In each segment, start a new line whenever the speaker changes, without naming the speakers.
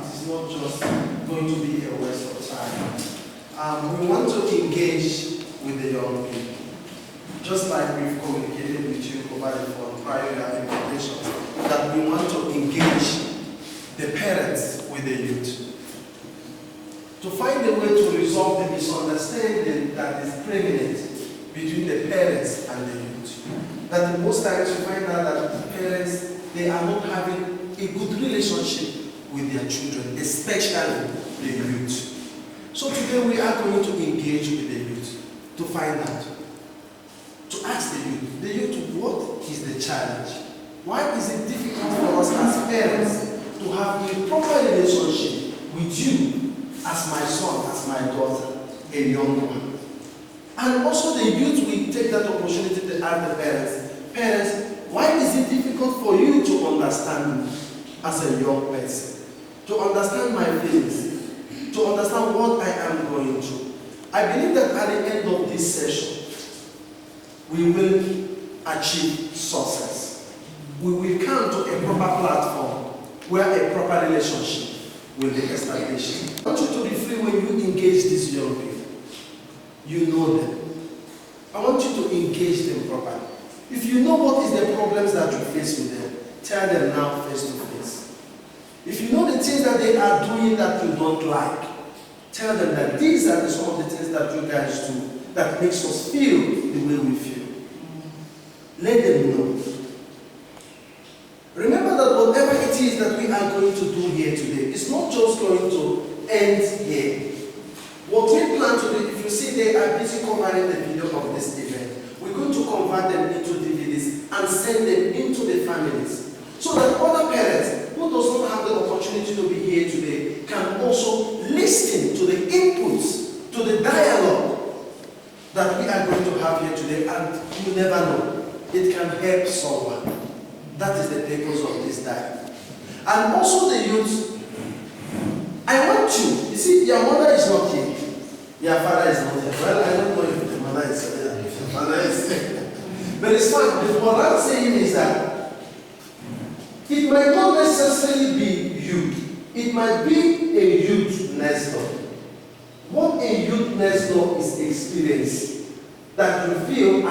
It is not just going to be a waste of time. We want to engage with the young people. Just like we've communicated with you over the phone prior invitations, that we want to engage the parents with the youth. To find a way to resolve the misunderstanding that is prevalent between the parents and the youth. That most times you find out that the parents, they are not having a good relationship with their children, especially the youth. So today we are going to engage with the youth to find out. To ask the youth, what is the challenge? Why is it difficult for us as parents to have a proper relationship with you as my son, as my daughter, a young one? And also the youth will take that opportunity to ask the parents, why is it difficult for you to understand me as a young person? To understand my feelings, to understand what I am going through. I believe that at the end of this session, we will achieve success. We will come to a proper platform where a proper relationship will be established. I want you to be free when you engage these young people. You know them. I want you to engage them properly. If you know what is the problems that you face with them, tell them now face to face. If you know the things that they are doing that you don't like, tell them that these are some of the things that you guys do that makes us feel the way we feel. Let them know. Remember that whatever it is that we are going to do here today, it's not just going to end here. What we plan to do, if you see they are busy covering the video of this event, we're going to convert them into DVDs and send them into the families. So that other parents who does not have the opportunity to be here today can also listen to the inputs, to the dialogue that we are going to have here today, and you never know. It can help someone. That is the purpose of this dialogue. And also the youth, I want you see, your mother is not here. Your father is not here. Well, I don't know if the mother is here, if the father is here. But it's fine. What I'm saying is that it might not necessarily be you. It might be a youth next door. What a youth next door is experiencing that you feel,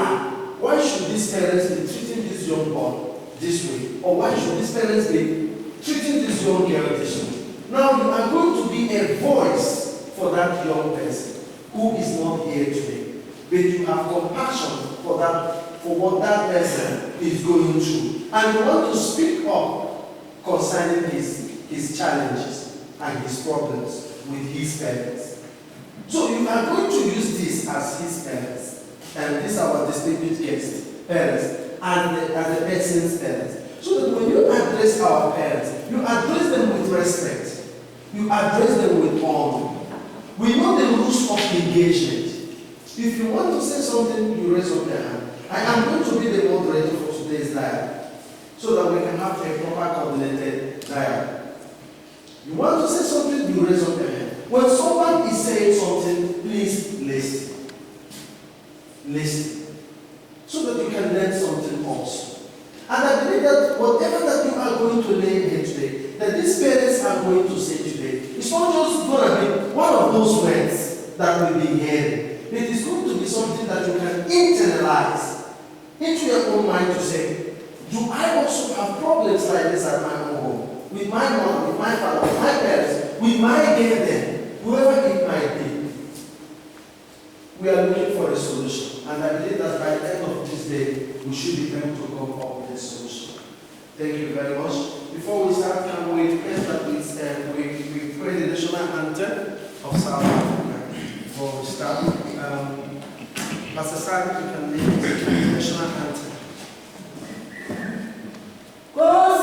why should these parents be treating this young boy this way? Or why should these parents be treating this young girl this way? Now you are going to be a voice for that young person who is not here today. But you have compassion for what that person is going through. And you want to speak up concerning his challenges and his problems with his parents. So you are going to use this as his parents. And these are our distinguished guests, parents, and as the person's parents. So that when you address our parents, you address them with respect. You address them with honor. We know the rules of engagement. If you want to say something, you raise up your hand. I am going to be the moderator for today's dialogue, so that we can have a proper coordinated dialogue. You want to say something, you raise up your hand. When someone is saying something, please listen. Listen, so that you can learn something also. And I believe that whatever that you are going to learn here today, that these parents are going to say today, it's not just going to be one of those words that will be heard. It is going to be something that you can internalize into your own mind to say, do I also have problems like this at my own home? With my mom, with my father, with my parents, with my guardian, whoever it might be. We are looking for a solution. And I believe that by the end of this day, we should be able to come up with a solution. Thank you very much. Before we start, can we request that we pray the national anthem of South Africa before we start? Pastor Sadi, you can lead the national anthem.
Oh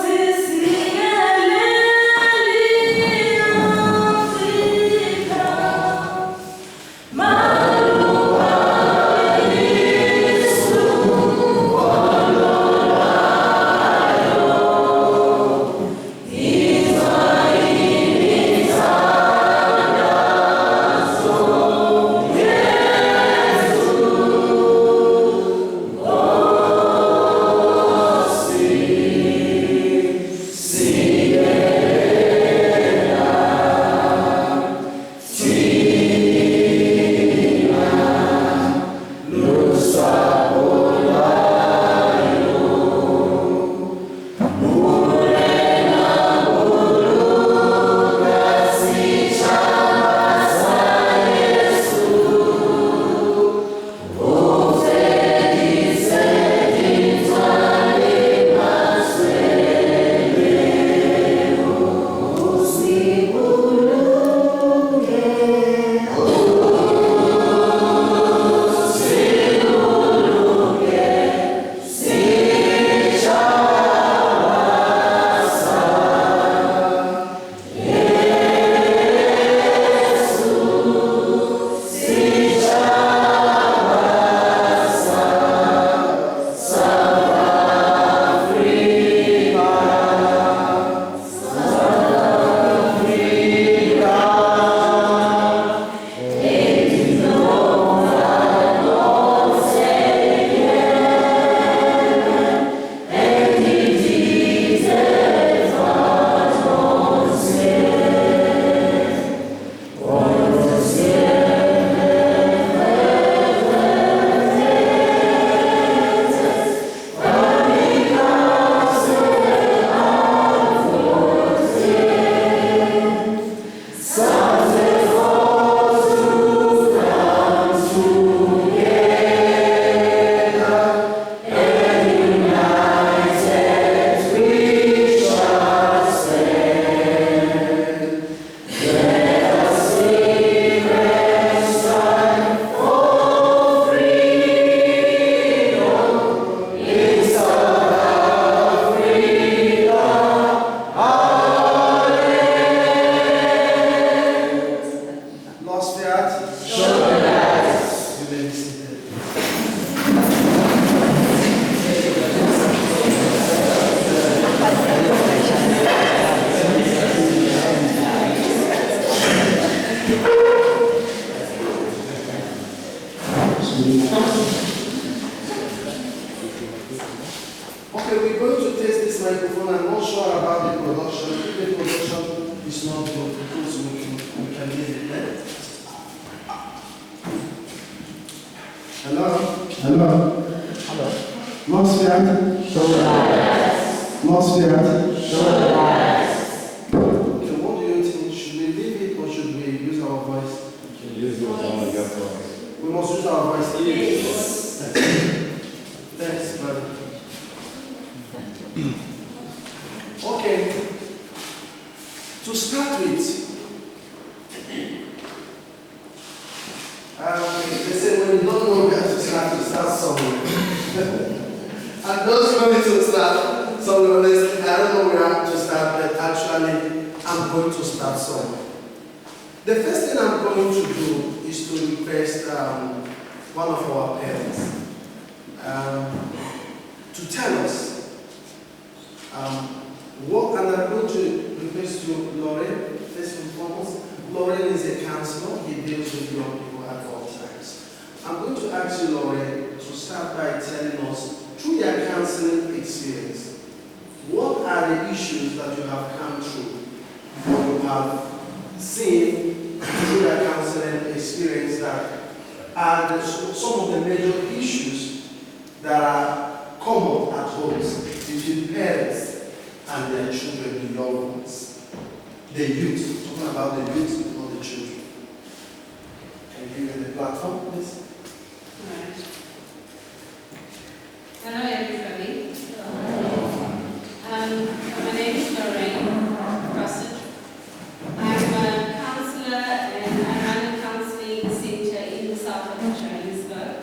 Okay, we're going to test this microphone. I'm not sure about the production. If the production is not good, because we can leave it there. Hello?
Hello?
Hello?
Atmosphere? Atmosphere?
Okay, what do you think? Should we leave it or should we use our voice?
Use your voice.
We must use our voice.
Yes.
Thanks, brother. Okay. To start with, they say when you don't know where to start somewhere. I'm not going to start somewhere, honestly. I don't know where to start, but actually, I'm going to start somewhere. The first thing I'm going to do is to request one of our parents to tell us what, and I'm going to request to Lauren, first and foremost. Lauren is a counselor. He deals with young people at all times. I'm going to ask you, Lauren, to start by telling us, through your counseling experience, what are the issues that you have come through, or you have seen through your counseling experience that are some of the major issues that are common at homes between parents and their children, the young ones, the youth. Talking about the youth, not the children. Can you give me the platform, please?
Right. Hello, everybody. My name is Lorraine Crossett. I'm a counselor and I run a counseling center in the south of Johannesburg.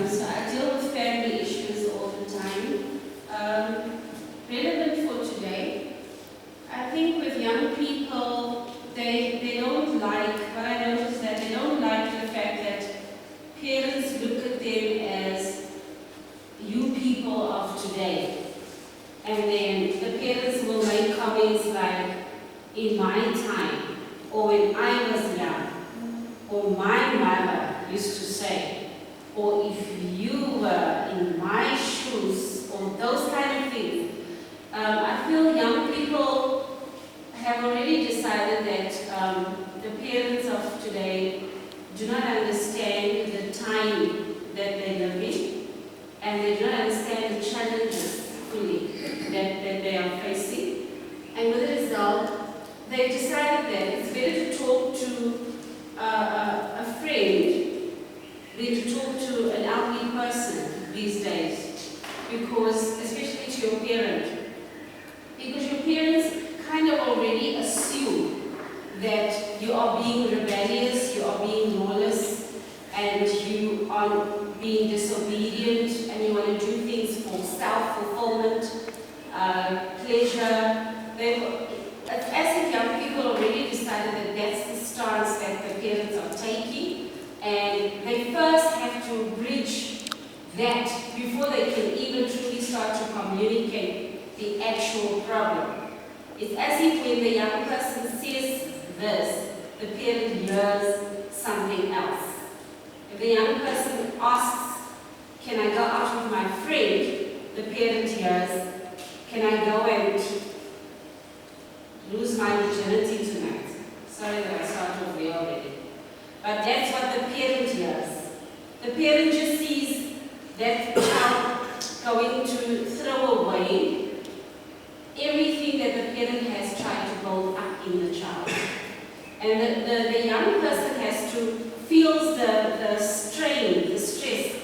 So I deal with family issues all the time. Relevant for today, I think with young people, they don't like, what I noticed that they don't like the fact that parents look at them as you people of today. And then the parents will make comments like, in my time, or when I was young, or my mother used to say, or if you were in my shoes, or those kind of things. I feel young people have already decided that the parents of today do not understand the time that they live in, and they do not understand the challenges fully that they are facing. And with the result, they decided that it's better to talk to a friend than to talk to an elderly person these days, because, especially to your parent, because your parents kind of already assume that you are being rebellious, you are being lawless, and you are being disobedient, and you want to do things for self-fulfillment, pleasure. As if young people already decided that that's the stance that the parents are taking, and they first have to bridge that before they can even truly start to communicate the actual problem. It's as if when the young person says this, the parent hears something else. If the young person asks, can I go out with my friend? The parent hears, can I go and lose my virginity tonight? Sorry that I started off there already. But that's what the parent hears. The parent just sees that child going to throw away everything that the parent has tried to build up in the child. And the young person has to feel the strain, the stress,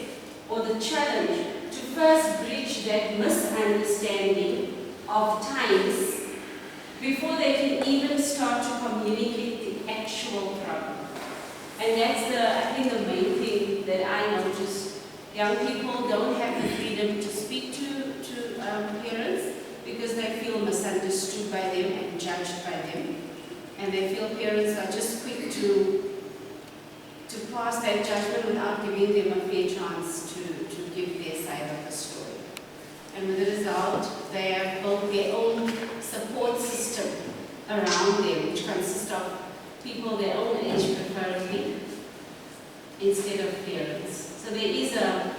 or the challenge to first bridge that misunderstanding of times before they can even start to communicate the actual problem. And that's I think the main thing that I noticed. Young people don't have the freedom to speak to parents because they feel misunderstood by them and judged by them. And they feel parents are just quick to pass that judgment without giving them a fair chance to give their side of the story. And with the result, they have built their own support system around them, which consists of people their own age preferably, instead of parents. So there is a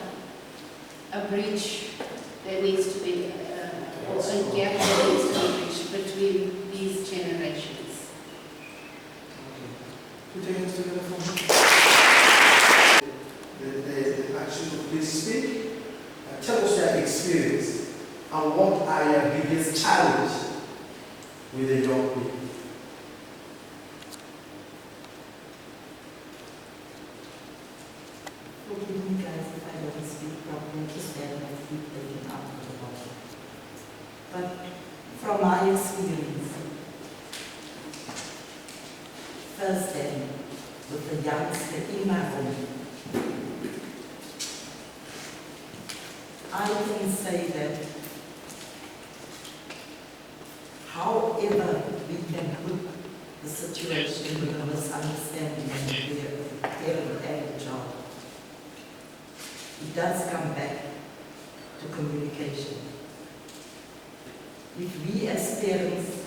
bridge that needs to be, or a gap that needs to be bridged between these generations.
Put your hands together for me. The action, please speak. Tell us your experience and what are your biggest challenge with the young people.
Forgive me guys if I don't speak properly, just let my feet taken out of the bottle. But from my experience, first then, with the youngster in my home, I can say that however we can put the situation with a misunderstanding and the parent and the child, it does come back to communication. If we as parents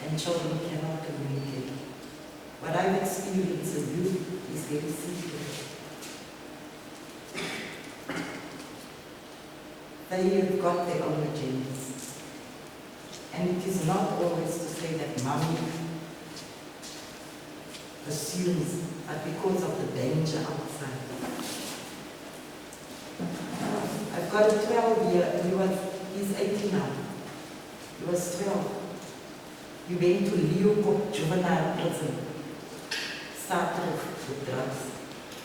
and children cannot communicate, what I've experienced in youth is very secret. They have got their own agendas. And it is not always to say that mommy assumes, but because of the danger outside. I've got a 12-year, he's 18 now. He was 12. He went to Leopold Juvenile Prison. Started with drugs,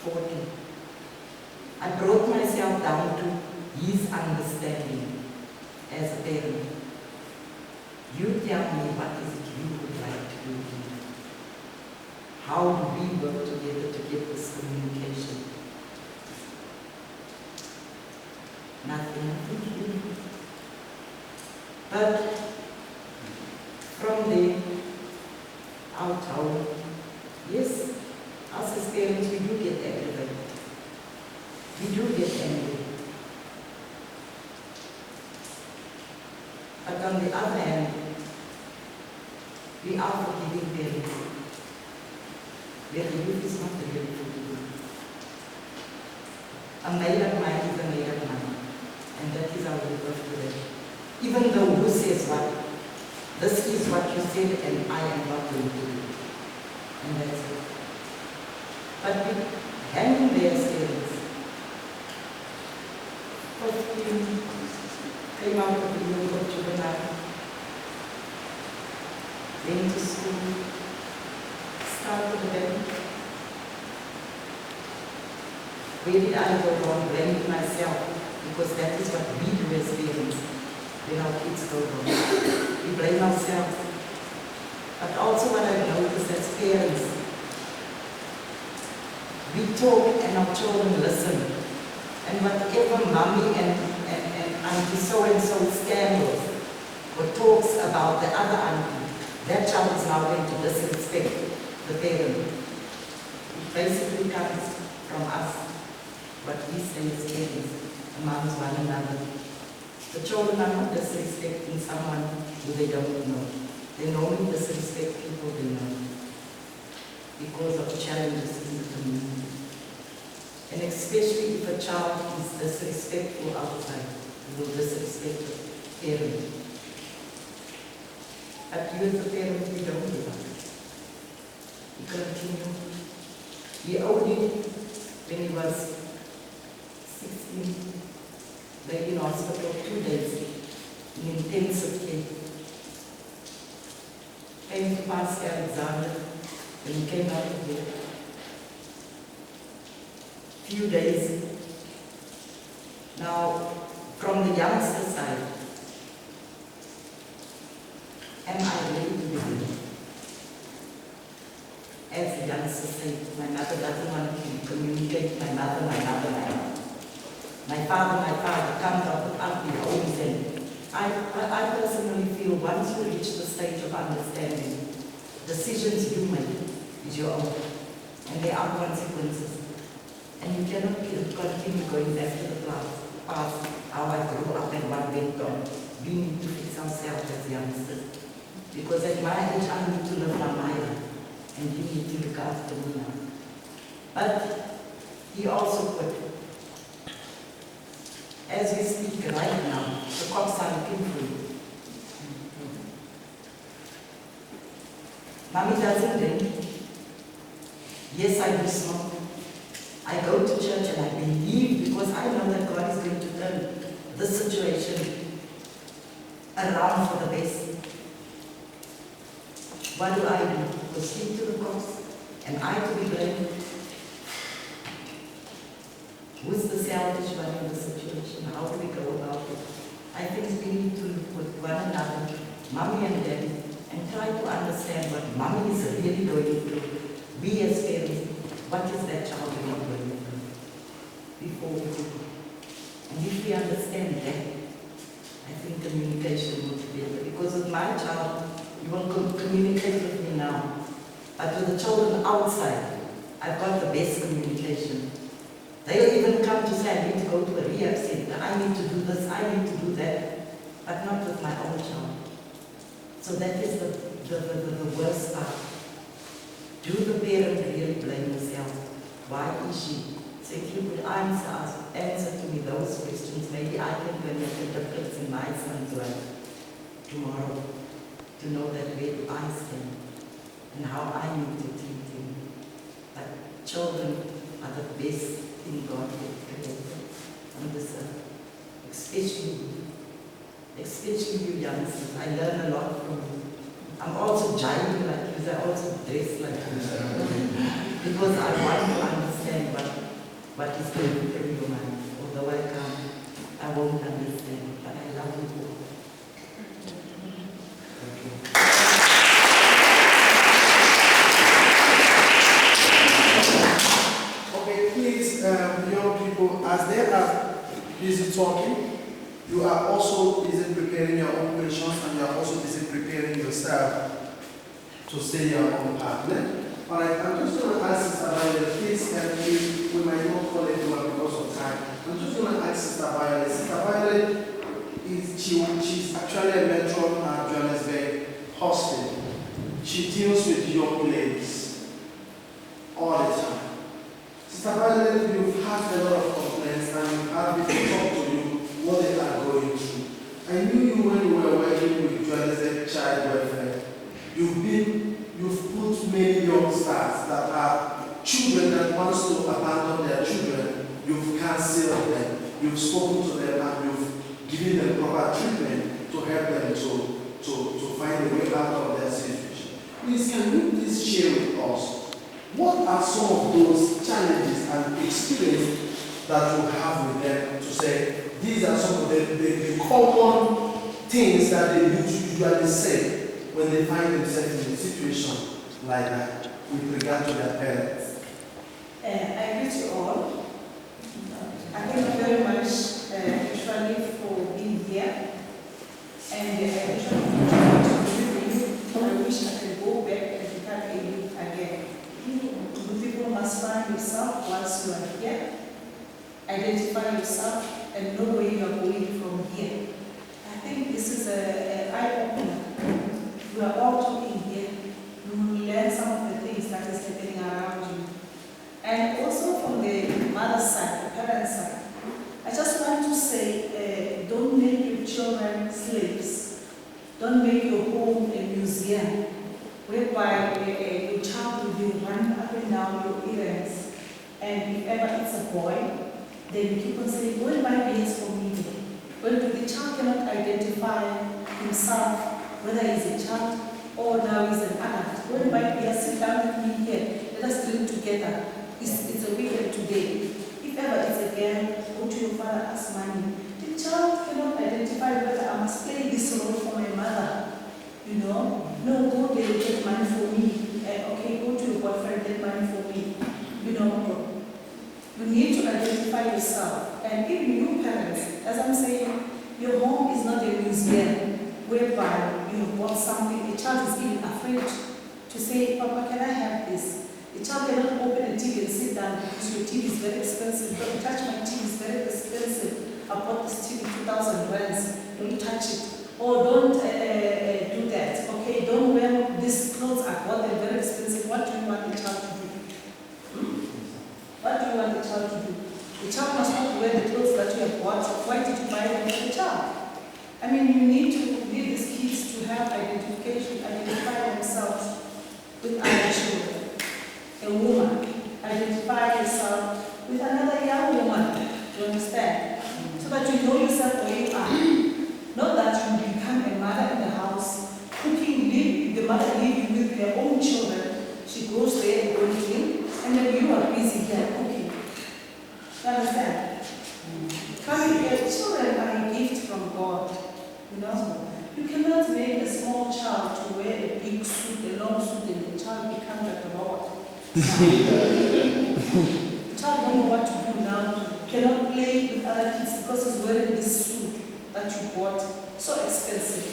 14. I brought myself down to his understanding as a parent. You tell me what is it you would like to do here? How do we work together to get this communication? Nothing. But from there, out home, yes, us as parents, we do get aggravated. We do get angry. But on the other hand, we are forgiving parents. Where the youth is not really forgiving. A made-up mind is a made-up mind. And that is how we work today. Even though who says what, this is what you said and I am not going to do. And that's it. But we hang their parents. 15 came out of the Leopold Juvenile, went to school, started the bank. Where did I go wrong? Blaming myself, because that is what we do as parents when our kids go wrong. We blame ourselves. But also what I've noticed as parents, we talk and our children listen. And whatever mommy and auntie so-and-so scandals or talks about the other auntie, that child is now going to disrespect the parent. It basically comes from us, what we say as parents amongst one another. The children are not disrespecting someone who they don't know. They normally disrespect people they know because of challenges in the community. And especially if a child is disrespectful outside, he will disrespect the parent. But you as a parent, we don't give up. We continue. He only, when he was 16, lay in hospital 2 days in intensive care. Came to pass Alexander when he came out of there. Few days. Now, from the youngster side, am I ready to begin? As the youngster said, my mother doesn't want to communicate, my mother. My father comes up with ugly homes, and I personally feel once you reach the stage of understanding, decisions you make is your own, and there are consequences. And you cannot continue going back to the past, how I grew up and what went on. We need to fix ourselves as youngsters. Because at my age, I need to live my life. And you also put, as we speak right now, the cops are looking for you. Mommy doesn't drink. Yes, I do smoke. I go to church and I believe because I know that God is going to turn this situation around for the best. What do? Go speak to the cops? Am I to be blamed? Who's the selfish one in the situation? How do we go about it? I think we need to look with one another, mommy and daddy, and try to understand what mommy is really going through. We as parents, what is that child really going through? Before we do. And if we understand that, I think communication will be better. Because with my child, you won't communicate with me now. But with the children outside, I've got the best communication. They'll even come to say, I need to go to a rehab center, I need to do this, I need to do that, but not with my own child. So that is the worst part. Do the parent really blame herself? Why is she? So if you could answer to me those questions, maybe I can make a difference in my son's life tomorrow, to know that where do I stand and how I need to treat him. But children are the best thing God has created on this earth, especially you youngsters. I learn a lot from you. I'm also giant like you, I also dress like you. Because I want to understand what is going through your mind. Although I won't understand, but I love you all.
Okay, please, young people, as they are busy talking, you are also busy preparing your own questions and you are also busy preparing yourself to say your own partner. All right, I'm just going to ask Sister Violet, please help me. We might not call everyone because of time. I'm just going to ask Sister Violet. Sister Violet, she's actually a matron at Johannesburg Hospital. She deals with young ladies all the time. Sister Violet, you've had a lot of complaints and you've had people talk to you what they are going through. I knew you when you were working with Johannesburg Child Welfare. You've put many youngsters that have children that wants to abandon their children. You've counseled them. You've spoken to them and you've given them proper treatment to help them to find a way out of their situation. Please, can you please share with us what are some of those challenges and experiences that you have with them to say these are some of the common things that they usually say when they find themselves in a situation like that with regard to their parents?
I greet you all. I thank you very much actually for being here. And actually I wish I could go back and become a youth again. People must find yourself once you are here. Identify yourself and know where you are going from here. I think this is an eye-opener. We are all talking here. You will learn some of the things that is happening around you. And also from the mother's side, the parent's side, I just want to say, don't make your children slaves. Don't make your home a museum whereby your child will be running up and down your errands. And if ever it's a boy, then you keep on saying, well, my beings for me. Well, the child cannot identify himself, whether he's a child or now he's an adult. Well, my being, sit down with me here, let us drink together. It's a weekend today. If ever it's a girl, go to your father, ask money. The child cannot identify whether I must play this role for my mother. You know? No, go there, get money for me. Okay, go to your boyfriend, get money for me. You know? You need to identify yourself. And even you parents, as I'm saying, your home is not a museum whereby you bought something. The child is even afraid to say, Papa, can I have this? The child cannot open a TV and sit down because your TV is very expensive. Don't touch my TV, it's very expensive. I bought this TV 2,000 rands. Don't touch it. Or don't do that. Okay, don't wear these clothes. I bought them very expensive. What do you want the child to do? What do you want the child to do? The child must not wear the clothes that you have bought. Why did you buy them for the child? I mean, you need these kids to have identification, identify themselves with other children. A woman, identify yourself with another young woman. Do you understand? So that you know yourself where you are. Not that you become a mother in the house, cooking, the mother leaving with her own children. She goes there, going to clean, and then you are busy here cooking. You understand? Coming here, children are a gift from God. You know? You cannot make a small child to wear a big suit, a long suit, and the child becomes like a robot. The child don't know what to do now. Cannot play with other kids because he's wearing this suit that you bought, so expensive.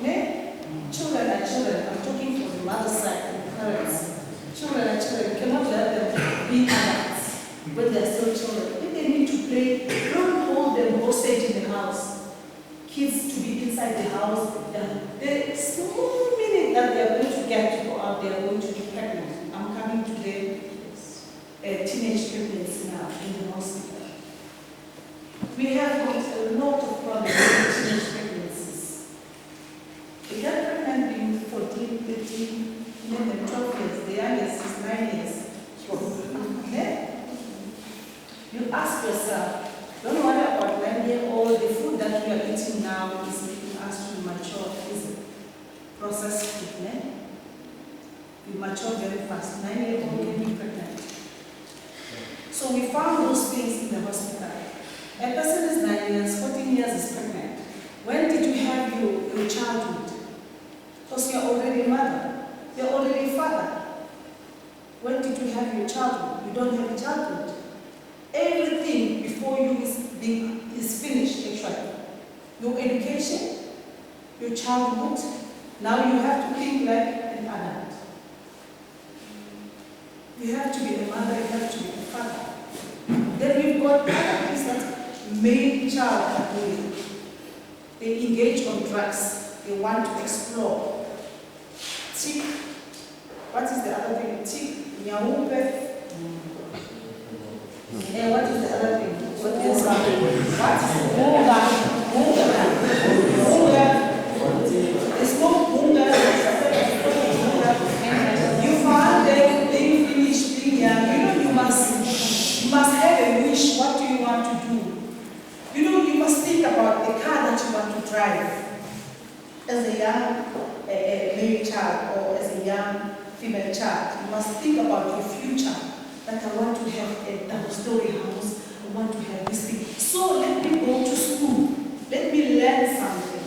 Yeah? Children are children. I'm talking from the mother's side, the parents. Children are children. You cannot let them be adults when they're still children. If they need to play, don't hold them hostage in the house. Kids to be inside the house, the small minute that they're going to get to go out, they're going to be pregnant. I'm coming to the teenage pregnancy now in the hospital. We have got a lot of problems with teenage pregnancies. They get pregnant being 14, 15, 11, 12 years. The youngest is 9 years. Okay? You ask yourself, don't worry about 9-year-old. The food that we are eating now is making us to mature. Is it processed food? We mature very fast. 9-year-old can be pregnant. So we found those things in the hospital. A person is 9 years, 14 years is pregnant. When did you have your childhood? Because you're already a mother. You're already a father. When did you have your childhood? You don't have a childhood. Everything before you is finished, actually. Your education, your childhood, now you have to think like an adult. You have to be a mother, you have to be a father. Then we've got other things that male child are doing. They engage on drugs. They want to explore. Tick. What is the other thing? Tick. Nyaupe. And what is the other thing? What is that? What is bunga? Bunga. It's not bunga. You find them being finished, being young. You know you must have a wish. What do you want to do? You know, you must think about the car that you want to drive. As a young male child or as a young female child, you must think about your future. That I want to have a double-story house. I want to have this thing. So let me go to school. Let me learn something.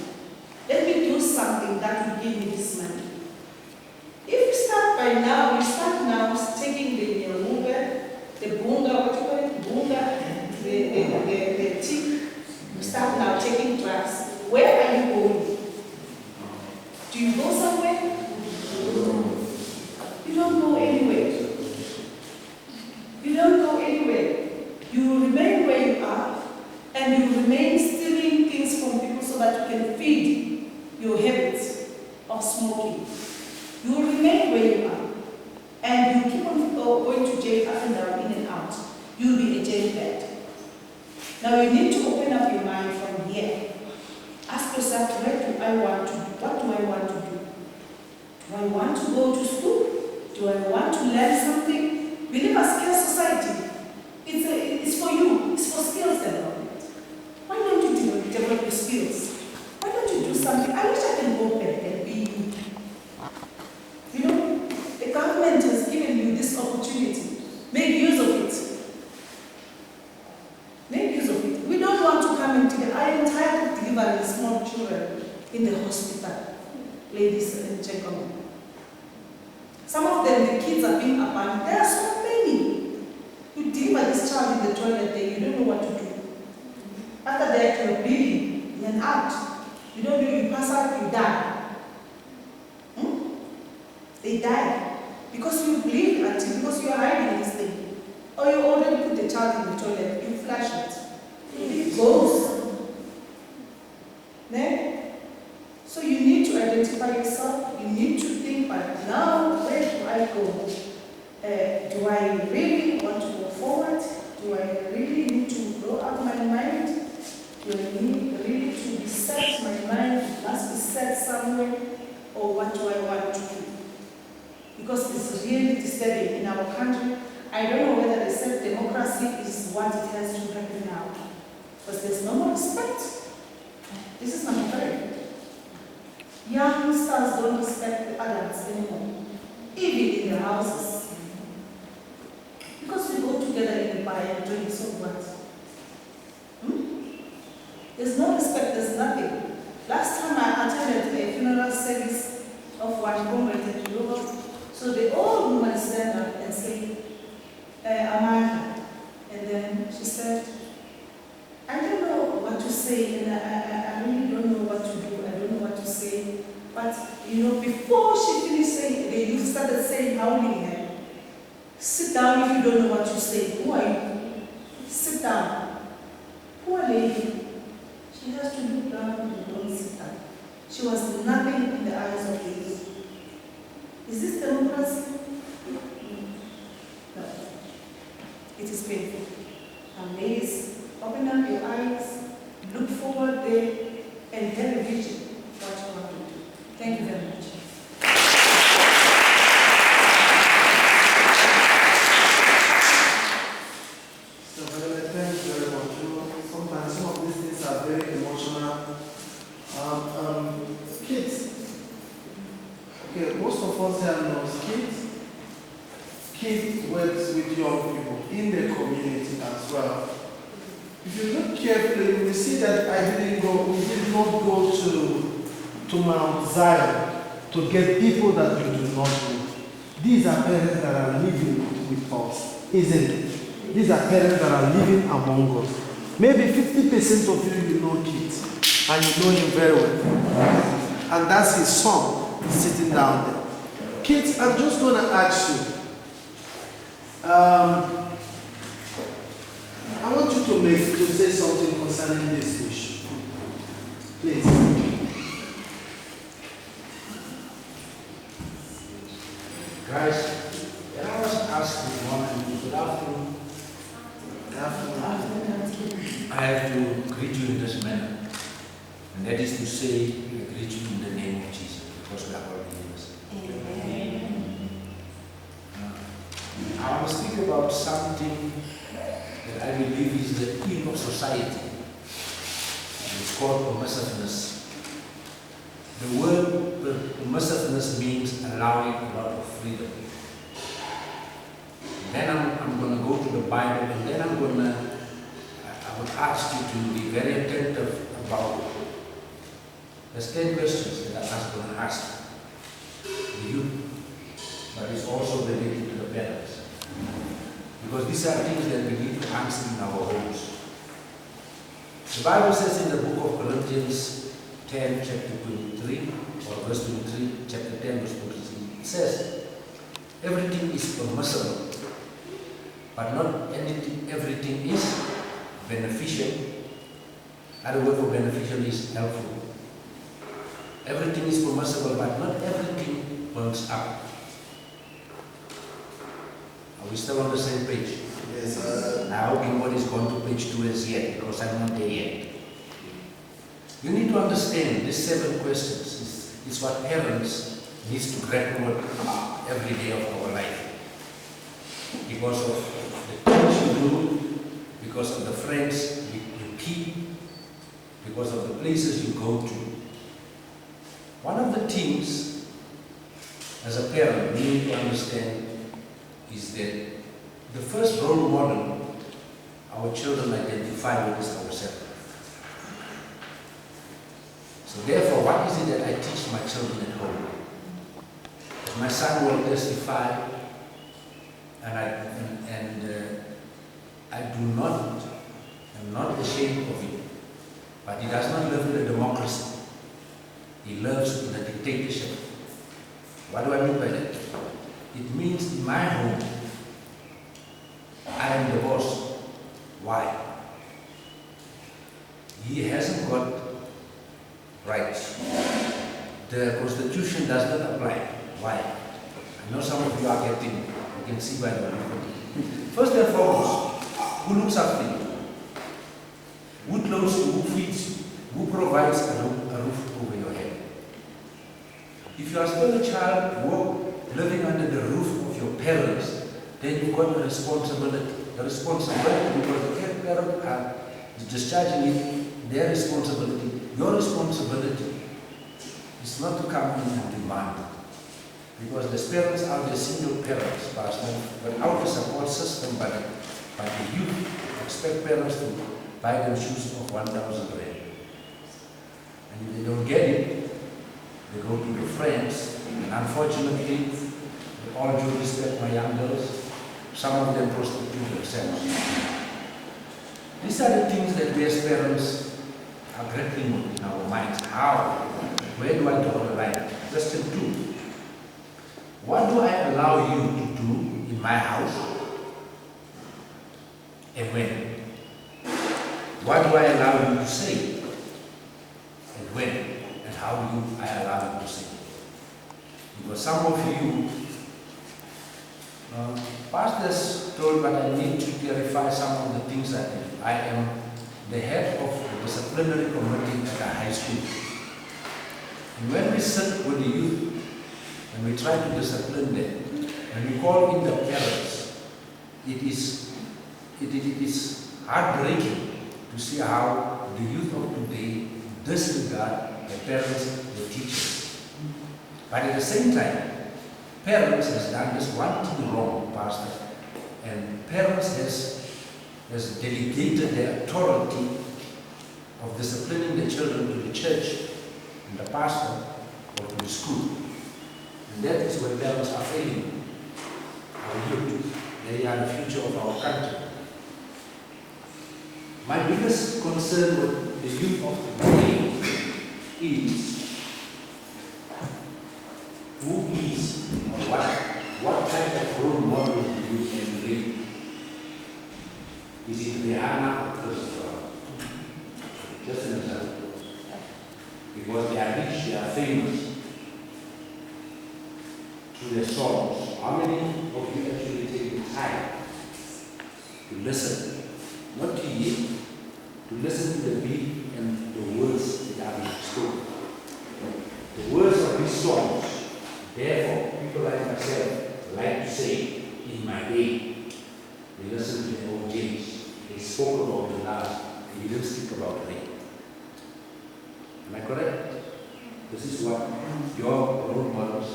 Let me do something that will give me this money. If you start by now, you start now taking the Uber, the bunga, what you call it, bunga, the tick. You start now taking drugs. Where are you going? Do you go somewhere? You don't go anywhere. You don't go anywhere. You remain where you are, and you remain stealing things from people so that you can feed your habits of smoking. You remain where you are, and you keep on going to jail up and down, in and out. You'll be a jailbird. Now you need to open up your mind from here. Ask yourself, where do I want to do? What do I want to do? Do I want to go to school? Do I want to learn something? We live a skills society. It's for you. It's for skills development. Why don't you develop your skills? Why don't you do something? I wish I can go back and be you. You know, the government has given you this opportunity. Make use of it. Make use of it. We don't want to come and together. I am tired of delivering small children in the hospital, ladies and gentlemen. Some of them, the kids are being abandoned. There are so many. You deliver this child in the toilet there, you don't know what to do. After that, you're bleeding, then out. You don't know, you pass out, you die. They die. Because you bleed because you are hiding this thing. Or you already put the child in the toilet, you flush it. It goes. Then, so you need to identify yourself. You need to think about now, where do I go? Do I really want to go forward? Do do I really need to blow up my mind? Do I need really to be set, my mind must be set somewhere, or what do I want to do? Because it's really disturbing in our country. I don't know whether they said democracy is what it has to happen now. Because there's no more respect. This is number 3. Youngsters don't respect the adults anymore, even in their houses. Because we go together in the bar and drink, so what? There's no respect, there's nothing. Last time I attended a funeral service of one comrade at Europe, so the old woman stand up and say, Amanda. And then she said, I don't know what to say, and I really don't know what to do, I don't know what to say. But, before she finished saying, they started saying, howling her, sit down if you don't know what to say. Who are you? Sit down. Poor lady. She has to look down and don't sit down. She was nothing in the eyes of the youth. Is this democracy? No. It is painful. Amazed. Open up your eyes, look forward there, and have a vision of what you want to do. Thank you very much.
So, Madam, thank you very much. Sometimes some of these things are very emotional. Kids. Okay, most of us here know kids. Kids works with young people in the community as well. If you look carefully, you will see that we did not go to Mount Zion to get people that we do not know. These are parents that are living with us, isn't it? These are parents that are living among us. Maybe 50% of you know kids, and you know him very well. And that's his son sitting down there. Kids, I'm just going to ask you. I want you to say something concerning this issue. Please.
Guys, when I was asked this morning, good afternoon.
Good afternoon.
I have to greet you in this manner. And that is to say, I greet you in the name of Jesus, because we are all believers. Amen. I want to speak about something that I believe is the theme of society. And it's called permissiveness. The word permissiveness means allowing a lot of freedom. And then I'm going to go to the Bible, and then I would ask you to be very attentive about there's 10 questions that I'm going to ask the youth, but it's also related to the parents. Because these are things that we need to answer in our homes. The Bible says in the book of Corinthians 10, chapter 23, or verse 23, chapter 10, verse 23, it says, everything is permissible, but not everything is beneficial. Another word for beneficial is helpful. Everything is permissible, but not everything burns up. Are we still on the same page?
Yes,
I hope nobody's gone to page 2 as yet, because I'm not there yet. You need to understand these 7 questions is what parents need to grapple with every day of our life. Because of the things you do, because of the friends you keep, because of the places you go to. One of the things, as a parent, we need to understand is that the first role model our children identify with is ourselves. So therefore, what is it that I teach my children at home? My son will testify, and I'm not ashamed of it, but he does not live in a democracy. He lives in a dictatorship. What do I mean by that? It means in my home, I am the boss. Why? He hasn't got rights. The Constitution does not apply. Why? I know some of you are getting, you can see by the way. First and foremost, Who looks after you? Who clothes you? Who feeds you? Who provides a roof over your head? If you are still a child living under the roof of your parents, then you've got a responsibility. The responsibility, because the parents are discharging it, their responsibility. Your responsibility is not to come in and demand. Because the parents are the single parents, Pastor, without the support system by the youth, expect parents to buy them shoes of 1,000 rand. And if they don't get it, they go to their friends, and unfortunately, with all due respect, my young girls, some of them prostitute themselves. These are the things that we as parents are grappling with in our minds. How? Where do I draw the line? Question 2. What do I allow you to do in my house? And when? What do I allow you to say? And when? And how do I allow you to say? Because some of you, pastors told, but I need to clarify some of the things that I am the head of the disciplinary committee at the high school. And when we sit with the youth and we try to discipline them, and we call in the parents, it is heartbreaking to see how the youth of today disregard the parents, the teachers. But at the same time, parents has done this one thing wrong, Pastor, and parents has delegated their authority of disciplining the children to the church and the pastor or to the school. And that is where parents are failing our youth. They are the future of our country. My biggest concern with the youth of today is who is or what type of role model do you emulate? Is it Rihanna or Christopher? Just an example. Because they are rich, they are famous through their songs. How many of you actually take the time to listen? Not to hear, to listen to the beat and the words that are being spoken. The words of these songs, therefore, people like myself like to say, in my day, they listened to the old James. They spoke about the last, they didn't speak about rain. Am I correct? This is what your role models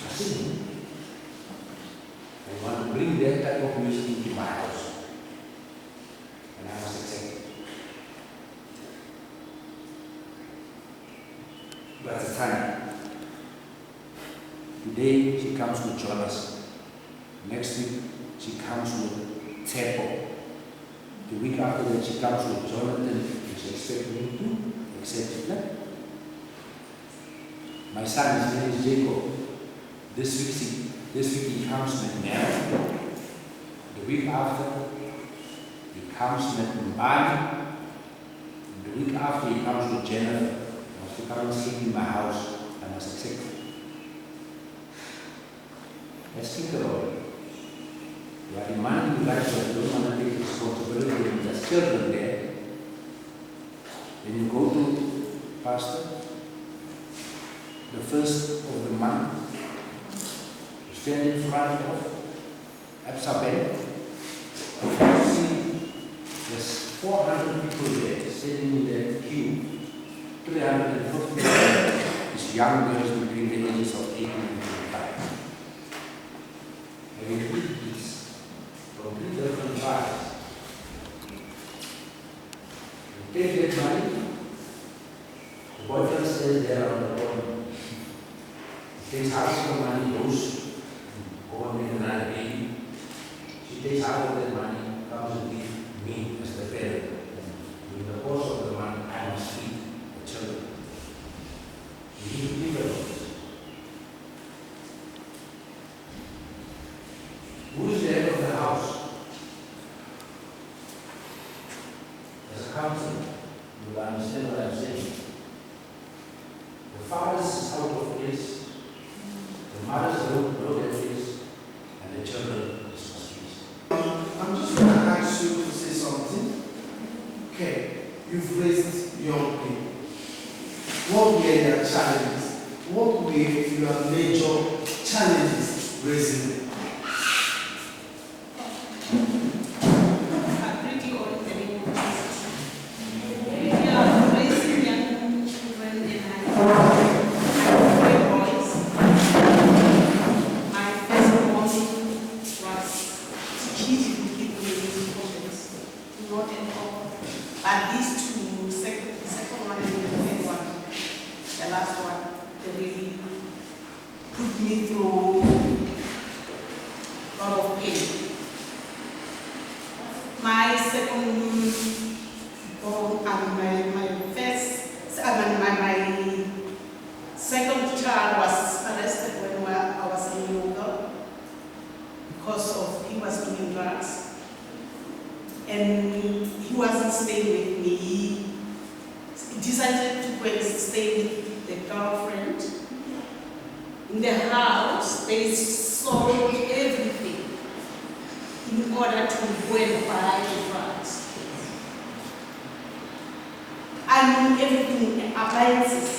are singing. I want to bring that type of music into my house. And I must accept it. But at the time, today she comes with Jonas. Next week she comes with Tepo. The week after that she comes with Jonathan, and she expects me to accept it. My son, his name is Jacob. This week he comes with Mary. The week after he comes with Mbani. The week after he comes with Jennifer. He wants to come and sleep in my house. I must accept it. Let's think about it. You are demanding rights, but you don't want to take responsibility when there's children there. When you go to pastor, the first of the month, you stand in front of Absabel. You see there's 400 people there sitting in the queue. 350 is young girls between the ages of 18 and 25. Having kids from 3 different parties. You take that money, the boyfriend stays there on the corner. He takes half of the money, goes, go and make another baby. She takes half of that money, comes and gives me as the parent. In the course of the month, I must feed the children. You need to think about this. Who is the head of the house? As a counselor, you will understand what I'm saying. The fathers is out of place, the mothers look at this, and the children is confused.
the challenges. What were your major challenges raising them?
I'm pretty old anymore. Yeah, raising young children and I have boys. My first warning was to keep me confidence. Not at all. But these two, second one and the third one, the last one, they really put me through a lot of pain. My second born and my second child was arrested when I was in yoga because of he was doing drugs. And he wasn't staying with me. He decided to go and stay with the girlfriend. In the house, they sold everything in order to go and buy the drugs. I mean everything, appliances.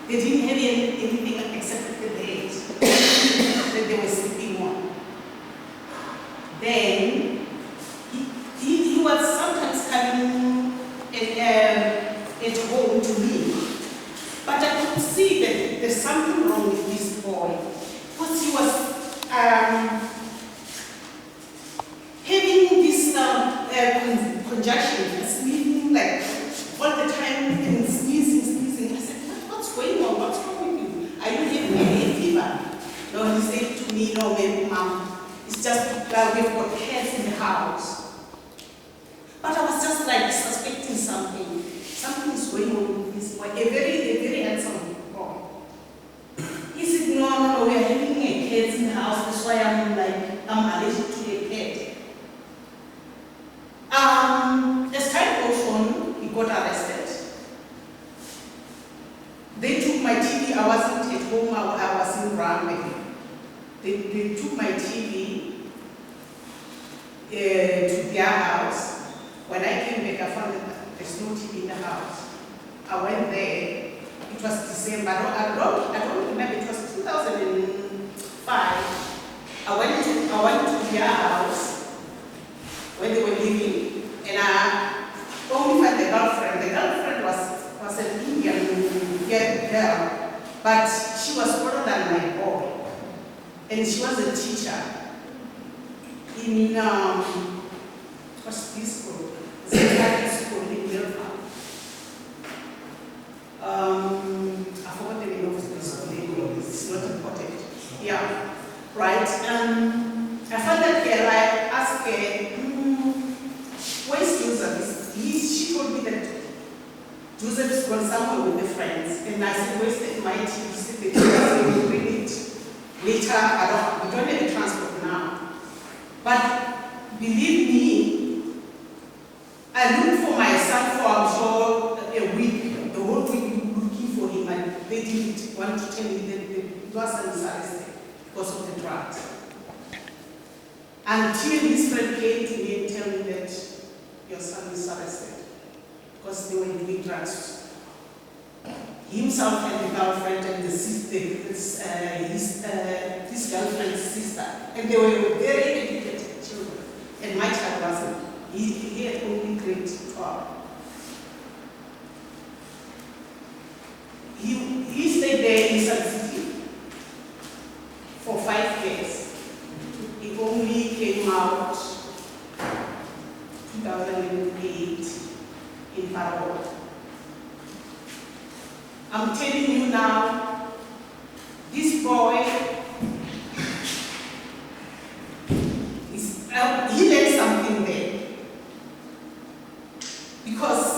They didn't have anything except the bed that they were sleeping on. Then he was sometimes coming at home to me, but I could see that there's something wrong with this boy because he was having this congestion, sneezing like all the time and sneezing. I said, what's going on? What's wrong with you? Are you having any fever? No, he said to me, no, maybe mom, it's just we've got cats in the house. But I was just like suspecting something. Something is going on with this boy. A very handsome boy. He said, no, we are having a cat in the house. That's why I'm allergic to a cat. As time goes on, he got arrested. They took my TV. I wasn't at home. I was in Raleigh. They took my TV to their house. When I came back, I found that there's no TV in the house. I went there. It was December. I don't remember. It was 2005. I went to their house when they were living, and I only found the girlfriend. The girlfriend was an Indian girl, but she was older than my boy, and she was a teacher in what's this called? Society school in Milford. I forgot the name of the school. It's not important. Yeah, right. I found that girl. I asked her, where's Joseph? She told me that Joseph is gone somewhere with the friends. And I said, where's my TV? She said, the TV will bring it later. We don't have a transport now. But believe me, I looked for my son for I'm sure a week, the whole week looking for him, and they didn't want to tell me that your son is arrested because of the drugs. Until his friend came to me and told me that your son is arrested because they were doing drugs. Himself and the girlfriend and the sister, his girlfriend's sister, and they were very educated children, and my child wasn't. He had only grade 12. He stayed there in Sun City for 5 years. He only came out 2008 in parole. I'm telling you now, this boy he learned something there. Because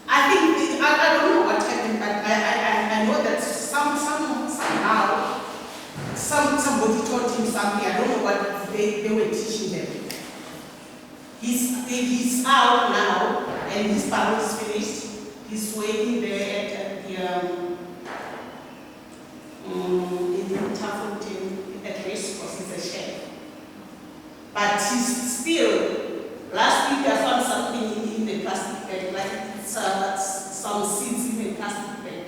I think, I don't know what happened, but I know that somehow somebody taught him something. I don't know what they were teaching them. He's out now, and his parole is finished. He's waiting there at the in Tafelton at race course. He's a chef. But he's still, last week I found something in the plastic bag, like some seeds in the plastic bag.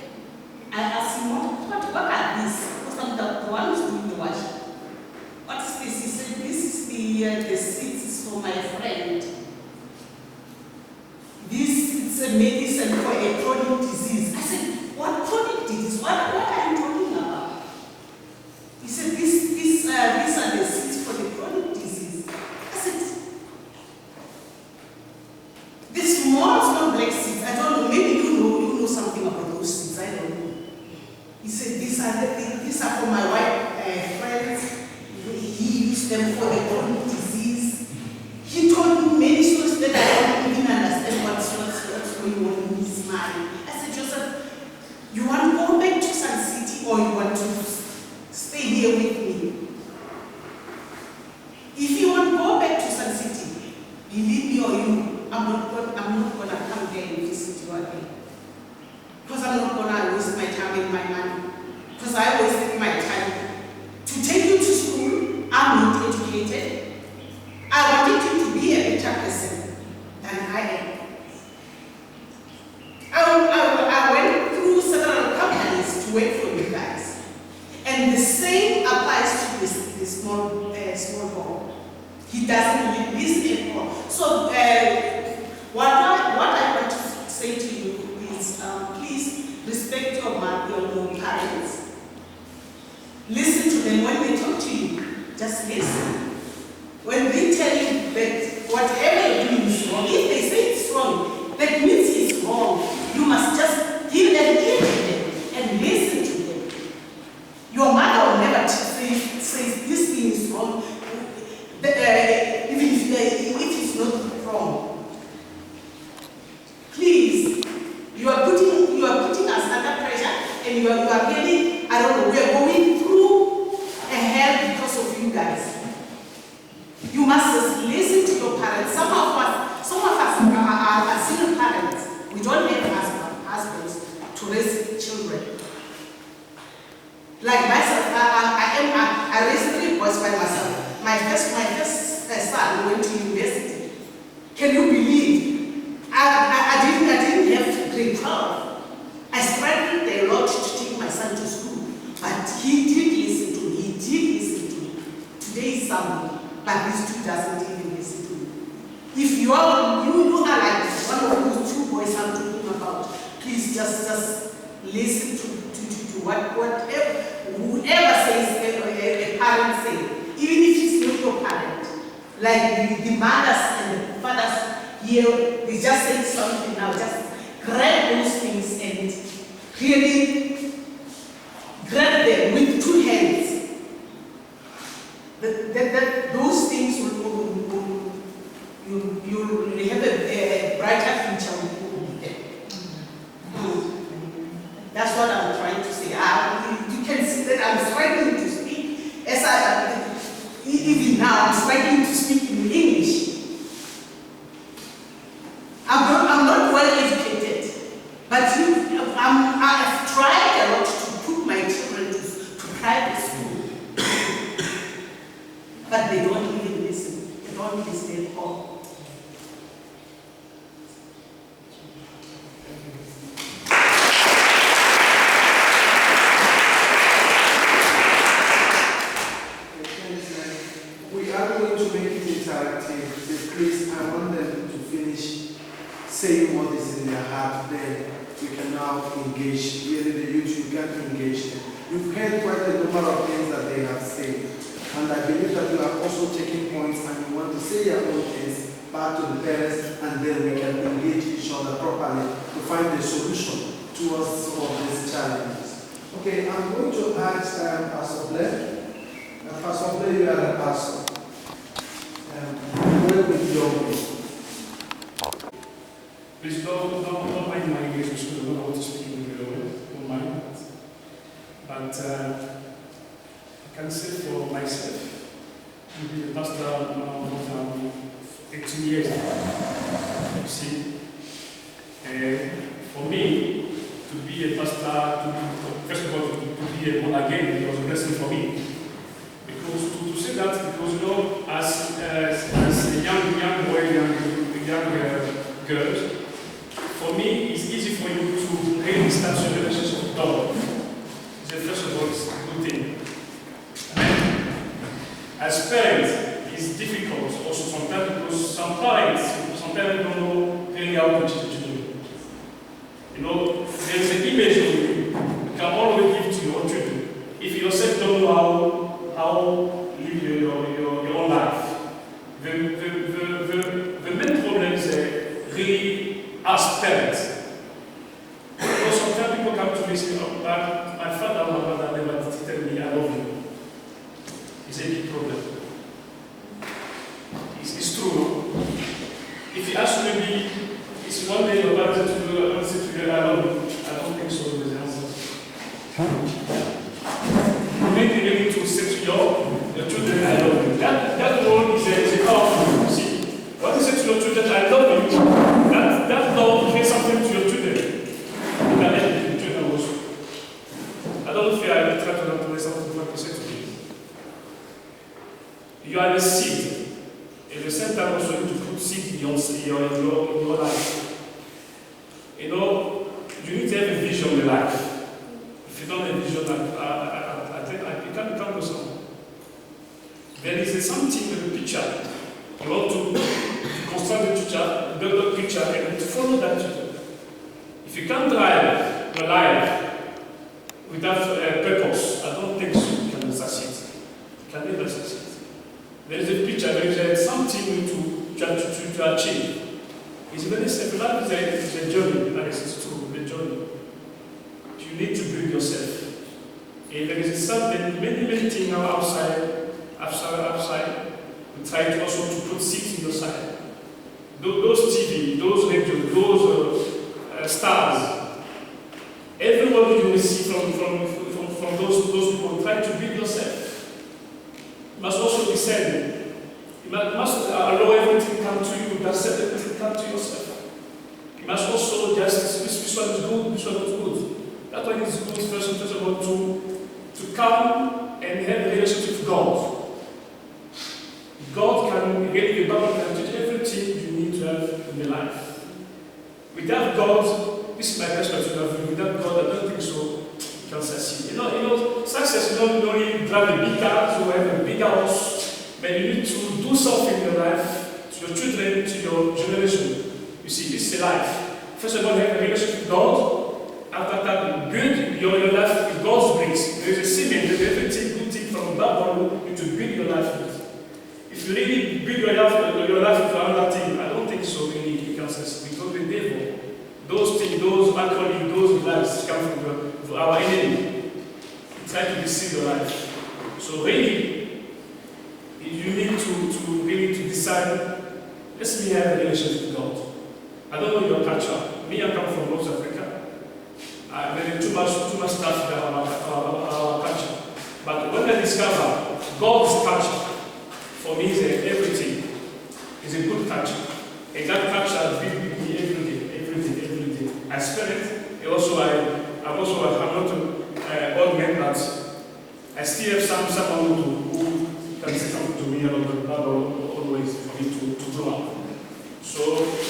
them for a chronic disease. He told me many stories that I don't even understand what's going on in his mind. I said, Joseph, you want to go back to Sun City or you want to stay here with me? If you want to go back to Sun City, believe me or you, I'm not going to come there and visit you again. Because I'm not going to waste my time and my money. Because I wasted my time to take you to school. I'm not educated. I wanted you to be a better person than I am. I went through several companies to work for you guys. And the same applies to this small boy. He doesn't listen anymore. So what I want to say to you is please respect your parents. Listen to them when they talk to you. Just listen. When they tell you that whatever you're doing is wrong, if they say it's wrong, that means it's wrong. You must just give them ear to them and listen to them. Your mother will never say this thing is wrong, even if it's not wrong. Please, you are putting us under pressure, and you are getting, I don't know, we are going through a hell because of you guys. You must just listen to your parents. Some of us are single parents. We don't have husbands to raise children. Like myself, I raised 3 boys by myself. My first son went to university. Can you believe? I didn't have grade 12. I struggled a lot to take my son to school, but he did listen to me. He did listen to me. Today is Sunday, but this too doesn't even listen to me. If you are like one of those 2 boys I'm talking about, please just listen to whatever whoever says a parent say, even if it's not your parent. Like the mothers and the fathers here, they just say something now, just grab those things and really grab them with 2 hands. Those things you'll have a brighter future with them. That's what I'm trying to say. You can see that I'm struggling to speak. Even now, I'm struggling to speak in English. I'm not well educated, but I've tried a lot to put my children to private school. But they don't even listen. They don't listen at all.
We are going to make it interactive. So please, I want them to finish saying what is in their heart. Then we can now engage. Really, the youth, you can engage them. You've heard quite a number of things that they have said. And I believe that you are also taking points and you want to say your own things back to the parents, and then we can engage each other properly to find a solution towards some of these challenges. Okay, I'm going to ask Pastor Blair. Pastor Blair, you are a pastor. Work with young people.
Please don't mind my English because I don't know how to speak English very well. Don't mind. But I can say for myself, I've been a pastor now more than 18 years now. You see, for me, to be a pastor, first of all, to be a born again, it was a blessing for me. Because to say that, because you know, as a young boy, young girls, for me, it's easy for you to really start your relationship with God. First of all, it's a good thing. And as parents, it's difficult also sometimes because some parents don't know really how to teach the children. You know, there is an image of you can always give to your children. If you yourself don't know how live your own life, the main problem is really as parents. Because sometimes people come to me and say, oh, but my father or my mother never tell me I love you. It's a big problem. if you ask maybe, it's one day your parents to do a sit together, I don't think so is the answer. You need to say to your children, I love you. That word is a powerful, you see. What you say to your children, I love you, that love means something to your children. You can help your children also. I don't feel I will try to replace something what you say to me. You are the seed. At the same time also you need to put seed in your life. You know, you need to have a vision in life. If you don't have a vision, I think you can't become the song. There is something in the picture. You want to construct the picture and to follow that picture. If you can't drive your life without a purpose, I don't think so you can succeed. You can never succeed. There is a picture, there is something to achieve. It's very simple. Life is a journey, like it's true, the journey. You need to build yourself. And there is something, many things now outside. We try to also to put seeds in your side. Those TV, those radio, those stars, everyone you will see from those people, try to build yourself. You must also be said. You must allow everything to come to you, you must let everything come to yourself. You must also just, this one is good, this one is good. That one is good, first of all, to come and have a relationship with God. God can, again, the Bible can teach everything you need to have in your life. Without God, this is my perspective, without God, I don't think so you can succeed. You know, success is not only drive a big car, to have a big house, but you need to do something in your life, to your children, to your generation. You see, this is a life. First of all, have a relationship with God. After that, build your life with God's grace. There is a cement, there is everything, good thing from Bible, you need to build your life with. If you really build your life with another thing, I don't think so really you can succeed. Because the devil, those things, those alcohol, those lies come from our enemy. He tries to deceive your life. So really, you need to really to decide, let me have a relationship with God. I don't know your culture. Me, I come from North Africa. There is too much stuff in our culture. But when I discover God's culture, for me, is everything. It's a good culture. And that culture has been with me every day. I spend it. I'm not an old man, but I still have someone who can come to me about the Bible always for me to grow up. So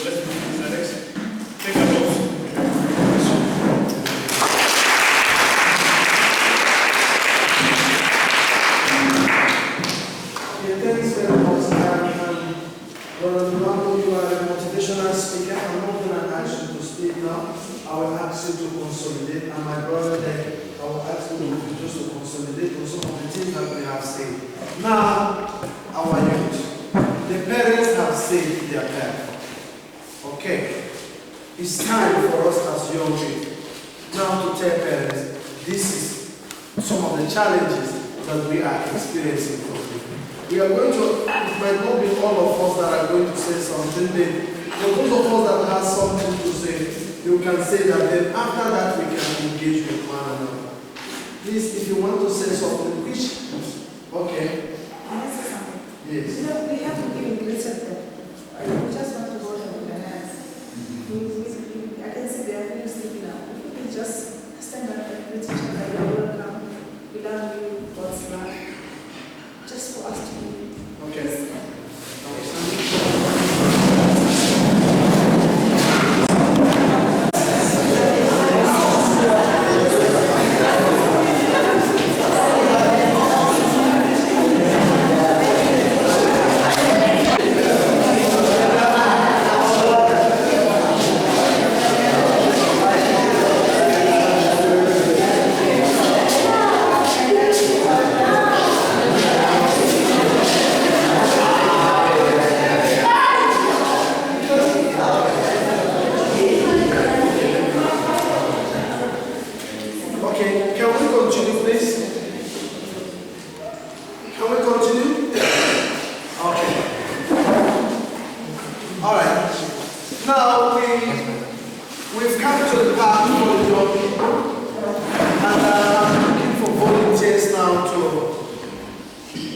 let's do this, Alex. Take a pause.
Thanks very much. Brother Durango, you are a motivational speaker. I'm not going to ask you to speak now. I will ask you to consolidate. And my brother there, I will ask you to just to consolidate on some of the things that we have said. Now, our youth, the parents have said their part. Okay. It's time for us as young people now to tell parents, this is some of the challenges that we are experiencing from them. We are going to, it might not be all of us that are going to say something, but for those of us that have something to say, you can say that, then after that we can engage with one another. Please, if you want to say something, okay.
Can I say something?
Yes.
You know, we have to give a greater step. We just want to go and organize. I can see they are really sleeping now. If we can just stand up and greet each other, you welcome, we love you, God's love. Just for us to be.
Okay.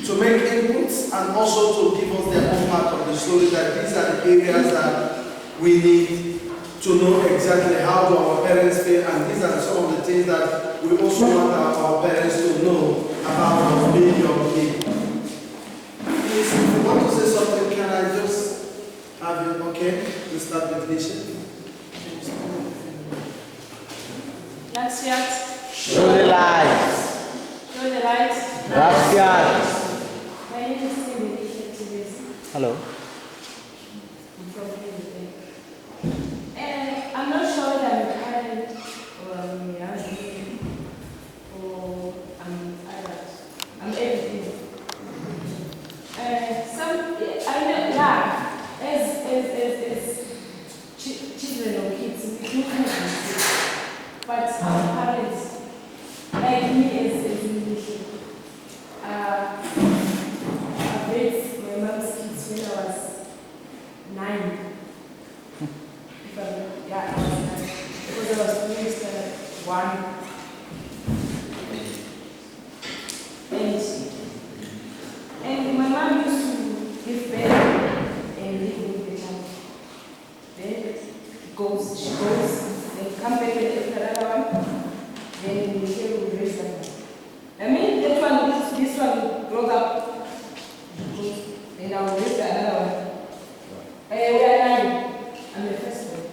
to make inputs and also to give us their own part of the story, that these are the areas that we need to know exactly how do our parents feel, and these are some of the things that we also want our parents to know about us being young people. Please, if you want to say something, can I just have it? Okay, we start with Nisha.
Gracias.
Show the light.
Show the light.
Gracias.
My name is Cindy.
Hello.
I'm not sure that I'm current or I'm young or I'm everything. I know, yeah, as children or kids, we do kind of mistakes. But our parents, like me as English, I raised my mom's kids when I was 9. Yeah, I was 9. Because I was doing standard 1. And my mom used to give birth and leave me with the child. Then she goes, then come back and take another one, then we say we raise them. I mean, this one grows up, then I will raise another one. We are 9. I'm the first one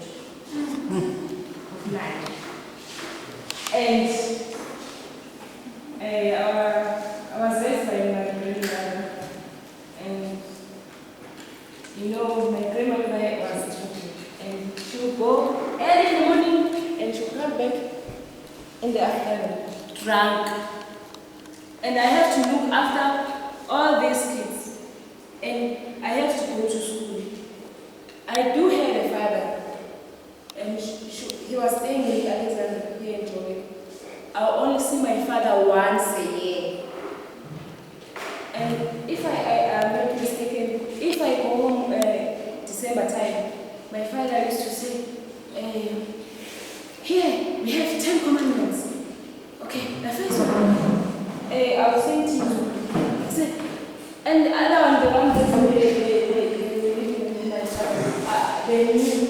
of 9. And I was raised by my grandmother. And you know, my grandmother was talking. And she would go early in the morning and she would come back in the afternoon, drunk. And I have to look after all these kids. And I have to go to school. I do have a father. And he was staying in Alexander here in Joburg. I'll only see my father once a year. And if I am not mistaken, if I go home December time, my father used to say, here, we have 10 commandments. Okay, the first one, I was saying to you, I said, and the other one, the one that they knew.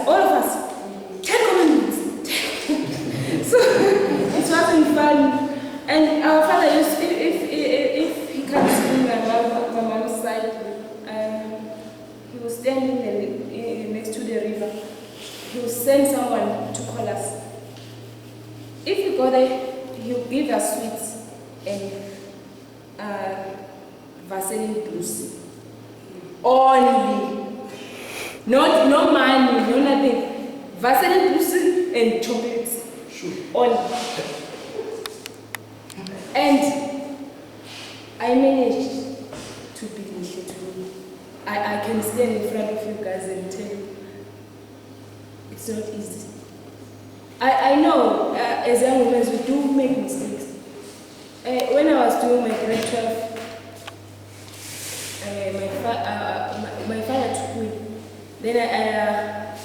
All of us, 10 commandments. So it wasn't fun. And our father used, if he comes to my mom's side, he was standing next to the river. He will send someone to call us. If we go there, he'll give us sweets and Vaseline blues. Only. No money, no nothing. Vaseline blues and chocolates.
Sure.
Only. And I managed to be little. I can stand in front of you guys and tell you, it's not easy. I know, as young women, we do make mistakes. When I was doing my grade 12, my father took me. Then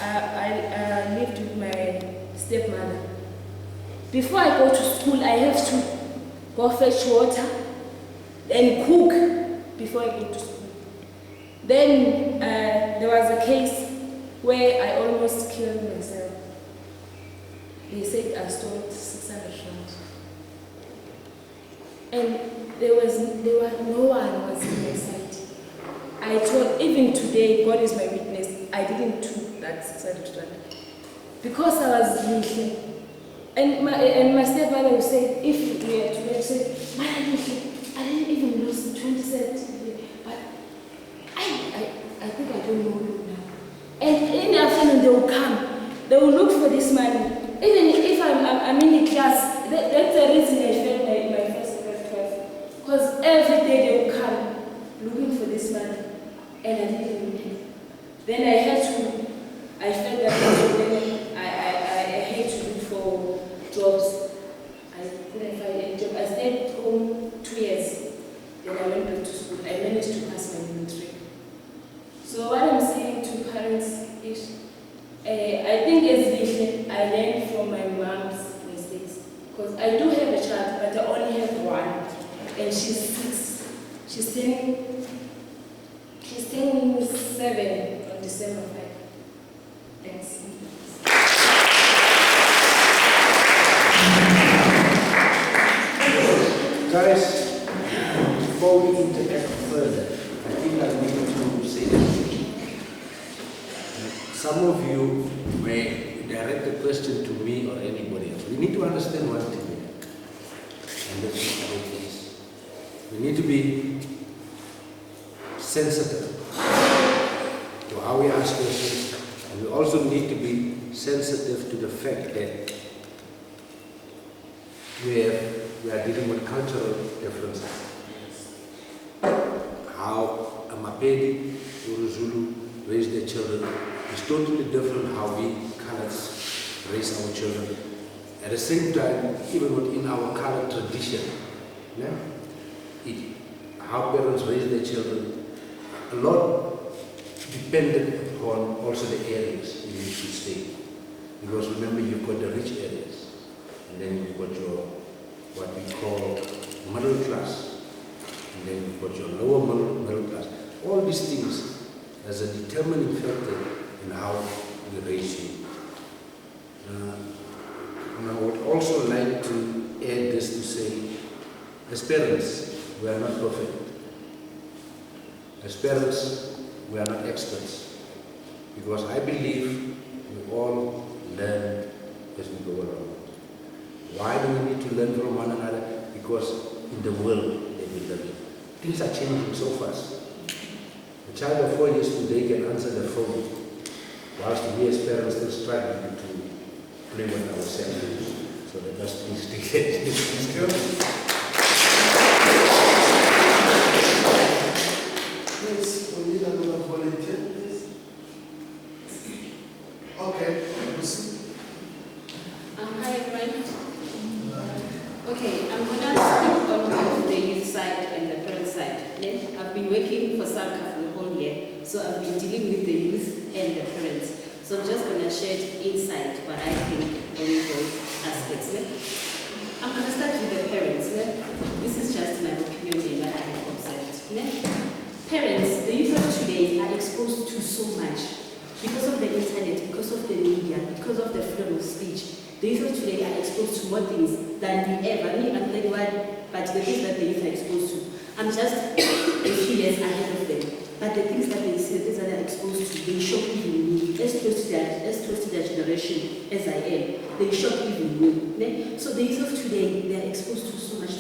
I lived with my stepmother. Before I go to school, I have to go fetch water and cook before I go to school. Then there was a case where I almost killed myself. They said I stole 600 pounds. And no one was in my side. I told, even today, God is my witness, I didn't do that 600 rand. Because I was little. And my stepmother would say, if you were to say, I didn't even lose 20 cents. But I think I don't know you now. And in the afternoon, they will come. They will look for this money. Even if I'm in the class, that's the reason I failed my first grade 12. Because every day they will come looking for this money. And I didn't even pay. Then I felt that I had to look for jobs. I couldn't find a job. I stayed home 2 years. Then I went back to school. I managed to pass my
she's 6. She's turning 7 on December 5. Thanks.
Guys, before we interact further, I think I need to say that some of you may direct the question to me or anybody else. We need to understand one thing here, and that's what it is. We need to be sensitive to how we ask questions, and we also need to be sensitive to the fact that we are dealing with cultural differences. How a Mapedi or a Zulu raise their children is totally different how we colors raise our children. At the same time, even within our color tradition, how parents raise their children, a lot dependent upon also the areas in which you stay. Because remember, you've got the rich areas, and then you've got your, what we call middle class, and then you've got your lower middle class. All these things as a determining factor in how we raise you. And I would also like to add this to say, as parents, we are not perfect. As parents, we are not experts. Because I believe we all learn as we go along. Why do we need to learn from one another? Because in the world that we live in, things are changing so fast. A child of 4 years today can answer the phone, whilst we as parents still struggling to play with ourselves. So let us please take this.
Please, we need another volunteer, please. Okay, proceed.
Hi, everyone. Okay, I'm going to speak on both the youth side and the parent side. Yeah? I've been working for SALCA for the whole year, so I've been dealing with the youth and the parents. So I'm just going to share insight what I think on those aspects. Yeah? I'm going to start with the parents. Yeah? This is just my opinion and what I have observed. Yeah? Parents, the youth of today are exposed to so much because of the internet, because of the media, because of the freedom of speech. The youth of today are exposed to more things than we ever. I'm 31, but the things that the youth are exposed to, I'm just a few years ahead of them. But the things that they see, the things that they're exposed to, they shock even me. As close to their generation as I am, they shock even me. So the youth of today, they're exposed to so much,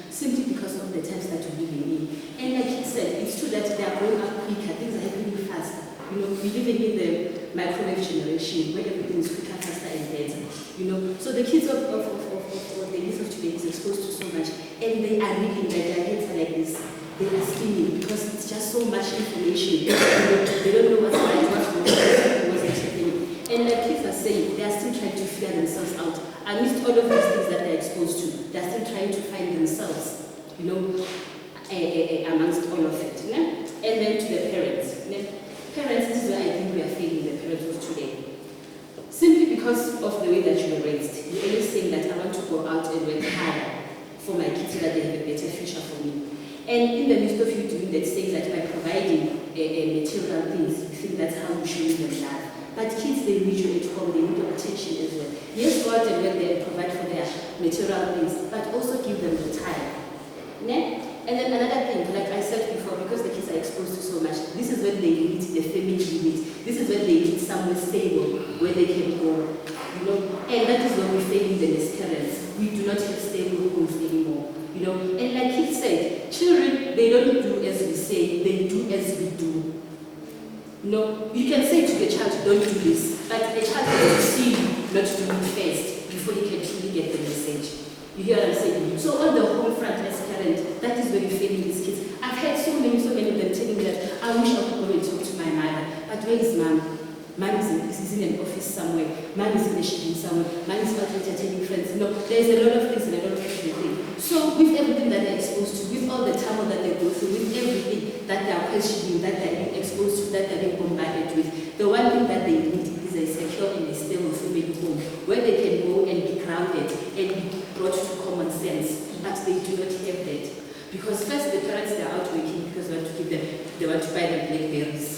simply because of the times that we're living in. And like he said, it's true that they are growing up quicker, things are happening fast. You know, we're living in the microwave generation where everything is quicker, faster, and better. You know, so the kids of the youth of today is exposed to so much, and they are reading like their heads are like this. They are skimming because it's just so much information. They don't know what's right, what's wrong, what's happening. And like kids are saying, they are still trying to figure themselves out. Amidst all of these things that they're exposed to, they're still trying to find themselves, you know, amongst all of it. Yeah? And then to the parents. Yeah? Parents, this is where I think we are failing the parents of today. Simply because of the way that you were raised. You're always saying that I want to go out and work hard for my kids so that they have a better future for me. And in the midst of you doing that, saying that by providing material things, you think that's how you show them love. But kids, they need you at home, they need your attention as well. Yes, go out and work there and provide for their material things, but also give them the time. Ne? And then another thing, like I said before, because the kids are exposed to so much, this is when they need the family unit. This is when they need somewhere stable where they can go. You know? And that is when we fail them as parents. We do not have stable homes anymore. You know? And like he said, children, they don't do as we say, they do as we do. You know? You can say to the child, don't do this, but a child has to see you not do it first before he can truly get the message. You hear what I'm saying? So on the home front as parent, that is where you're failing these kids. I've had so many of them telling me that I wish I could go and talk to my mother, but where is mom? Mom is in an office somewhere. Mom is in a shipping somewhere. Mom is not entertaining friends. No, there's a lot of things and a lot of everything. So with everything that they're exposed to, with all the trauma that they go through, with everything that they're questioning, that they're being exposed to, that they're being bombarded with, the one thing that they need is a secure and a stable family home where they can go and be grounded and be brought to common sense.
but they do not have that. Because first the parents, they are out working because they want to buy them blackberries.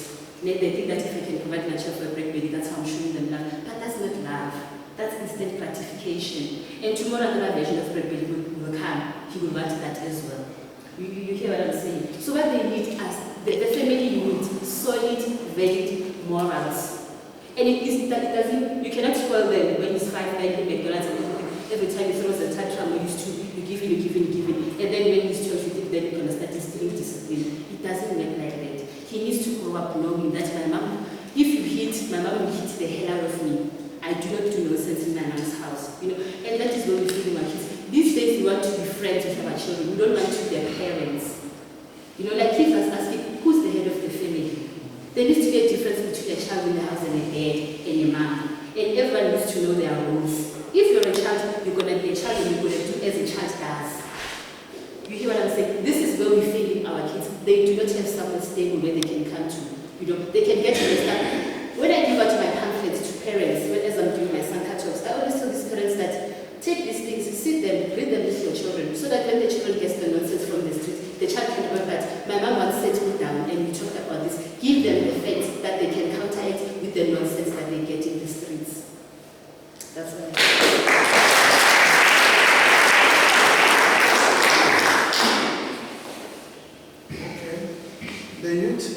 They think that if I can provide my child for a blackberry, that's how I'm showing them love. But that's not love. That's instant gratification. And tomorrow another version of blackberry will come. He will want that as well. You hear what I'm saying? So what they need us, the family needs solid, valid morals. And it doesn't, you cannot spoil them when he's 5, 9, McDonald's, and every time he throws a tantrum, you give in. And then when he's 12, you think that you're going to start instilling discipline. It doesn't work like that. He needs to grow up knowing that my mom, if you hit, my mom will hit the hell out of me. I do not do nonsense in my mom's house. And that is what we feel in my kids. These days we want to be friends with our children. We don't want to be their parents. Like he was asking, who's the head of the family? There needs to be a difference between a child in the house and a dad and a mom. And everyone needs to know their roles. If you're a child, you're going to be a child and you're going to do as a child does. You hear what I'm saying? This is where we fail in our kids. They do not have someone stable where they can come to. They can get messed up. When I give out my pamphlets to parents, as I'm doing my son cut-offs, I always tell these parents that take these things, sit them, read them with your children, so that when the children gets the nonsense from the street, the child can remember that my mom once sat me down and we talked about this. Give them the facts that they can counter it with the nonsense that they get in the streets. That's what I
The youth,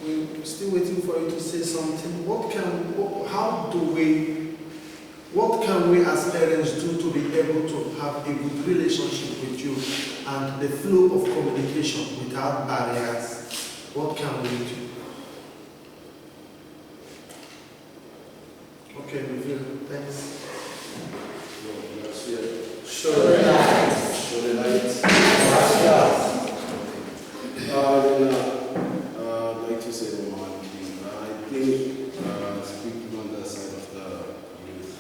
we're still waiting for you to say something. What can we as parents do to be able to have a good relationship with you and the flow of communication without barriers? What can we do? Okay, we feel. Thanks.
Show the light.
Show the light. I'd like to say one thing. I think speaking on the side of the youth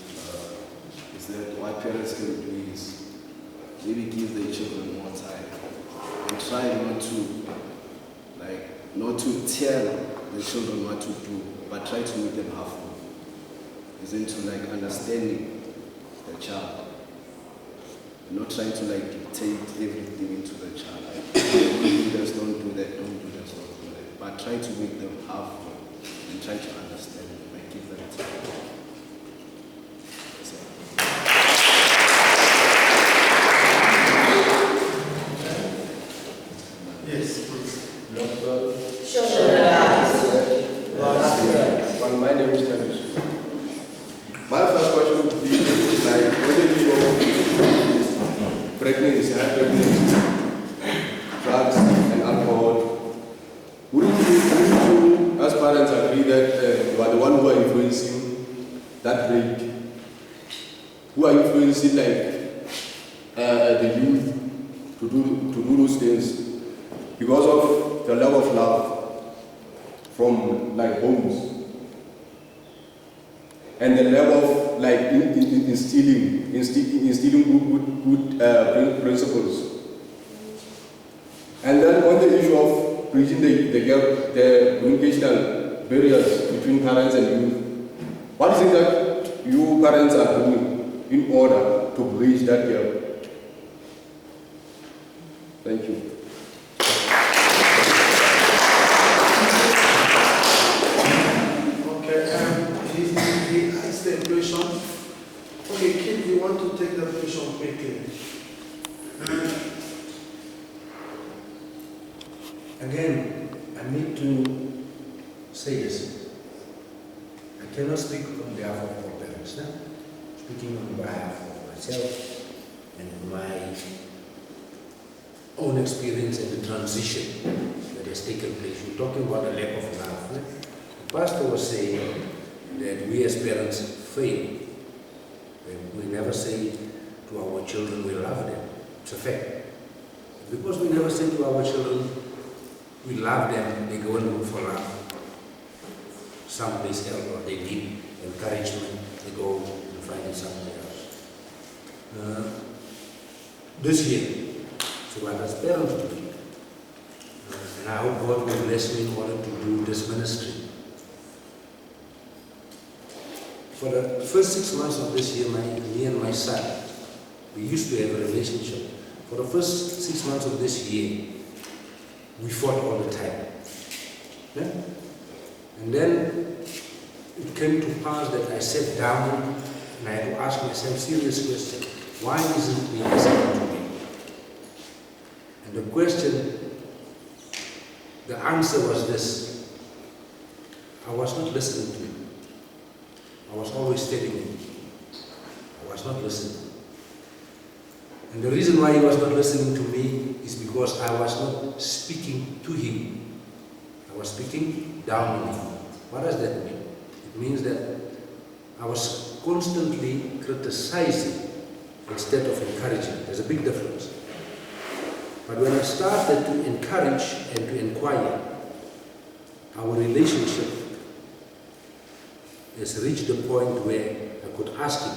is that what parents can do is maybe give their children more time and try not to tell the children what to do, but try to meet them halfway. Is into understanding the child. Not trying to dictate everything into the child. Don't do this, don't do that, don't do this, don't do that. But try to make them halfway and try to understand them and give them time.
Yes, please.
Show the light.
My name is Tanis. My first question would be when you go pregnancy, high pregnancy, drugs and alcohol, wouldn't you as parents agree that you are the one who are influencing that rate? Who are influencing the youth to do those things because of the lack of love from homes? And the level of instilling good principles. And then on the issue of bridging the gap, the communicational barriers between parents and youth, what is it that you parents are doing in order to bridge that gap? Thank you.
He asked the question. Okay, Kid, you want to take the question quickly?
Again, I need to say this. I cannot speak on behalf of all parents now. Speaking on behalf of myself and my own experience in the transition that has taken place. You're talking about a lack of love. The pastor was saying that we as parents fail. We never say to our children we love them. It's a fact. Because we never say to our children we love them, they go and look for love someplace else, or they need encouragement, they go and find it somewhere else. This year, so what does parents do? And I hope God will bless me in order to do this ministry. For the first 6 months of this year, me and my son, we used to have a relationship. For the first 6 months of this year, we fought all the time. Yeah? And then it came to pass that I sat down and I had to ask myself serious question. Why isn't he listening to me? And the question, the answer was this. I was not listening to him. I was always telling him. I was not listening. And the reason why he was not listening to me is because I was not speaking to him. I was speaking down on him. What does that mean? It means that I was constantly criticizing instead of encouraging. There's a big difference. But when I started to encourage and to inquire, our relationship has reached the point where I could ask him.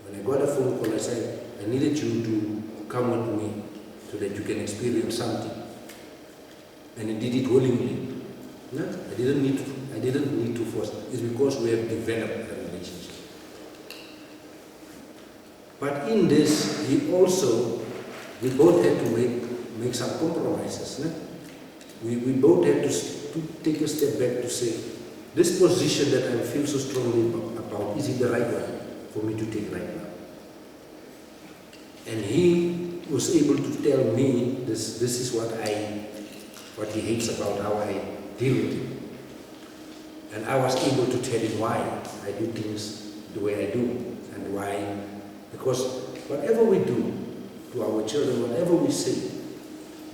When I got a phone call, I said, I needed you to come with me so that you can experience something. And he did it willingly. No? I didn't need to force it. It's because we have developed a relationship. But in this, we both had to make some compromises. No? We both had to take a step back to say, this position that I feel so strongly about, is it the right one for me to take right now? And he was able to tell me this is what he hates about how I deal with him. And I was able to tell him why I do things the way I do, and why, because whatever we do to our children, whatever we say,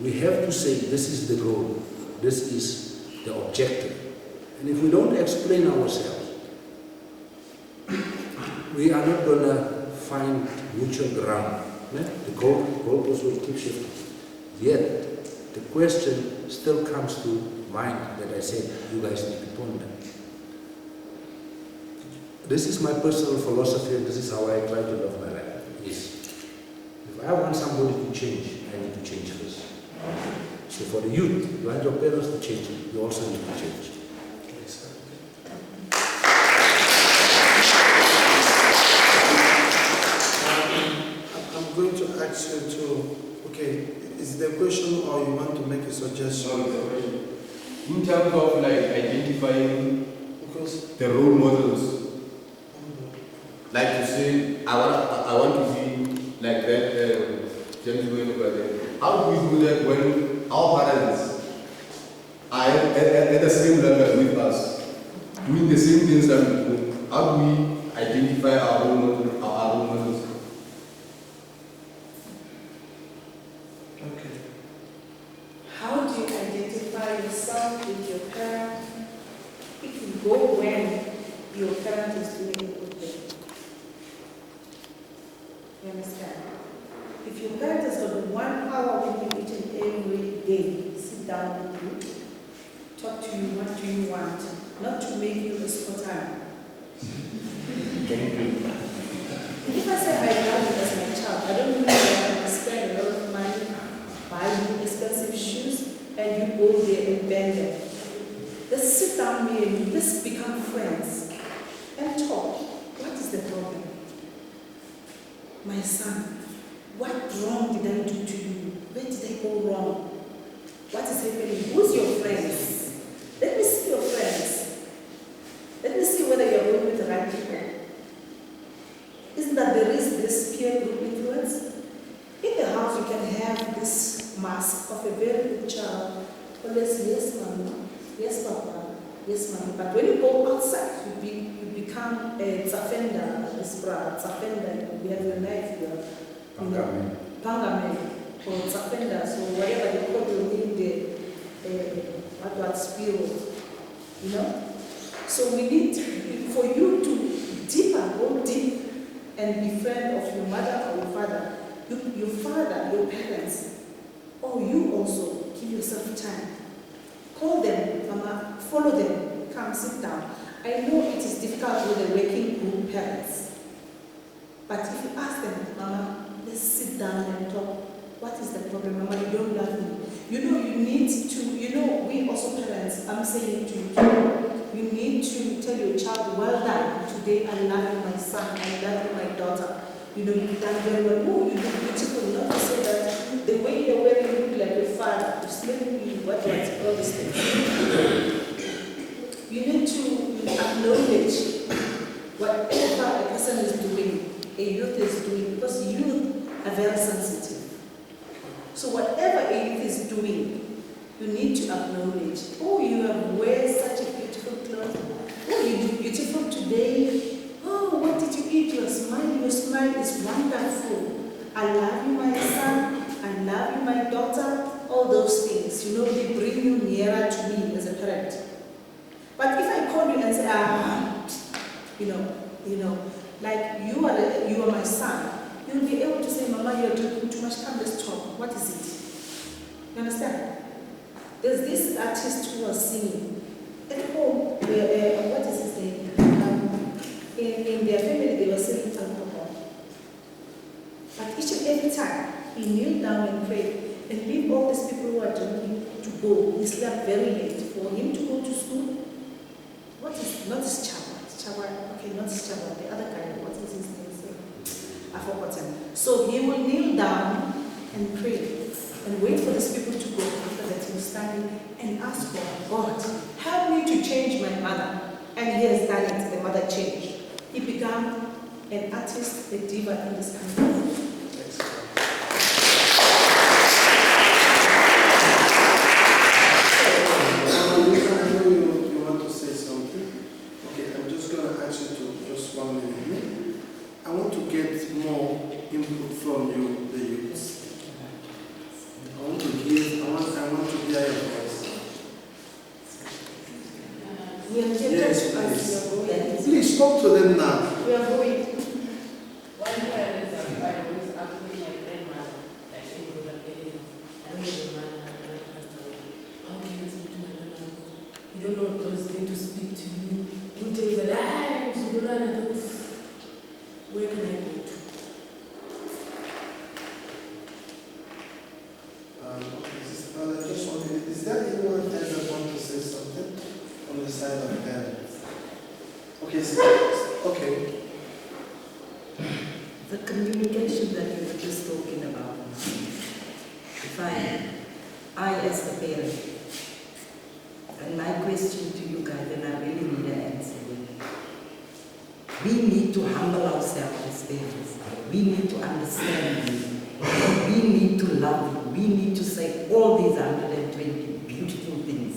we have to say this is the goal, this is the objective. And if we don't explain ourselves, we are not going to find mutual ground. The goalposts will keep shifting. Yet, the question still comes to mind that I said, you guys need to ponder. This is my personal philosophy, and this is how I try to love my life. If I want somebody to change, I need to change first. So for the youth, you want your parents to change, you also need to change.
I'm going to ask you to, okay, is the question or you want to make a suggestion?
In terms of like identifying the role models, like you say, I want to be like that James Wayne over there. How do we do that when our parents are at the same level with us, doing the same things that we do? How do we identify our role models?
Okay.
How do you identify yourself with your parent if you go when your parent is doing a good thing? You understand? If your parent has got 1 hour with you each and every day, sit down with you, talk to you, what do you want? Not to make you a squatter. If I say I love you as my child, I don't mean that I spend a lot of money buying you expensive shoes and you go there and bend them. Let's sit down here and let's become friends and talk. What is the problem? My son, what wrong did I do to you? Where did I go wrong? What is happening? Who's your friends? Let me see your friends. Let me see whether you're going with the right people. Isn't that there is this peer group influence? In the house, you can have this mask of a very good child. Always, yes, mama, yes, papa, yes, mommy. But when you go outside, you become a offender, this brother, offender. We have a knife here. Pangame, or offender. So whatever they call you in the spirit, you know. So we need for you to go deep, and be friend of your mother or your father, your father, your parents, or you also give yourself time. Call them, mama, follow them, come sit down. I know it is difficult with the working group parents, but if you ask them, mama, let's sit down and talk. What is the problem, mama? You don't love me. You know, you need to, we also parents, I'm saying to you, you need to tell your child, well done, today I love you, my son, I love you, my daughter. you've done very well. Oh, you look beautiful. Not to say that the way you're wearing, you look like your father. You smell you, what, all these things. You need to acknowledge whatever a person is doing, a youth is doing, because youth are very sensitive. So whatever a youth is doing, you need to acknowledge. Oh, you have wear such a beautiful clothes. Oh, you look beautiful today. Oh, what did you eat? Your smile is wonderful. I love you, my son. I love you, my daughter. All those things, they bring you nearer to me as a parent. But if I call you and say, like you are my son, you'll be able to say, Mama, you're talking too much. Come, let's talk. What is it? You understand? There's this artist who was singing at home. What is his name? In their family, they were selling alcohol. But each and every time, he kneeled down and prayed and leave all these people who are drinking to go. He slept very late. For him to go to school, not his Chawa, okay, not his Chawa, the other guy, what is his name? I forgot him. So he will kneel down and pray and wait for these people to go. After that, he will stand and ask God, help me to change my mother. And he has done it, the mother changed. He became an artist, a diva in this country.
I know you want to say something. Okay, I'm just going to ask you to just 1 minute. I want to get more input from you, the youths. I want to hear your voice. Yes, please. Please talk to them now.
We are going.
One parent is I was actually my grandmother. Like she would have been. I don't know the man passed away. How can you speak to my grandmother? You don't know what God's going to speak to you. You tell the lies, you don't know. Where can I go to?
I just wanted, is there anyone else that wants to say something on the side of parents? Okay, okay.
The communication that you were just talking about, if I as the parent, and my question to you guys, and I really need an answer. We need to humble ourselves as parents. We need to understand you. We need to love you. We need to say all these 120 beautiful things.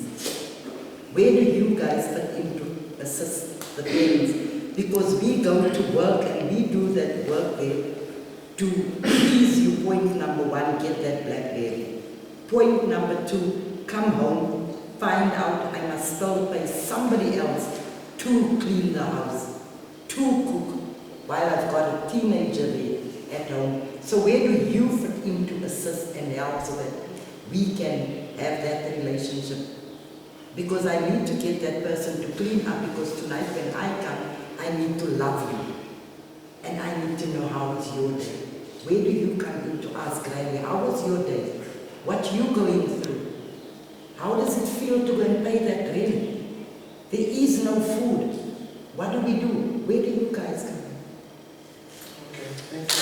Where do you guys fit in to assist the parents? Because we go to work and we do that work there to please you. Point number 1, get that BlackBerry. Point number 2, come home, find out I must still pay somebody else to clean the house, to cook, while I've got a teenager there at home. So where do you fit in to assist and help so that we can have that relationship? Because I need to get that person to clean up, because tonight when I come, I need to love you. And I need to know how is your day. Where do you come in to ask Granny, how was your day? What you going through? How does it feel to go and pay that rent? There is no food. What do we do? Where do you guys come in?
Okay, thank you.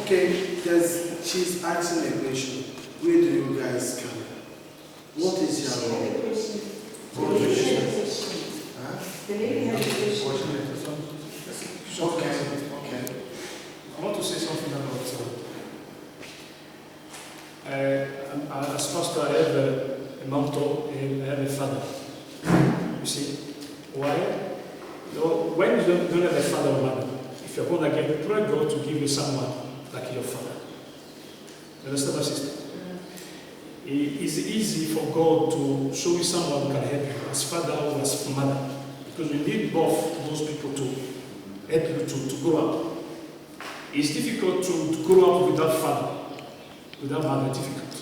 Okay, she's asking a question. Where do you guys come? What is your role?
The lady has a question.
Okay.
I want to say something about as pastor, I have a motto, I have a father. You see? Why? When you don't have a father or mother, if you're born again, pray God to give you someone like your father. You understand my sister? It's easy for God to show you someone who can help you, as father or as mother, because you need both those people to help you to grow up. It's difficult to grow up without father, without mother. Difficult.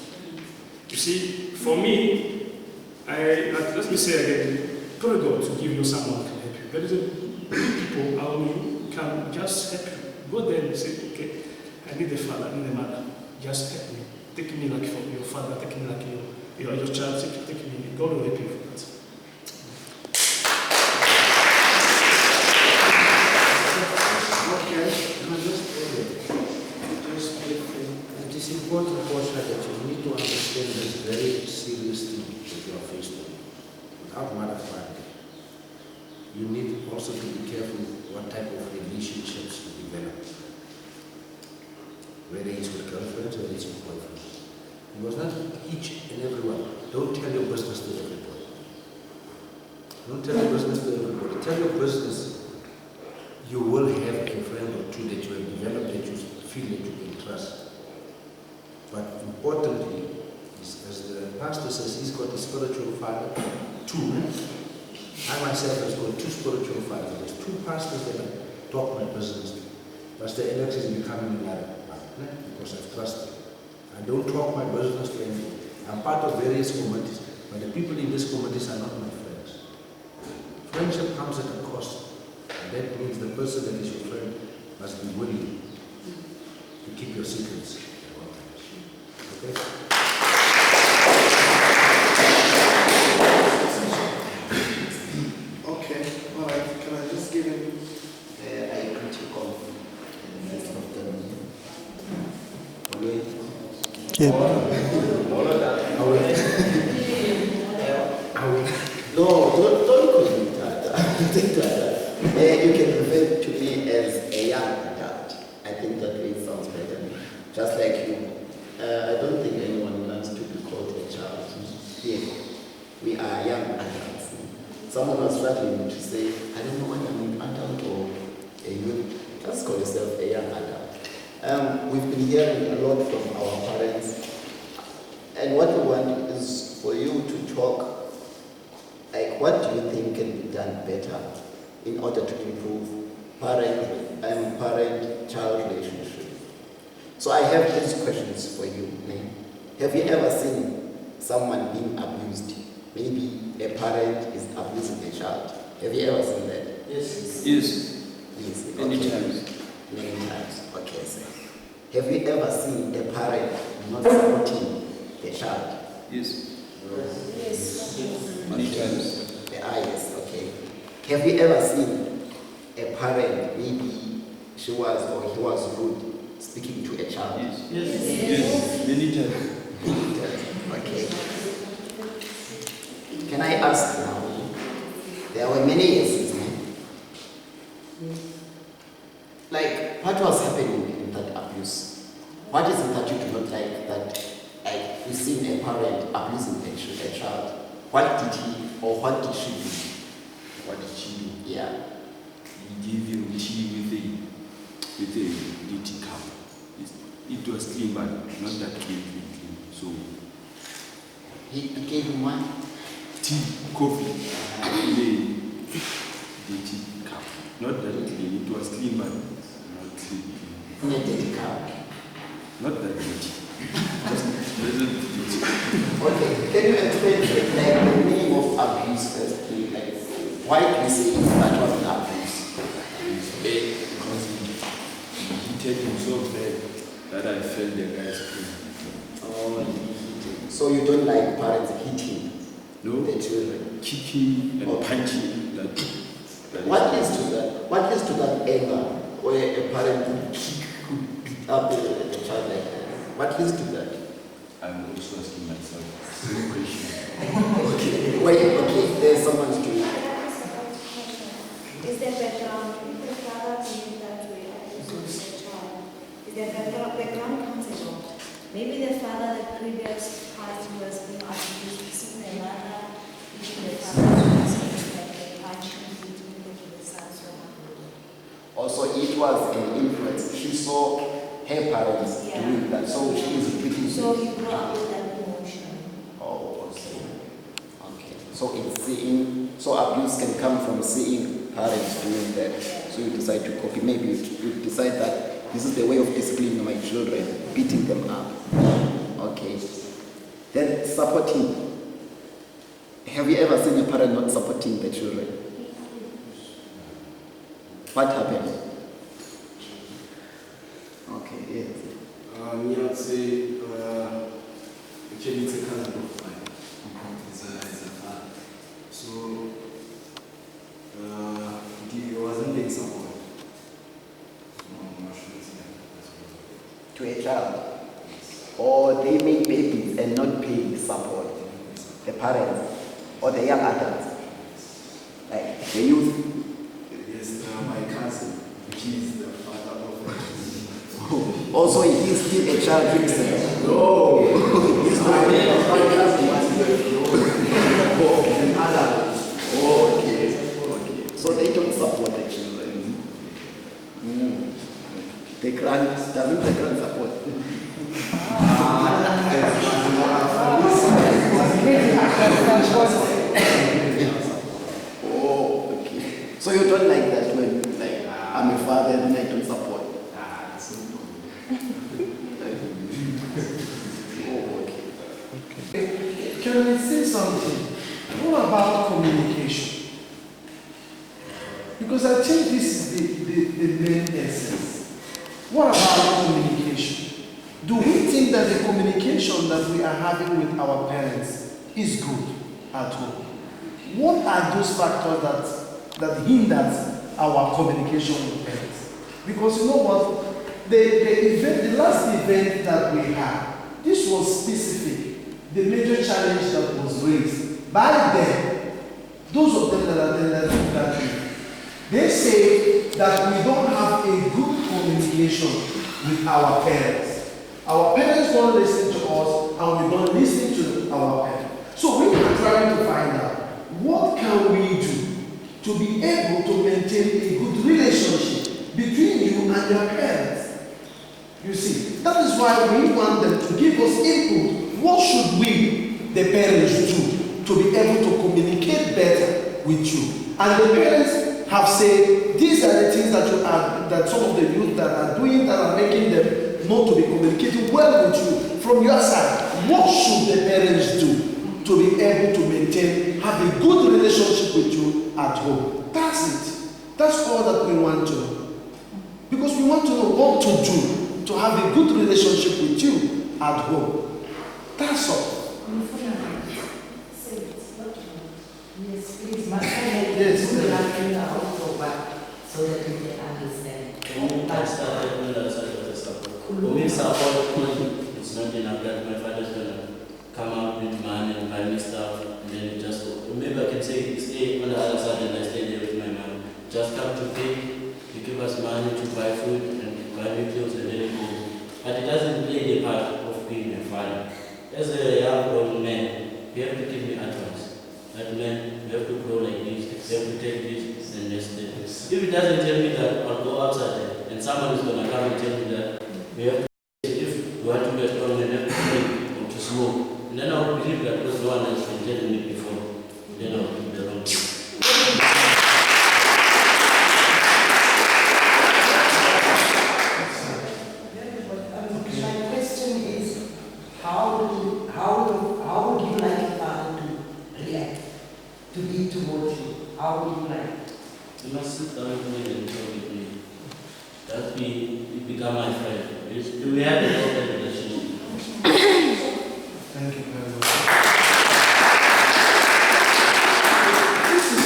You see, for me, let me say again, pray God to give you someone who can help you. There is people who can just help you. Go there and say, okay, I need a father, I need a mother. Just help me. Take me like your father, take me like your child, take me. God will help you for that.
it's important, Portia, that you need to understand this very serious thing that you are faced with. Without mother father, you need also to be careful what type of relationships you develop. Whether it's with girlfriends, whether it's with boyfriends. Because not each and everyone. Don't tell your business to everybody. Don't tell your business to everybody. Tell your business you will have a friend or two that you have developed that you feel that you can trust. But importantly, as the pastor says, he's got a spiritual father, two. I myself have got two spiritual fathers. There's two pastors that I talk my business to. Pastor Alex is becoming another partner because I've trusted him. I don't talk my business to anyone. I'm part of various committees, but the people in these committees are not my friends. Friendship comes at a cost. And that means the person that is your friend must be willing to keep your secrets. Okay?
Okay, all right. Can I just give him?
I agree to go. No, don't call me that. Think like that. You can refer to me as a young adult. I think that way sounds better. Just like you. I don't think anyone wants to be called a child. Here, we are young adults. Someone was struggling to say, I don't know whether I'm an adult or a youth. Just call yourself a young adult. We've been hearing a lot from our parents. And what we want is for you to talk, like what do you think can be done better in order to improve parent-child relationship? So I have these questions for you. Have you ever seen someone being abused? Maybe a parent is abusing a child. Have you ever seen that?
Yes.
Yes.
Many
Okay.
times.
Many times. Okay, sir. Have you ever seen a parent not supporting the child?
Yes.
Yes.
Many times.
Yes, okay. Have you ever seen a parent, maybe she was or he was rude, speaking to a child?
Yes. Many times.
Okay. Can I ask now? There were many yeses. Like, what was happening in that abuse? What is it that you do not like that, like, you've seen a parent abusing a child? What did he or what did she do?
What did she do?
Yeah.
He gave him tea with a dirty cup. It was clean, but not that clean. So
He gave him what?
tea, coffee, in a dirty cup. Not that clean. It was clean, but not clean.
In a dirty cup.
Not that dirty. Just little dirty.
Okay, can you explain like the meaning of abuse first, please? Like, why do you say that was an abuse?
Because he hit him so bad that I felt the guy's pain.
Oh, he hit him. So you don't like parents hitting
No,
the children?
kicking and punching. That
What leads to that? What leads to that anger where a parent could kick, could beat up the child like that? What leads to that?
I'm also asking myself the same question.
Okay, wait, okay, there's someone's doing it.
Is there background? If the father behaved that way, abusing the child, is there background comes about? Maybe the father, the previous past was being abused, seeing the mother, beating the father, like punching, beating the son, so on.
Also, it was an influence. She saw her parents doing that, so she is repeating.
So he grew up with that emotion.
Oh, okay. Okay. So it's seeing, so abuse can come from seeing parents doing that. So you decide to copy. Maybe you decide that this is the way of disciplining my children, beating them up. Okay. Then supporting. Have you ever seen a parent not supporting the children? What happened? Okay, yes.
Me, I'd say, actually, it's a cousin of mine. It's a father. So, he wasn't being supported.
To a child? or they make babies and not pay support, the parents or the young adults, like the youth.
Yes, my cousin, which is the father of
Also, he is still a child himself.
No, he's my cousin, an adult.
Oh, okay. So they don't support the children. The grant, doesn't the grant support? Oh, okay. So you don't like that when, like, I'm a father and I don't support? Oh, okay.
Can I say something? What about communication? Because I think this is the main essence. What about communication? Do we think that the communication that we are having with our parents is good at home? What are those factors that hinders our communication with parents? Because you know what? The last event that we had, this was specific. The major challenge that was raised by them, those of them that attended that meeting, they say that we don't have a good communication with our parents. Our parents don't listen to us and we don't listen to our parents. So we are trying to find out what can we do to be able to maintain a good relationship between you and your parents. You see, that is why we want them to give us input. What should we, the parents, do to be able to communicate better with you? And the parents have said these are the things that some of the youth that are doing that are making them not to be communicating well with you. From your side, what should the parents do to be able to maintain, have a good relationship with you at home? That's it. That's all that we want to know. Because we want to know what to do to have a good relationship with you at home. That's all.
Yes, please, my friend,
yes,
so that we can understand.
For me, support, it's not enough that my father's gonna come up with money and buy me stuff, and then it just go. Maybe I can say, stay on the other side and I stay there with my mom. Just come to pay, you give us money to buy food and buy me clothes and then it goes. But it doesn't play the part of being a father. As a young grown man, you have to give me advice. That man, you have to grow like this, you have to take this and this. If it doesn't tell me that, I'll go outside there and someone is gonna come and tell me that we have to, if you want to get strong, you have to drink or to smoke. And then I will believe that because no one else been telling me before. Then I'll do the wrong thing.
My question is, how would you like a father to react, to be towards you? How would you like?
You must sit down with me and talk with me. That become my friend. We have a open relationship.
Thank you very much. This is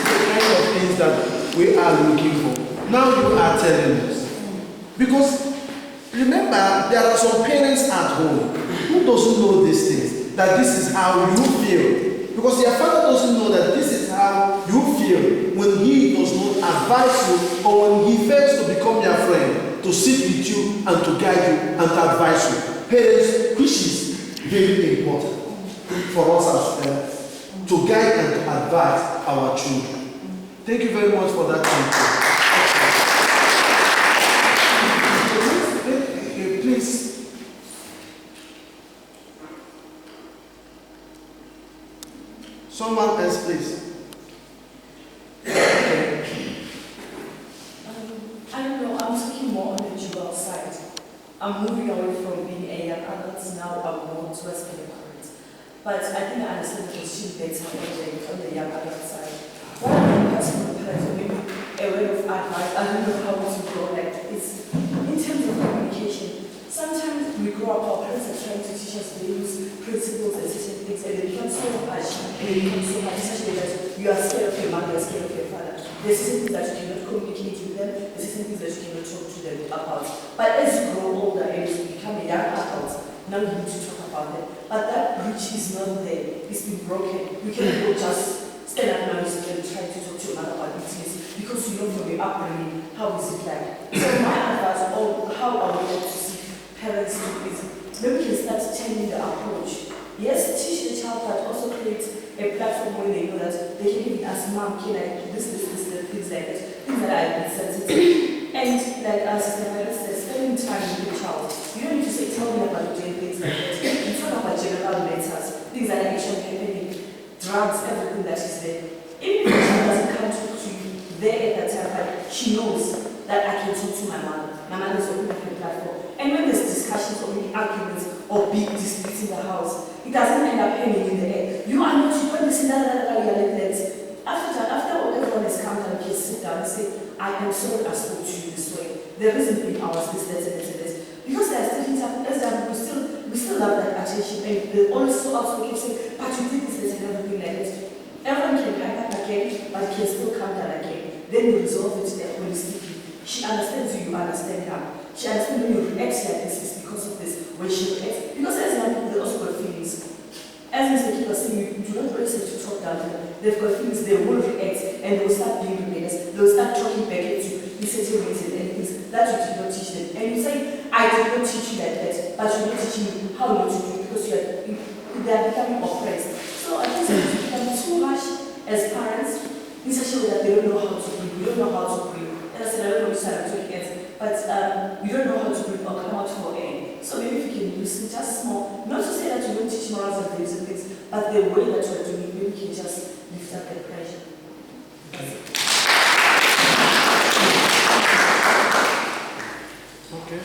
the kind of things that we are looking for. Now you are telling us. Because remember, there are some parents at home who doesn't know these things, that this is how you feel. Because your father doesn't know that this is how you feel when he does not advise you or when he fails to become your friend, to sit with you and to guide you and to advise you. Parents, which is very important for us as parents, to guide and to advise our children. Thank you very much for that. Please. Someone else, please.
I don't know, I'm talking more on the juvenile side. I'm moving away from being a young adult, now I'm more towards being a parent. But I think I understand the question better on the young adult side. What I'm personal parents, maybe a way of advice, I don't know how to grow like this. In terms of communication, sometimes we grow up, our parents are trying to teach us values, principles, and certain things, and they become so much, especially that you are scared of your mother, you are scared of your father. There's certain things that you cannot communicate with them, there's certain things that you cannot talk to them about. But as you grow older and you become a young adult, now we need to talk about it. But that bridge is not there, it's been broken. We cannot go just stand up now and try to talk to your mother about BTS because you know from your upbringing, how is it like? So my advice, or how I would like to see parents do is, maybe we can start changing the approach. Yes, teach the child, but also create a platform where they know that they can even ask mom, can I do this, things like that, things that are a bit sensitive. And like Sister Violet says, spending time with the child. You don't need to say, tell me about doing things like that. You talk about general matters, things that are actually happening, drugs, everything that is there. Even if the child doesn't come to you there at that time, but she knows that I can talk to my mother. My mother is opening up a platform. And when there's discussions or maybe arguments or big disputes in the house, it doesn't end up hanging in the air. You are not, you don't listen, after everyone has come down, you can sit down and say, I am sorry I spoke to you this way. There isn't been hours, this. Because there are still things happening, we still love that attention, and they always so outspoken saying, but you did this and everything like this. Everyone can come back again, but can still come down again. Then you resolve it holistically. She understands you, you understand her. She understands when you react like this is because of this, when she reacts. Because as young people, they also got feelings. As Mr. Keep was saying, you do not always have to talk down to them. They've got feelings, they will react, and they will start being rebellious. They will start talking back at you in certain ways and things that you did not teach them. And you say, I did not teach you like that, but you're not teaching me how not to do it because they are becoming oppressed. So I think it's become too much as parents in such a way that they don't know how to breathe, we don't know how to breathe. And I said, I don't know which side I'm talking at, but we don't know how to breathe or come out for air. So maybe if you can listen just small, not to say that you don't teach morals and values and things, but the way that you're doing it, maybe you can just lift up that pressure.
Okay.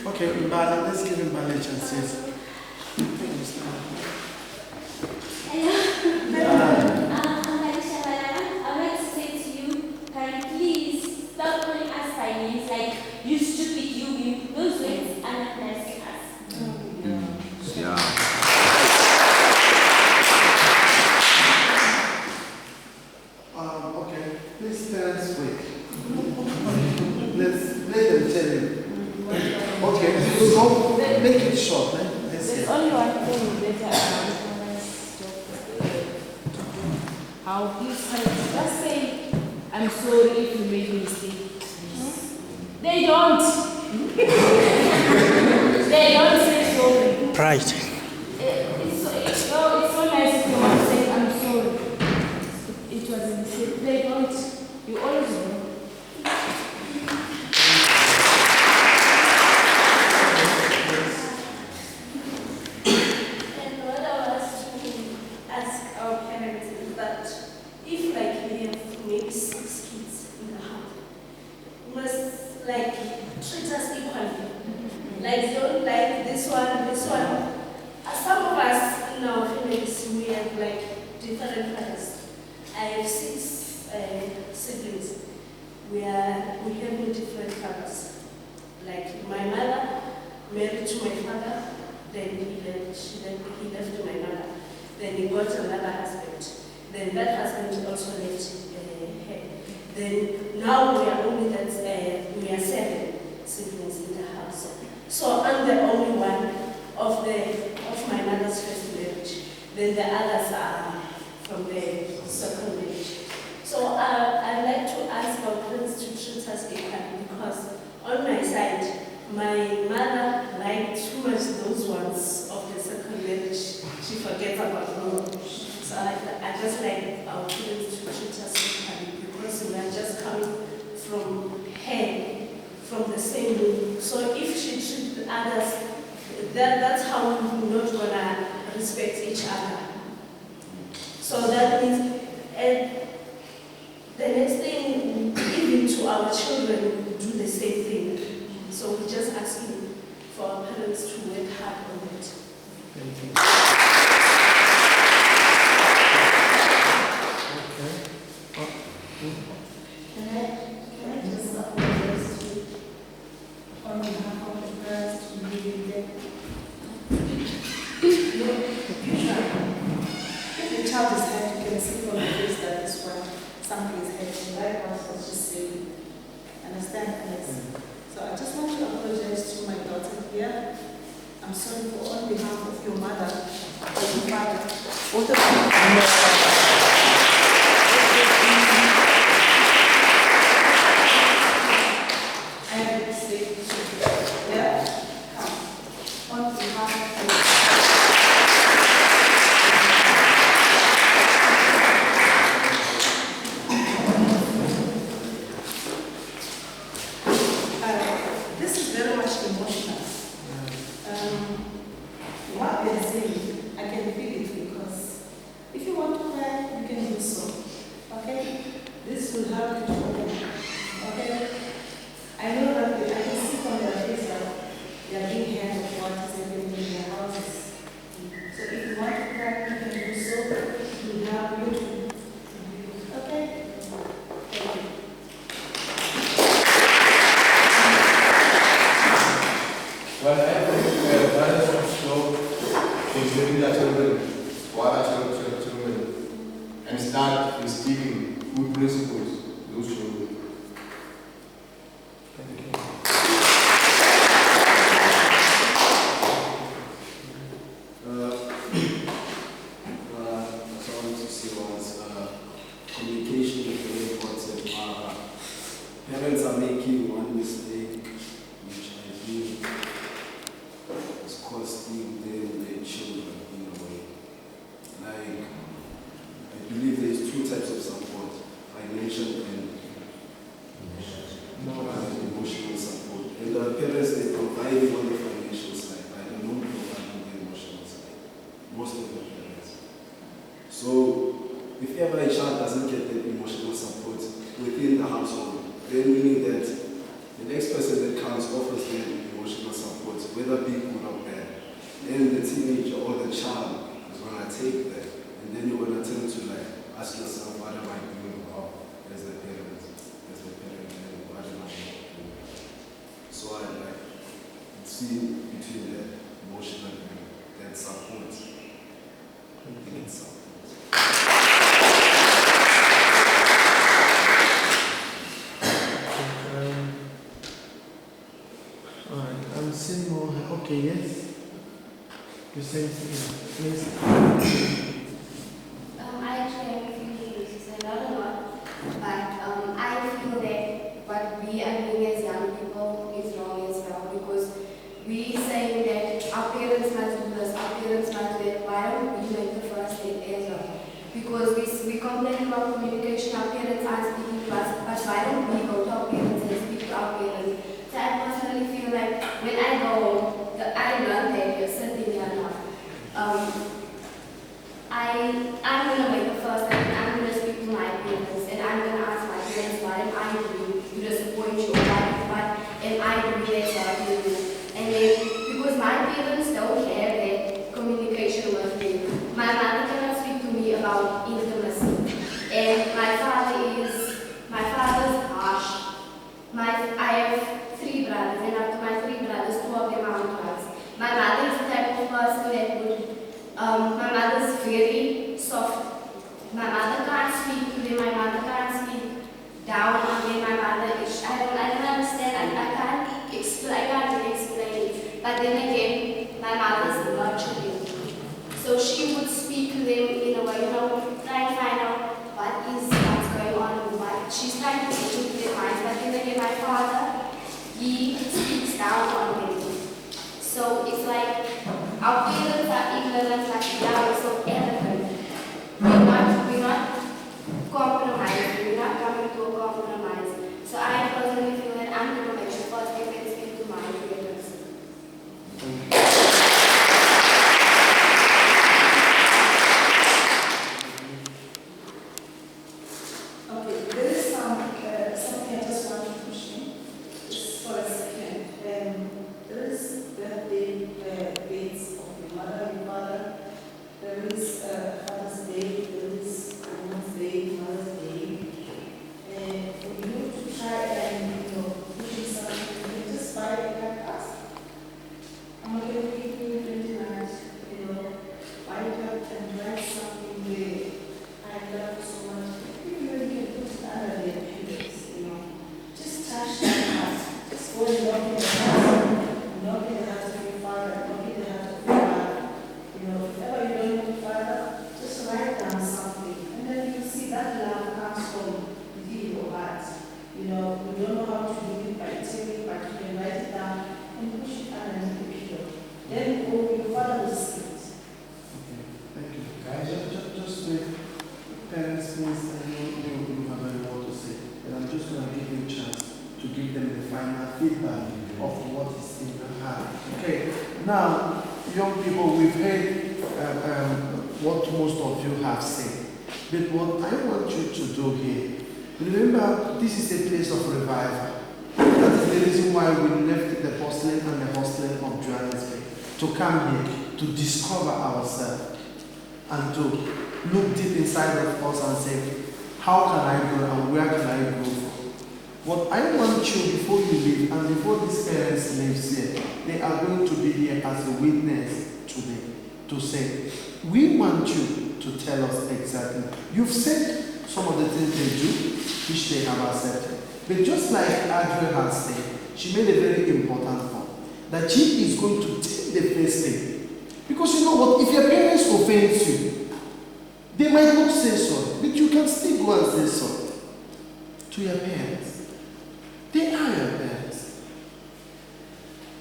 Okay, Mbala, let's give him Mbala a chance. Yes.
I would like to say to you, can you please stop calling us by names like you stupid, you. Those words are not nice to us.
Yeah.
Okay, please parents wait. Let them tell you. Okay, so make it short.
There's only one thing that how please just say, I'm sorry if you made a mistake. They don't. They don't say sorry.
Pride.
It's so nice if you want to say, I'm sorry. It was a mistake. They don't. You always know.
And what I was to ask our parents is that if like we have maybe 6 kids in the house, we must like treat us equally. Like don't like this one, this one. Some of us in our families, we have like different fathers. I have 6 siblings. We have different fathers. Like my mother married to my father, then he left to my mother. Then he got another husband. Then that husband also left her. Then now we are only we are 7 siblings in the house. So I'm the only one of my mother's first marriage. Then the others are from the second marriage. So I'd like to ask our parents to treat us equally because on my side, my mother liked too much those ones of the second marriage. She forgets about me. So I just like our parents to treat us equally because we are just coming from her, from the same room. So if she treats others, that's how we're not gonna respect each other. So that means the next thing, even to our children, we do the same thing. So we're just asking for our parents to work hard on it.
Thank you.
Can I just apologize to on behalf of the parents to be there? If the child is hurt, you can see from the face that is why something is hurting. Likewise, I was just saying, understand, yes. So I just want to apologize to my daughter here This is very much emotional. What they're saying, I can feel it because if you want to cry, you can do so. Okay? This will help you to open. Okay? I know that I can see from their face that they are being hurt of what is happening in their houses. So if you want to cry, you can do so. It will help you to. Okay? Thank you.
Well, I think parents should stop considering their children, what are children, and start instilling good principles to those children.
So I want to say was communication is very important. Parents are making one mistake, which I think is costing them their children in a way. Like, I believe there's two types of support, financial and emotional support. And the parents, they provide on the financial side, but they don't provide on the emotional side. Most of the parents. So, if ever a child doesn't get the emotional support within the household, then meaning that the next person that comes offers them emotional support, whether big or bad, then the teenager or the child is going to take that, and then you're going to tend to like ask yourself, what am I doing wrong as the parent, and what am I doing? So I like see between that emotional and that support. I think it's support.
Alright, I'm seeing more. Okay, yes. You say something, please.
I actually have a few things to say, not a lot, but I feel that what we are doing as young people is wrong as well, because we saying that our parents must do this, our parents must do that. Why don't we make the first step as well? Because we complain about communication, our parents aren't speaking to us, but why don't we go to our parents and speak to our parents? So I personally feel like when I go home, I learned that you're sitting here now. I'm going to make the first step, and I'm going to speak to my parents, and I'm going to ask my parents what am I doing to disappoint you, what am I doing that's what you do. And then, because my parents don't have that communication with me, my mother cannot speak to me about intimacy, and my father's harsh. I have 3 brothers, and after my 3 brothers, 2 of them are drugs. My mother is the type of person that would, my mother's very soft. My mother can't speak to them, my mother can't speak down on them, my mother is, I don't understand, I can't really explain it. But then again, my mother's nurturing. So she would speak to them in a way, try and find out what's going on, she's trying to get into their minds. But then again, my father, he speaks down on them. So it's like our parents are ignorant, like we are so eloquent. We're not compromising, we're not coming to a compromise. So I personally feel that I'm going to make the first step and speak to my parents.
Now, young people, we've heard what most of you have said. But what I want you to do here, remember, this is a place of revival. That is the reason why we left the porcelain and the hostling of Johannesburg to come here, to discover ourselves, and to look deep inside of us and say, how can I grow and where can I grow from? What I want you, before you leave and before these parents leave here, they are going to be here as a witness today to say, we want you to tell us exactly. You've said some of the things they do, which they have accepted. But just like Adrian has said, she made a very important point, that she is going to take the first thing. Because you know what, if your parents offend you, they might not say sorry, but you can still go and say sorry to your parents. They are your parents.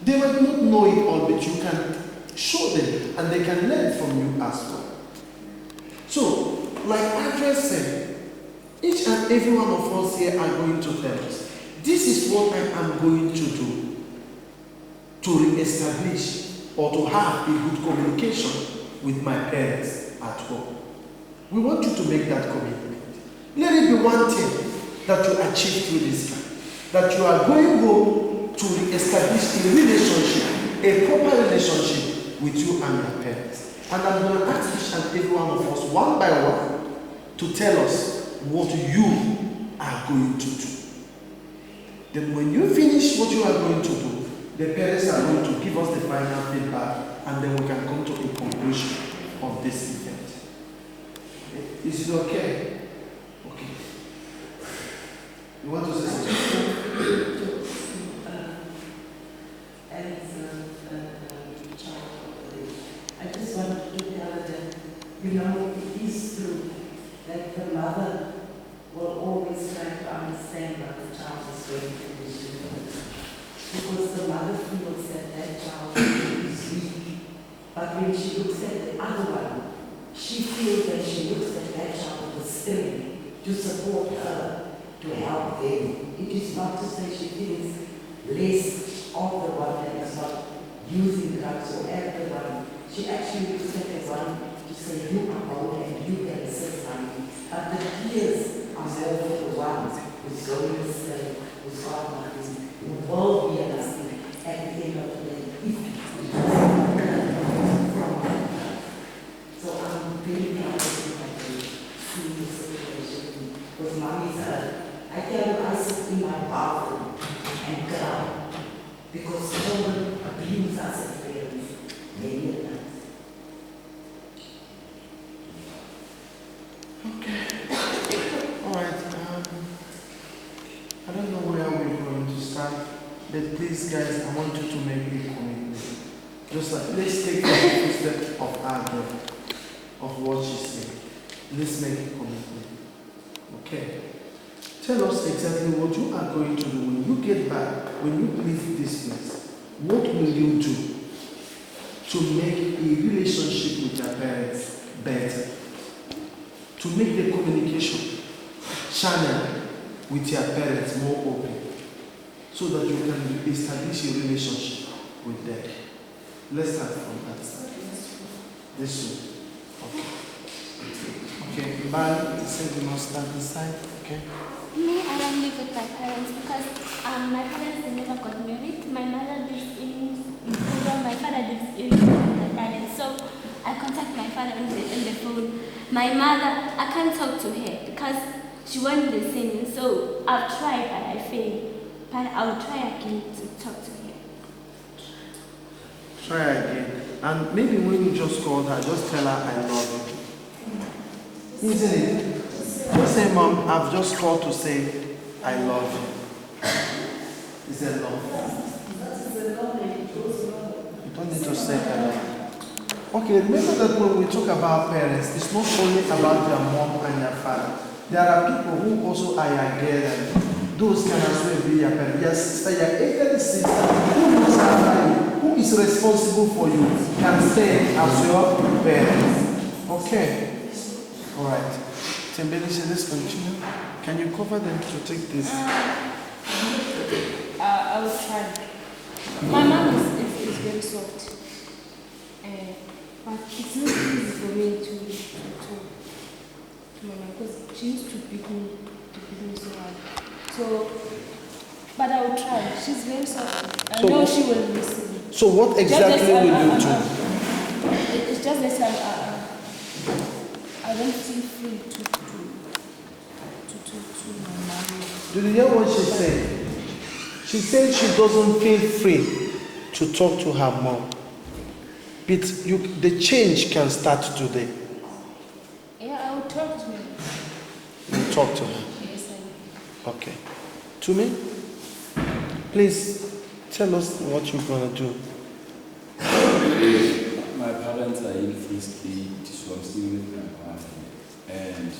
They might not know it all, but you can show them and they can learn from you as well. So, like Andrea said, each and every one of us here are going to tell us, this is what I am going to do to re-establish or to have a good communication with my parents at home. We want you to make that commitment. Let it be one thing that you achieve through this time. That you are going home to establish a relationship, a proper relationship with you and your parents. And I'm going to ask each and every one of us, one by one, to tell us what you are going to do. Then when you finish what you are going to do, the parents are going to give us the final feedback, and then we can come to a conclusion of this event. Is it okay? Okay. You want to say something?
I just wanted to tell her that, you know, it is true that the mother will always try to understand what the child is going through. Because the mother feels that that child is weak. But when she looks at the other one, she feels that she looks at that child with strength to support her, to help them. It is not to say she feels less of the one that is not using drugs or at the one. She actually looks at the one to say, you are bold and you can assist me. But the tears are more for the one who's going astray, who's got nothing, who will be nothing at the end of the day. So I'm very proud of my see this situation. Because mommy's I tell her I sit in my bathroom and cry. Because children abuse us as parents many times.
Okay. Alright, I don't know where we're going to start, but please guys, I want you to make a commitment. Just like, let's take the first step of Andrea, of what she said. Let's make a commitment. Okay? Tell us exactly what you are going to do when you get back, when you leave this place. What will you do to make a relationship with your parents better? To make the communication channel with your parents more open, so that you can establish a relationship with them. Let's start from that side. This one. Okay. Okay, bye. Say we must start this side. Okay.
Me, I don't live with my parents because my parents they never got married. My mother lives in Kura, my father lives in my parents. So I contact my father on the phone. My mother, I can't talk to her because she won't listen. So I've tried, but I failed. But I'll try again to talk to her.
Try again. And maybe when you just call her, just tell her I love you. Isn't it? Just say, Mom, I've just called to say I love you. Is that love? You don't need to say I love you. Okay, remember that when we talk about parents, it's not only about your mom and your father. There are people who also are your girl. Those can as well be your parents. Your sister, your elder sister, who looks after you, who is responsible for you, can stay as your parents. Okay? Alright. Tembelisi, let's continue. Can you cover them to take this?
I will try. My mom is very soft. my mom because she used to beat me so hard. So, but I will try. She's very soft. I know she will listen.
So what exactly will you do?
It's just that I don't feel free to my mom.
Did you hear what she said? She said she doesn't feel free to talk to her mom. But the change can start today.
Yeah, I will talk to her.
You talk to her.
Yes, I will.
Okay. To me, please tell us what you're gonna do.
My parents are in Free State, so I'm still with my mom. And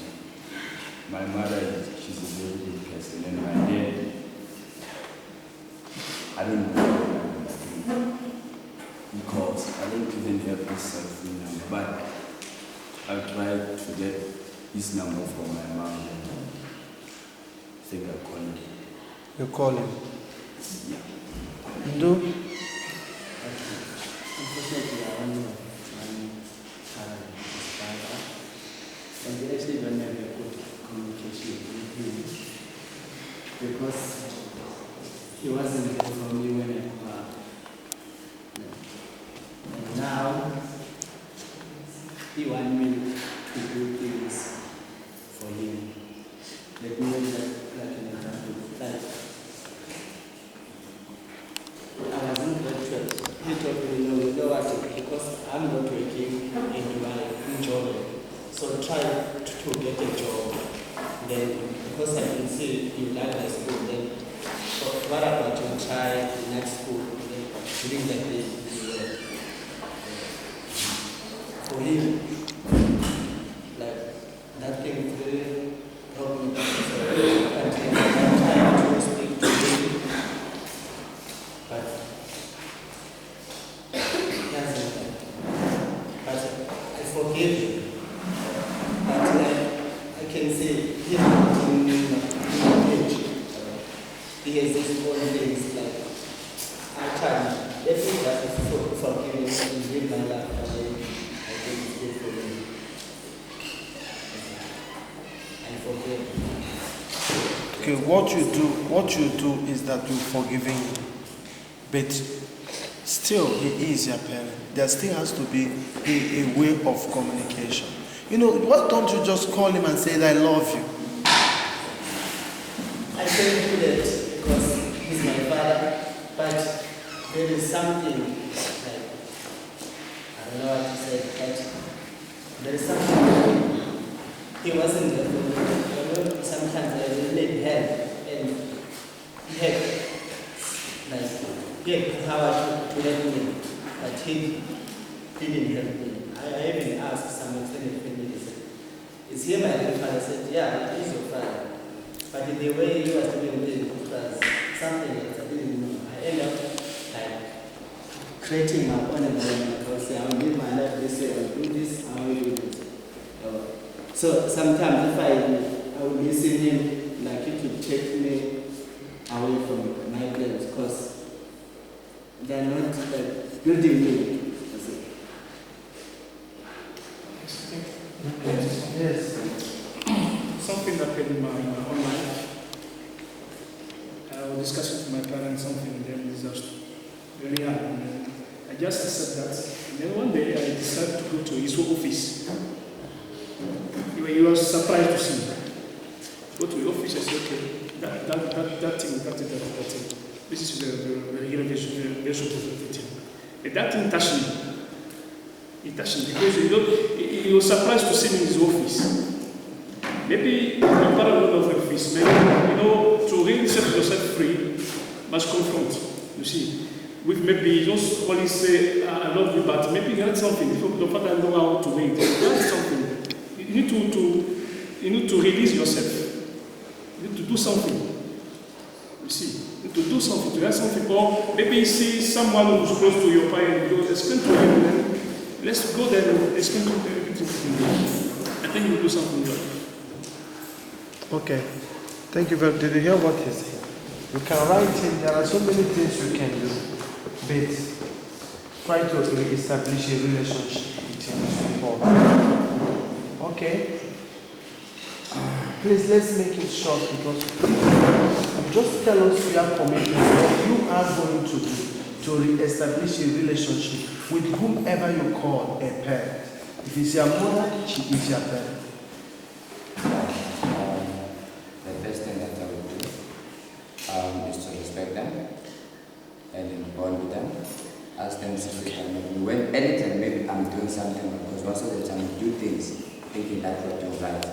my mother, she's a very good person, and my dad, I don't know what I'm gonna do because I don't even have his cell phone number. But I'll try to get his number from my mom. I think I'll call him.
You call him?
Yeah.
Do?
Unfortunately, I don't know his father, and we actually don't have a good communication with him because he wasn't there for me when I grew up. And now, he wants me to do things for him. Let me make that like an example. Like, I wasn't very sure. He told me, no, you know what, because I'm not working in my job, so try to get a job. Then, because I can see you like my school, then what about you try the next school? Then, during that day, you work. For him, like, that thing really helped me. So, until I tried to speak to him, but I forgive him. But I can say he's not in my age. He has his own things. Like I try. Let me just forgive him and live my life. I think it's good for me. I forgive him.
Okay, what you do is that you're forgiving him. But still, he is your parent. There still has to be a way of communication. You know, why don't you just call him and say, I love you?
I can't do that because he's my father, but there is something, like, I don't know what to say, but there is something, he wasn't there for me. Sometimes I really need help, and he had, like, he had power to help me, but he didn't help me. I even asked some extended family, is he my grandfather? I said, yeah, he is your father. But in the way he was doing it was something else I didn't know. I ended up like creating my own environment. I was saying, I'll live my life this way, I'll do this, I will do this. So sometimes if I would listen him, like it would take me away from my plans because they're not like building me.
Yes. Something happened in my own life. I was discussing with my parents something, and then disaster. Very hard. And I just said that. And then one day I decided to go to his office. He was surprised to see me. Go to the office and say, okay, that thing. This is very supposed. And that thing touched me. It touched me because he was surprised to see me in his office. Maybe you're part of the office. Maybe to really set yourself free, must confront. You see, with maybe just only say I love you, but maybe you had something. If your father know how to wait, you had something. You need to release yourself. You need to do something. You see, you need to do something. To have something, or maybe you see someone who's close to your parent. You explain to him. Let's go there and explain to him. I think you will do something good.
Okay. Thank you very much. Did you hear what he said? You can write in. There are so many things you can do. But try to establish a relationship with him before. Okay. Please, let's make it short because just tell us your commitment, what you are going to do to re-establish a relationship with whomever you call a parent. If it's your mother, she is your parent.
The best thing that I would do is to respect them and bond with them. Ask them if when anytime maybe I'm doing something, because most of the time we do things thinking that's what you're right.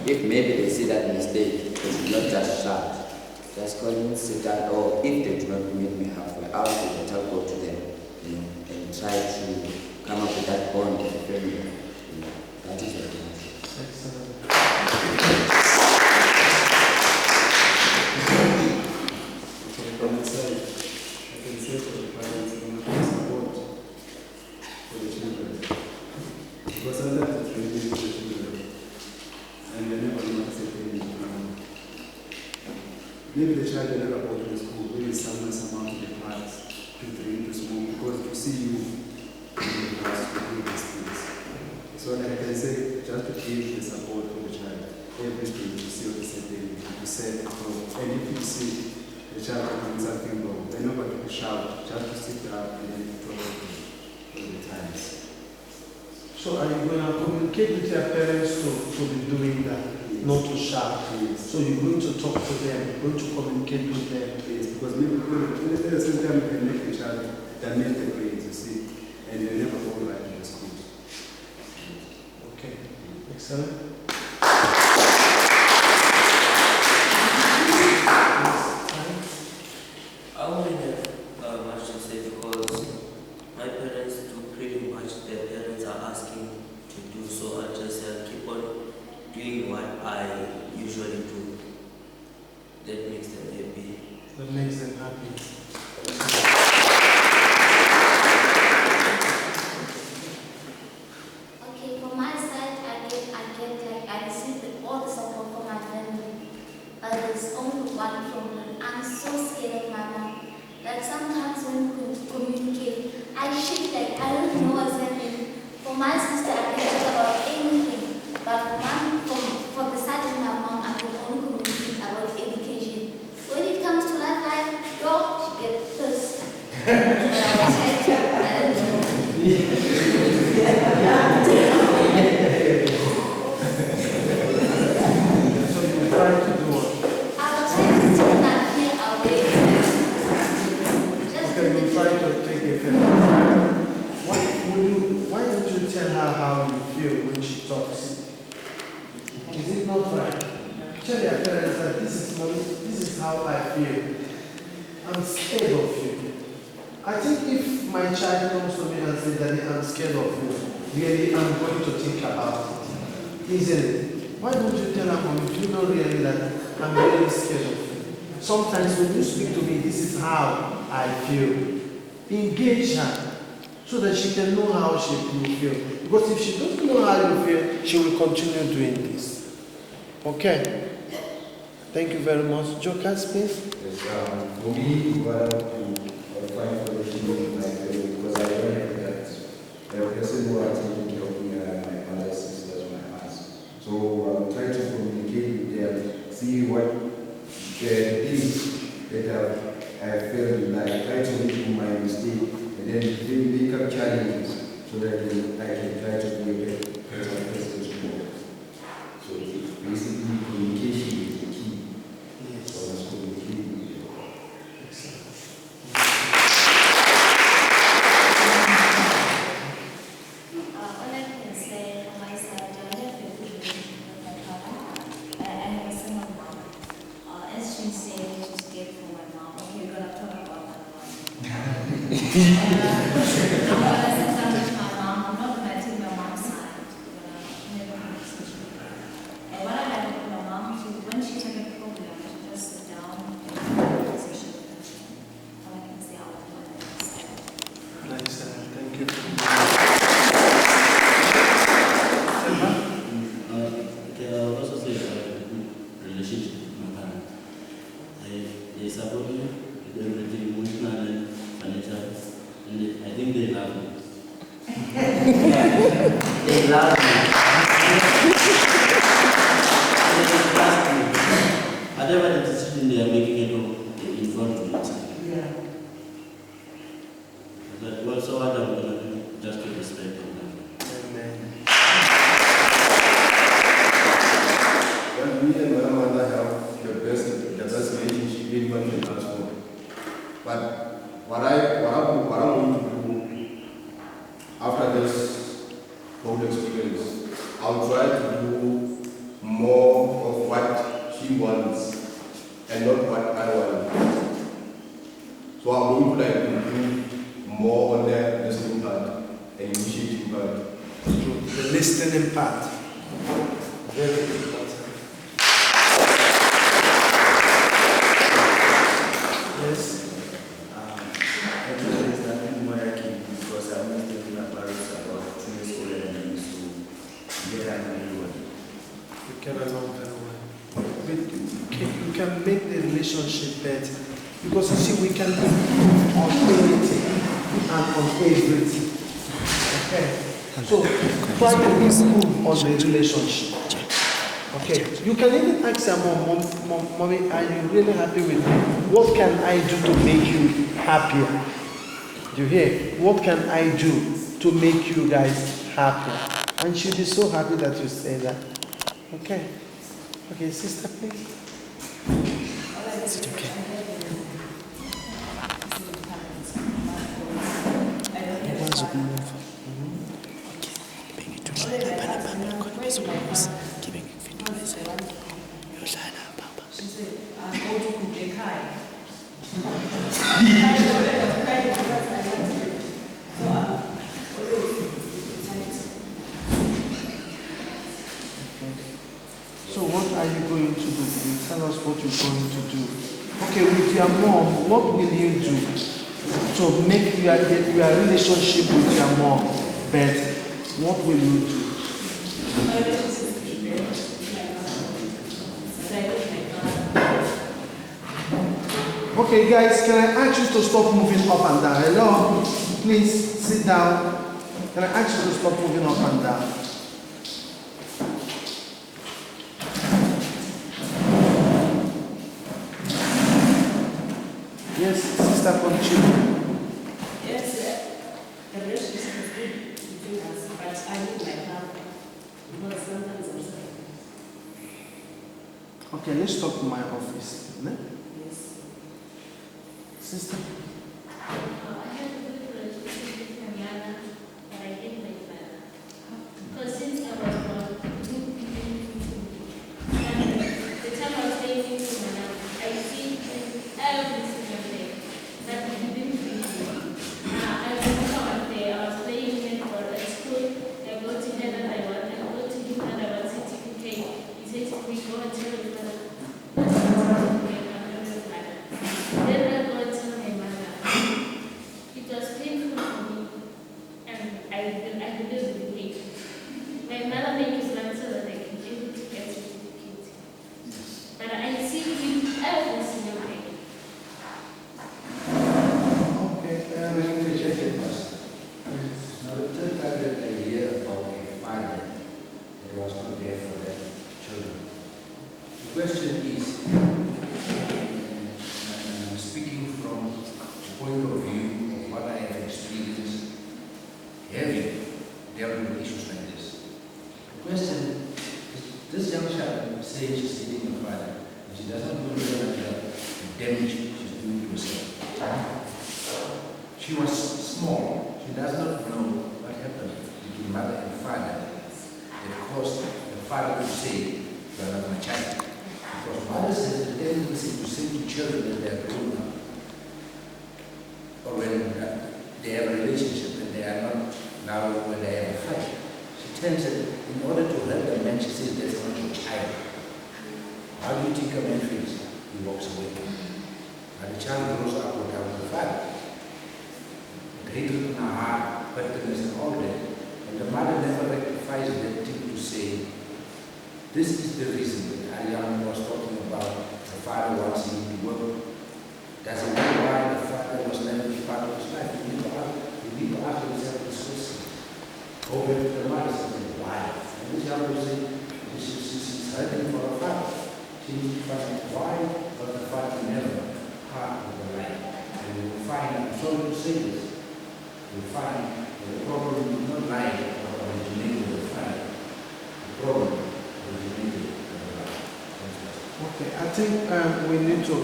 If maybe they see that mistake, they should not just shout. Just call me, sit down, or if they do not meet me halfway, I'll go to them, and try to come up with that bond with the family. That is what it is.
Excellent.
From my side, I can say for the parents, support for the children. Because sometimes it's really for the children. And they never know what to say. Maybe the child will never go to the school, maybe someone to the class, to train to smoke, because to see you in the class to do these things. So like I can say, just to give the support for the child, everything to see what is happening, to say, and if you see the child doing something wrong, then nobody to shout, just to sit down and then talk all the times.
So are you going to communicate with your parents to be doing that? Yes. Not to shout.
Yes.
So you're going to talk to them, you're going to communicate with them.
Yes, because maybe at the same time you can make the child damage the grades, you see, and they never go right to the school.
Okay, excellent.
I wouldn't have much to say because my parents do pretty much their parents are asking to do, so I just keep on doing what I usually do. That makes them happy.
That makes them happy.
Okay, from my side, I receive all the support from my family. But there's only one problem. I'm so scared of my mom. Like sometimes when we communicate, I shake like I don't know what's happening. For my sister, I can talk about anything. But for the side of my mom, I can only communicate about education. When it comes to life, dog, she gets pissed.
Why don't you tell her how you feel when she talks? Is it not right? Tell your parents that this is how I feel. I'm scared of you. I think if my child comes to me and says, Daddy, I'm scared of you, really I'm going to think about it. Isn't it? Why don't you tell her, Mom, if you know really that I'm really scared of you? Sometimes when you speak to me, this is how I feel. Engage her so that she can know how she will feel. Because if she doesn't know how you feel, she will continue doing this. Okay? Thank you very much. Jokers, please.
Yes, for me, what I want to find for the children in my family, because I learned that the person who are taking care of me are my mother's sisters, my aunts. So I'm trying to communicate with them, see what the things that I failed in life, try to make my mistake, and then make up challenges so that I can try to be a better person tomorrow. So basically, communication is the key.
Yes.
So let's communicate with you.
All I can say on my side, I have a good relationship with my father. I have a single mom. As she said, she's scared for my mom. Okay, we're gonna talk about that one. I'm gonna sit down with my mom. I'm not gonna take my mom's side. I'm gonna have a conversation with her. And what I like about my mom, when she's having a problem, she just sit down and have a conversation with her. All I can say out of my side.
Nice, thank you.
Okay, I also say I have a good relationship with my parents. They support me with everything, emotional and financial, and I think they love me. They love me. They trust whatever the decision they are making, in front of it.
Yeah.
But also what I'm going to do, just to respect them.
Amen.
Well, me and my mother have the best relationship anyone can ask for. But what I'm going to do after this whole experience, I'll try to do more of what she wants and not what I want. So I'm going to improve more on the listening part and initiating part.
The listening part. Very important. Yes.
Actually, there's nothing more I can do because I'm not taking my parents about 2 years older than me, so get out of everyone.
You get along very well. But you can make the relationship better. Because you see, we can improve on anything and on everything. Okay? So, try to improve on the relationship. Okay? You can even ask your mom, Mommy, are you really happy with me? What can I do to make you happier? Do you hear? What can I do to make you guys happier? And she'll be so happy that you say that. Okay? Okay, sister, please.
Is it okay?
So what are you going to do? You tell us what you're going to do. Okay, with your mom, what will you do to make your relationship with your mom better? What will you do? Okay, guys, can I ask you to stop moving up and down? Hello? Please sit down. Can I ask you to stop moving up and down? Yes, sister, continue.
Yes, the relationship is good between us, but I need my father. Because sometimes I'm sorry.
Okay, let's talk to my office. Ne?
Yes.
Sister?
I had a good relationship with my mother, but I hate my father. Because since I was born, and the time I was staying in Sudan, I see every single day that he didn't treat me. I remember one day I was playing netball at school. I go to him and I go to him and I was sitting in cake. He says to me, go and tell your father. Then I go and tell my mother. It was painful for me, and I believe in it. My mother made his plan so that I can be able to get to the kids. But I see him every single day.
Okay,
we check it first. Now, the third time that I hear about a father that was not there for their children. The question is, and I'm speaking from the point of view of what I have experienced having dealt with issues like this. The question is, this young child saying she's hating her father, and she doesn't know the damage she's doing to herself. She was small. She does not know what happened between mother and father that caused the father to say, "You are not my child." Because mothers have the tendency to say to children that they are grown up, or when they have a relationship and they are not now when they have a fight. She tends to, in order to help the man, she says, "That's not your child." How do you think a man feels? He walks away. And the child grows up without the father. Hatred in her heart, bitterness and all that. And the mother never rectifies that thing to say, this is the reason that Ariana was talking about the father wants him to work. That's the reason why the father was never part of his life. You need to ask yourself this question. Over the mother says, why? And this young person, she's hurting for her father. She needs to find out why was the father never part of the life. And we will find, I'm sorry to say this, we'll find that the problem is not lying or originating with the father. The problem originated with the life.
Okay, I think we need to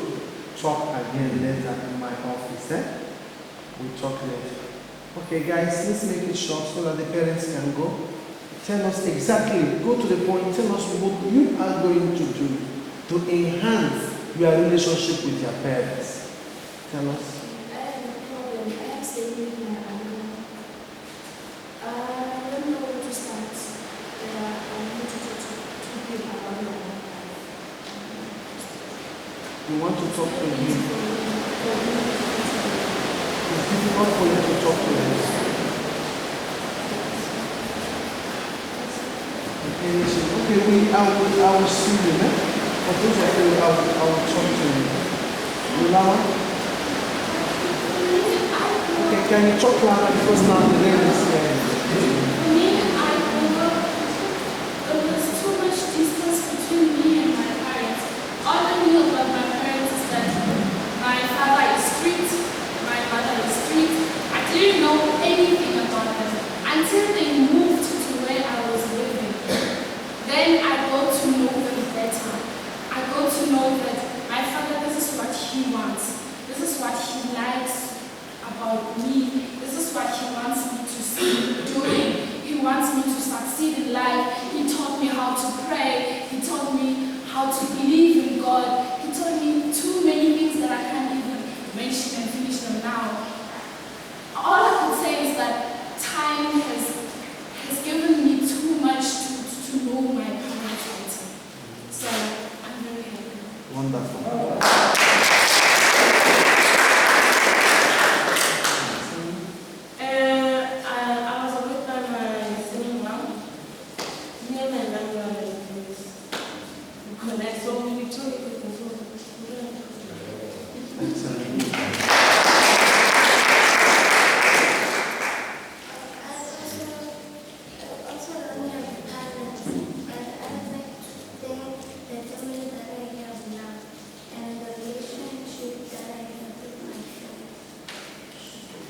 talk again later in my office. We'll talk later. Okay, guys, let's make it short so that the parents can go. Tell us exactly, go to the point, tell us what you are going to do to enhance your relationship with your parents. Tell us.
I have a problem. I have stayed with my uncle. I don't know where to start. I need to talk to him about my life.
You want to talk to him? It's difficult for you to talk to him. Okay, I will see you, man. But those are okay, I will talk to you. Lulawa? Okay, can you talk louder because now the lady is here.
There's too much distance between me and my parents. All I knew about my parents is that my father is strict, my mother is strict. I didn't know anything about them until they moved to where I was living. Then I got to know them better. I got to know that my father, this is what he wants. This is what he likes about me. This is what he wants me to see doing. He wants me to succeed in life. He taught me how to pray. He taught me how to believe in God. He taught me too many things that I can't even mention and finish them now. All I could say is that time has given me too much to know my parents better. So I'm very happy.
Wonderful.
I was with my senior mom. Me and my grandmother connect, so we talk with the phone.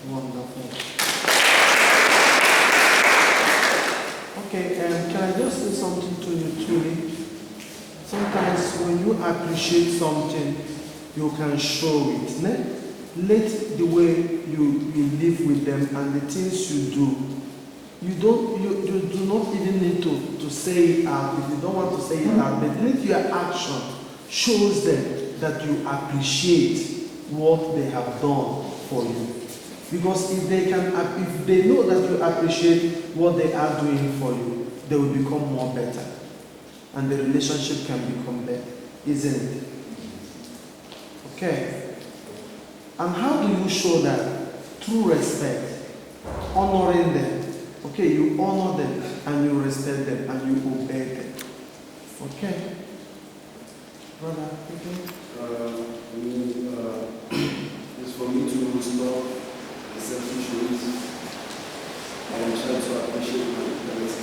Wonderful. Okay, can I just say something to you, truly? Sometimes when you appreciate something, you can show it. Let the way you live with them and the things you do, you do not even need to say it out if you don't want to say it out, but let your action shows them that you appreciate what they have done for you. Because if they know that you appreciate what they are doing for you, they will become more better. And the relationship can become better, isn't it? Okay. And how do you show that? Through respect, honoring them. Okay, you honor them and you respect them and you obey them. Okay. Brother, okay?
It's for me to stop the selfish ways and try to appreciate my parents.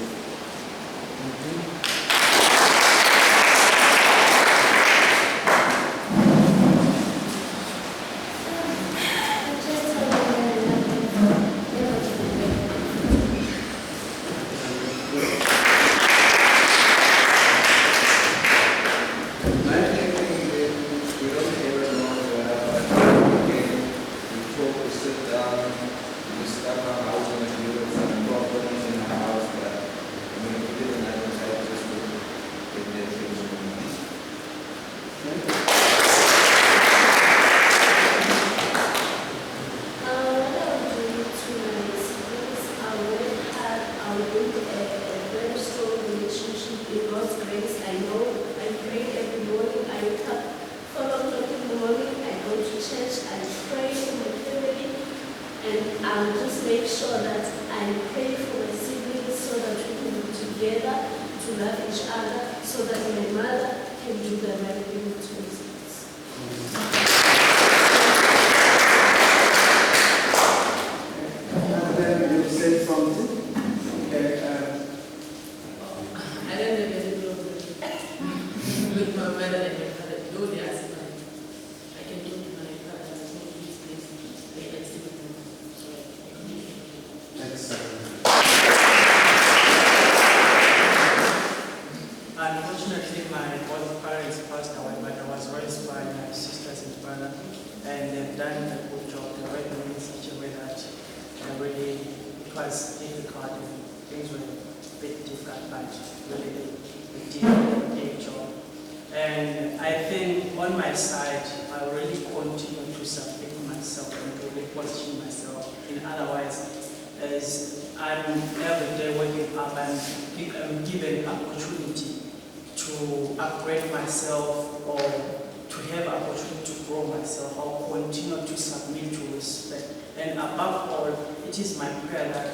And just make sure that I pray for my siblings so that we can be together, to love each other, so that my mother can do the right thing to us.
And then you said something. Okay.
I don't have any problem with my mother and was difficult and things were a bit difficult, but really we did a great job. And I think on my side, I will really continue to submit myself and to really question myself. In other words, as I'm every day waking up and I'm given opportunity to upgrade myself or to have opportunity to grow myself, I'll continue to submit to respect. And above all, it is my prayer that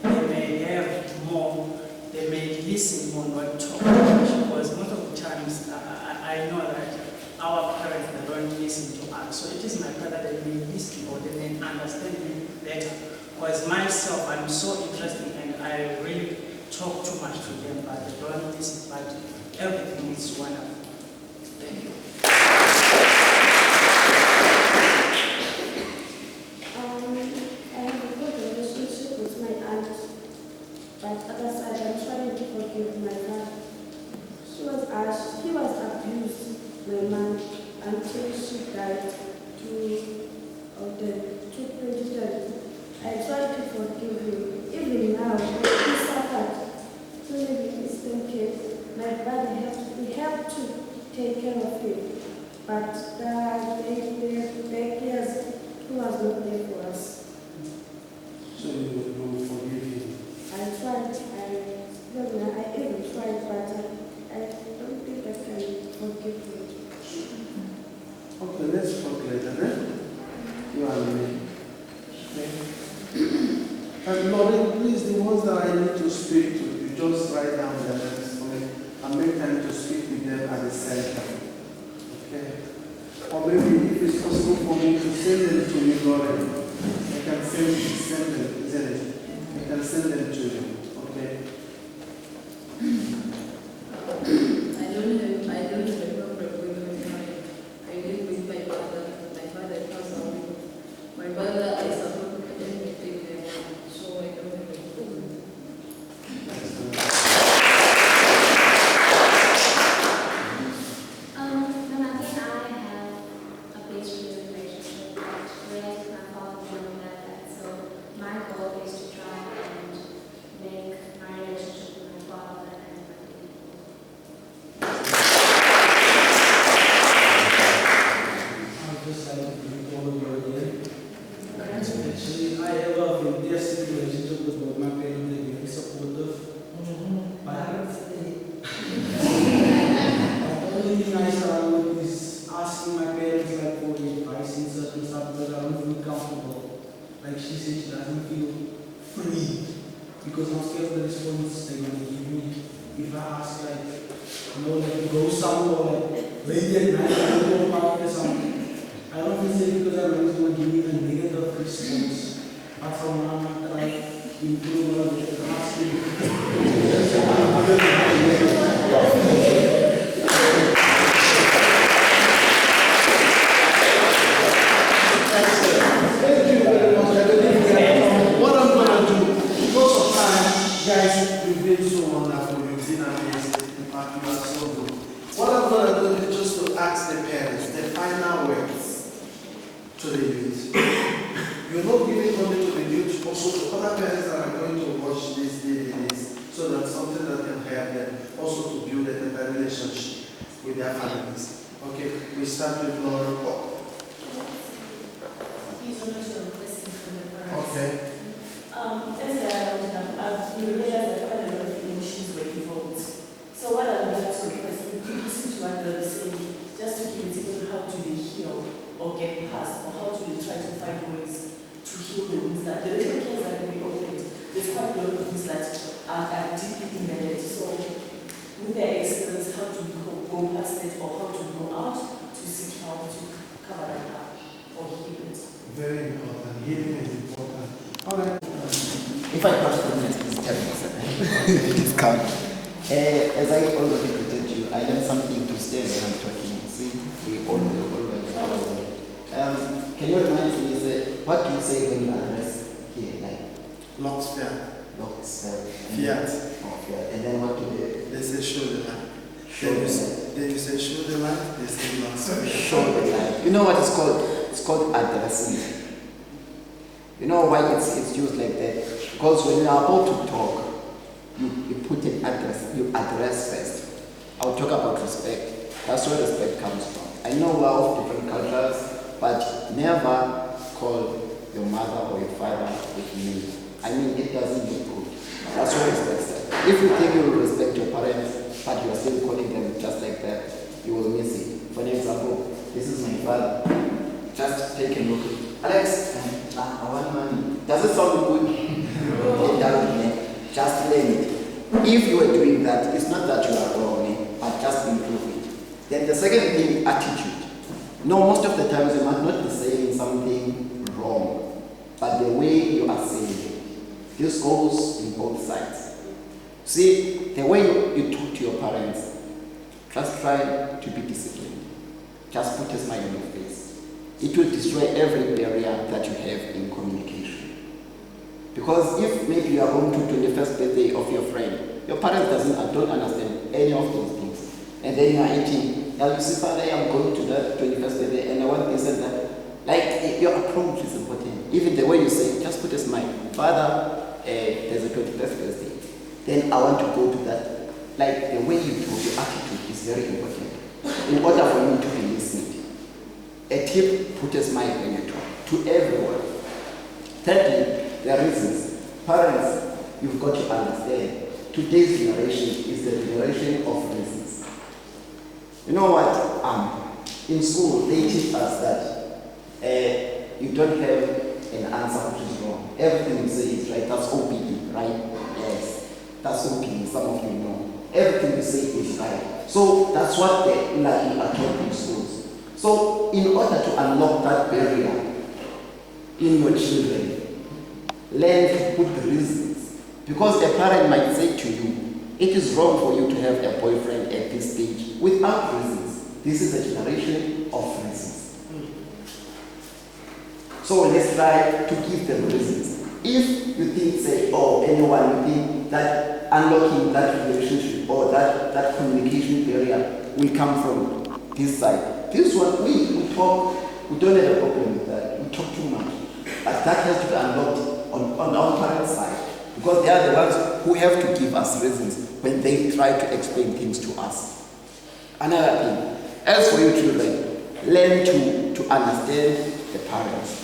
they may have more, they may listen more, not talk much, because most of the times I know that our parents, they don't listen to us. So it is my prayer that they may listen or they may understand me better. Because myself, I'm so interested and I really talk too much to them, but they don't listen. But everything is wonderful. Thank you.
I have a good relationship with my aunt, but other side, I'm trying to forgive my father. He was abused, my mom, until she died 2010. I tried to forgive him. Even now, he suffered. So maybe it's okay. My brother we have to take care of him. But the years, he was not there for us.
So you don't forgive him?
I tried. I even tried, but I don't think I can forgive him.
Okay, let's talk later then. You and me. And Lord, please, the ones that I need to speak to, you just write down their names for me and make time to speak with them at the center. Okay? Or maybe if it's possible for me to send them to you, Lord, I can send them, isn't it? I can send them to you. Okay?
I don't have a problem with my mother. I live with my father. My father passed away. My brother, I support everything they want, so I don't have a problem.
Again, I have a peaceful relationship, but whereas my father didn't have that, so my goal is to try and make my relationship with my father and my people.
I'd just like to greet all of you again. Actually, I have a fantastic relationship with both my parents. They're very supportive. But I don't say. The only thing I struggle with is asking my parents like for advice in certain stuff because I don't feel comfortable. Like she said, she doesn't feel free because I'm scared of the response they're going to give me. If I ask like, to go somewhere, like late at night, I don't go party or something. I don't feel safe because I'm always going to give me a negative response. But from now on, I try to improve on it and ask
Thank you very much. I believe what I'm going to do, because of time, guys, you've been so wonderful, you've been amazing. In fact, you are so good. What I'm going to do is just to ask the parents the final words to the youth. You're not giving only to the youth, also to other parents that are going to watch this DVDs, so that's something that can help them also to build a better relationship with their families. Okay, we start with Laura. Okay.
As you realize that quite a lot of emotions were involved. So what I would like to request, we could listen to what they're saying, just to give people how to heal or get past, or how to try to find ways to heal the wounds that the little kids that we opened. There's quite a lot of things that are deeply embedded. So with their experience, how to go past it or how to go out to seek help to cover that up or heal it.
Very important. Healing is important. All right.
If I pass the next, it's 10% discount. As I already told you, I learned something to stay when I'm talking. See, we always. Can you remind me, what do you say when you address here? Like,
Locks fair.
Fiat. Oh, Fiat. And then what do they
say? Show the light. Then you say show the light, they say locks.
Show the light. You know what it's called? It's called addressing. You know why it's used like that? Because when you are about to talk, you put an address, you address first. I'll talk about respect. That's where respect comes from. I know we're of different cultures, but never call your mother or your father with me. I mean, it doesn't look good. That's where respect starts. If you think you will respect your parents, but you are still calling them just like that, you will miss it. For example, this is my father. Just take a look. Alex, I want money. Does it sound good? It doesn't. Just learn it. If you are doing that, it's not that you are wrong, but just improve it. Then the second thing, attitude. No, most of the times you might not be saying something wrong, but the way you are saying it. This goes in both sides. See, the way you talk to your parents, just try to be disciplined. Just put a smile on your face. It will destroy every barrier that you have in communication. Because if maybe you are going to 21st birthday of your friend, your parents don't understand any of those things. And then you are eating, now you see, Father, I'm going to that 21st birthday and I want this and that. Like, your approach is important. Even the way you say, just put a smile. Father, there's a 21st birthday. Then I want to go to that. Like, the way you talk, your attitude is very important. In order for you to be listened. A tip, put a smile when you talk to everyone. Thirdly, the reasons. Parents, you've got to understand. Today's generation is the generation of reasons. You know what? In school, they teach us that you don't have an answer which is wrong. Everything you say is right. That's OPE, right? Yes. That's OPE. Some of you know. Everything you say is right. So that's what they are taught in schools. So in order to unlock that barrier in your children, learn to put the reasons. Because a parent might say to you, it is wrong for you to have a boyfriend at this stage without reasons. This is a generation of reasons. So let's try to give them reasons. If you think, say, or anyone, you think that unlocking that relationship or that communication barrier will come from this side. This one, we talk, we don't have a problem with that. We talk too much. But that has to be unlocked on our parents' side. Because they are the ones who have to give us reasons when they try to explain things to us. Another thing, as for you children, learn to understand the parents.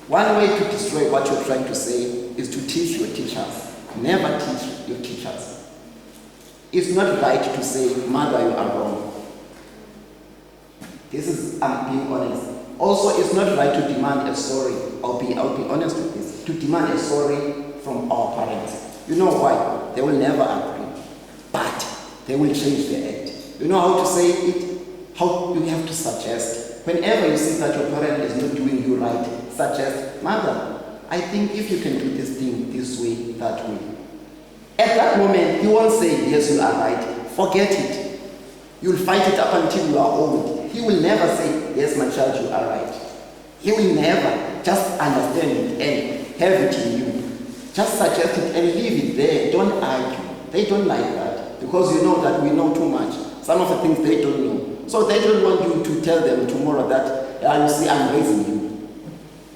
One way to destroy what you're trying to say is to teach your teachers. Never teach your teachers. It's not right to say, Mother, you are wrong. This is, I'm being honest. Also, it's not right to demand a sorry. I'll be honest with this. To demand a sorry from our parents. You know why? They will never agree. But they will change their act. You know how to say it? How you have to suggest. Whenever you see that your parent is not doing you right, suggest, Mother, I think if you can do this thing this way, that way. At that moment, he won't say, yes, you are right. Forget it. You'll fight it up until you are old. He will never say, yes, my child, you are right. He will never. Just understand it and have it in you. Just suggest it and leave it there. Don't argue. They don't like that because you know that we know too much. Some of the things they don't know. So they don't want you to tell them tomorrow that, you see, I'm raising you.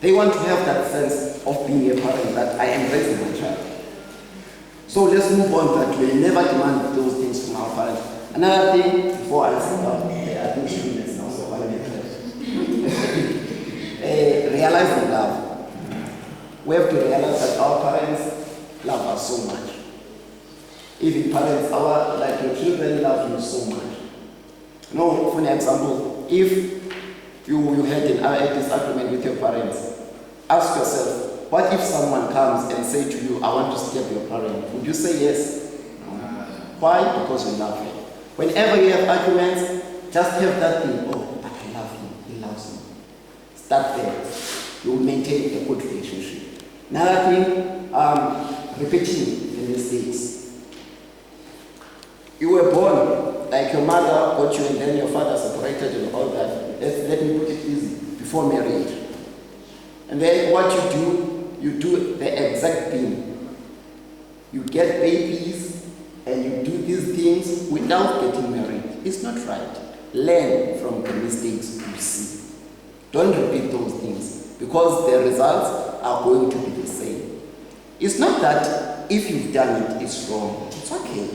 They want to have that sense of being a parent that I am raising my child. So let's move on that way. Never demand those things from our parents. Another thing, before I start, I think 2 minutes now, so I'll realizing love. We have to realize that our parents love us so much. Even parents, like your children love you so much. You know, for an example, if you had a disagreement with your parents, ask yourself, what if someone comes and say to you, I want to stab your parent? Would you say yes? No. Why? Because you love him. Whenever you have arguments, just have that thing, oh, but I love him, he loves me. Start there. You will maintain a good relationship. Another thing, repeating the mistakes. You were born, like your mother got you and then your father separated and all that. Let me put it easy, before marriage. And then what you do the exact thing. You get babies and you do these things without getting married. It's not right. Learn from the mistakes you see. Don't repeat those things because the results are going to be the same. It's not that if you've done it, it's wrong. It's okay.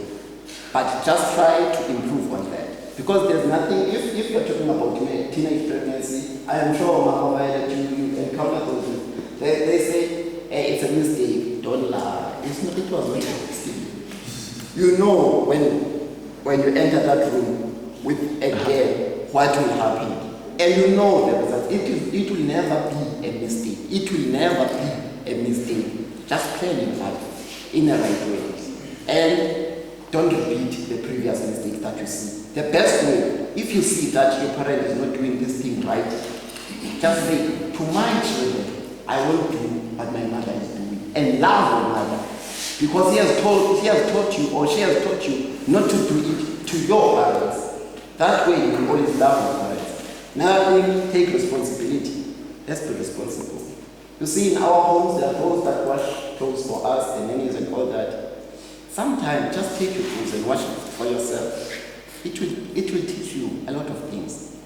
But just try to improve on that. Because there's nothing, if you're talking about teenage pregnancy, I am sure, Mama, that you encounter those things. They say, hey, it's a mistake, don't lie. It's not, it was not a mistake. You know when you enter that room with a girl, what will happen. And you know the result. It will never be a mistake. It will never be a mistake. Just plan in life in the right way. And don't repeat the previous mistake that you see. The best way, if you see that your parent is not doing this thing right, just say, to my children, I will do what my mother is doing. And love your mother. Because he has taught you or she has taught you not to do it to your parents. That way you will always love your parents. Now take responsibility. Let's be responsible. You see, in our homes, there are those that wash clothes for us, the nannies and all that. Sometimes just take your clothes and wash it for yourself. It will teach you a lot of things.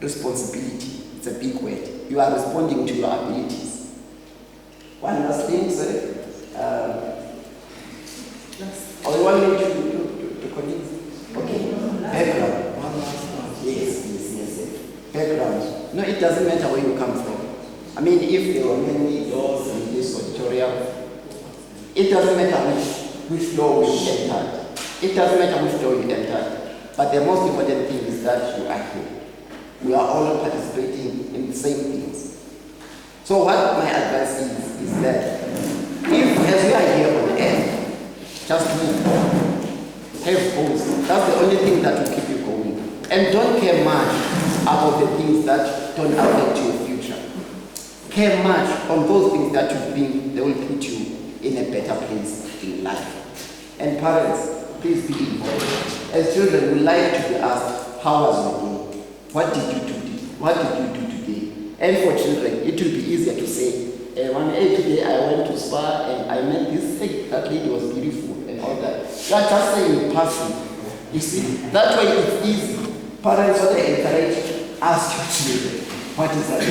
Responsibility, it's a big word. You are responding to your abilities. One last thing, sir. Or you want me to continue? Okay. Background. Yes. Background. No, it doesn't matter where you come from. I mean, if there were many doors in this auditorium, it doesn't matter which door you entered. It doesn't matter which door you entered. But the most important thing is that you are here. We are all participating in the same things. So what my advice is that if, as we are here on earth, just live, have goals. That's the only thing that will keep you going. And don't care much about the things that don't affect your future. Care much on those things that you think they will put you in a better place in life. And parents, please be involved. As children, we like to be asked, how was your day? What did you do today? What did you do today? And for children, it will be easier to say, one day today I went to spa and I met this lady. That lady was beautiful and all that. You are just saying passing. You see, that way it's easy. Parents, what I encourage, ask your children, what is that?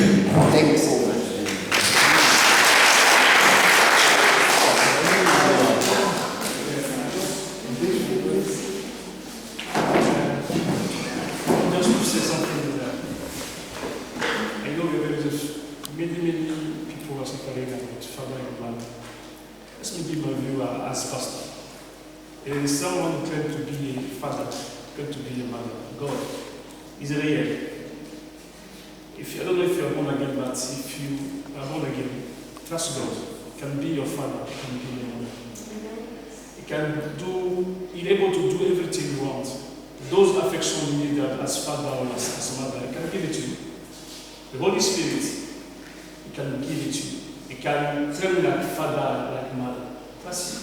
Thank you so much.
Just to say something there. I know there is many people are suffering about father and mother. Let me give my view as pastor. There is someone who claims to be a father, claims to be a mother. God is real. If I don't know if you are born again, but if you are born again, trust God. He can be your father, he can be your mother. He's able to do everything you want. Those affections you need as father or as mother, he can give it to you. The Holy Spirit, he can give it to you. He can tell you like father, like mother. Trust him.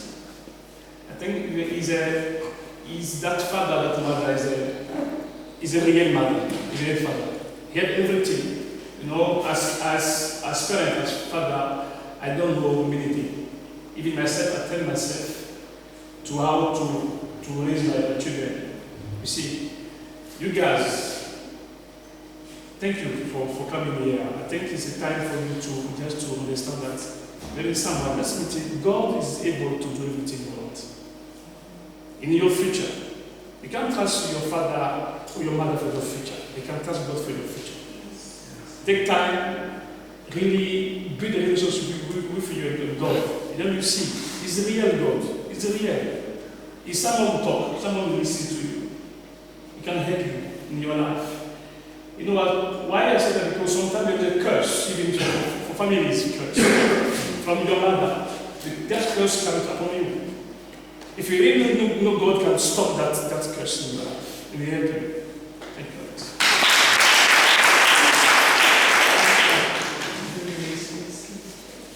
I think he's that father, that mother is a real mother, is a real father. He had everything. You know, as parent, as father, I don't know many things. Even myself, I tell myself to how to raise my children. You see, you guys, thank you for coming here. I think it's a time for you to just to understand that there is someone, that's mean God is able to do everything you want. In your future, you can't trust your father or your mother for your future. You can trust God for your future. Take time, really build a relationship with your God. And then you see, He's the real God. He's real. He's someone who talks, someone who listens to you. He can help you in your life. You know what? Why I say that? Because sometimes there's a curse, even for families, curse from your mother. That curse comes upon you. If you really know God can stop that curse in your life, and help you. Thank you.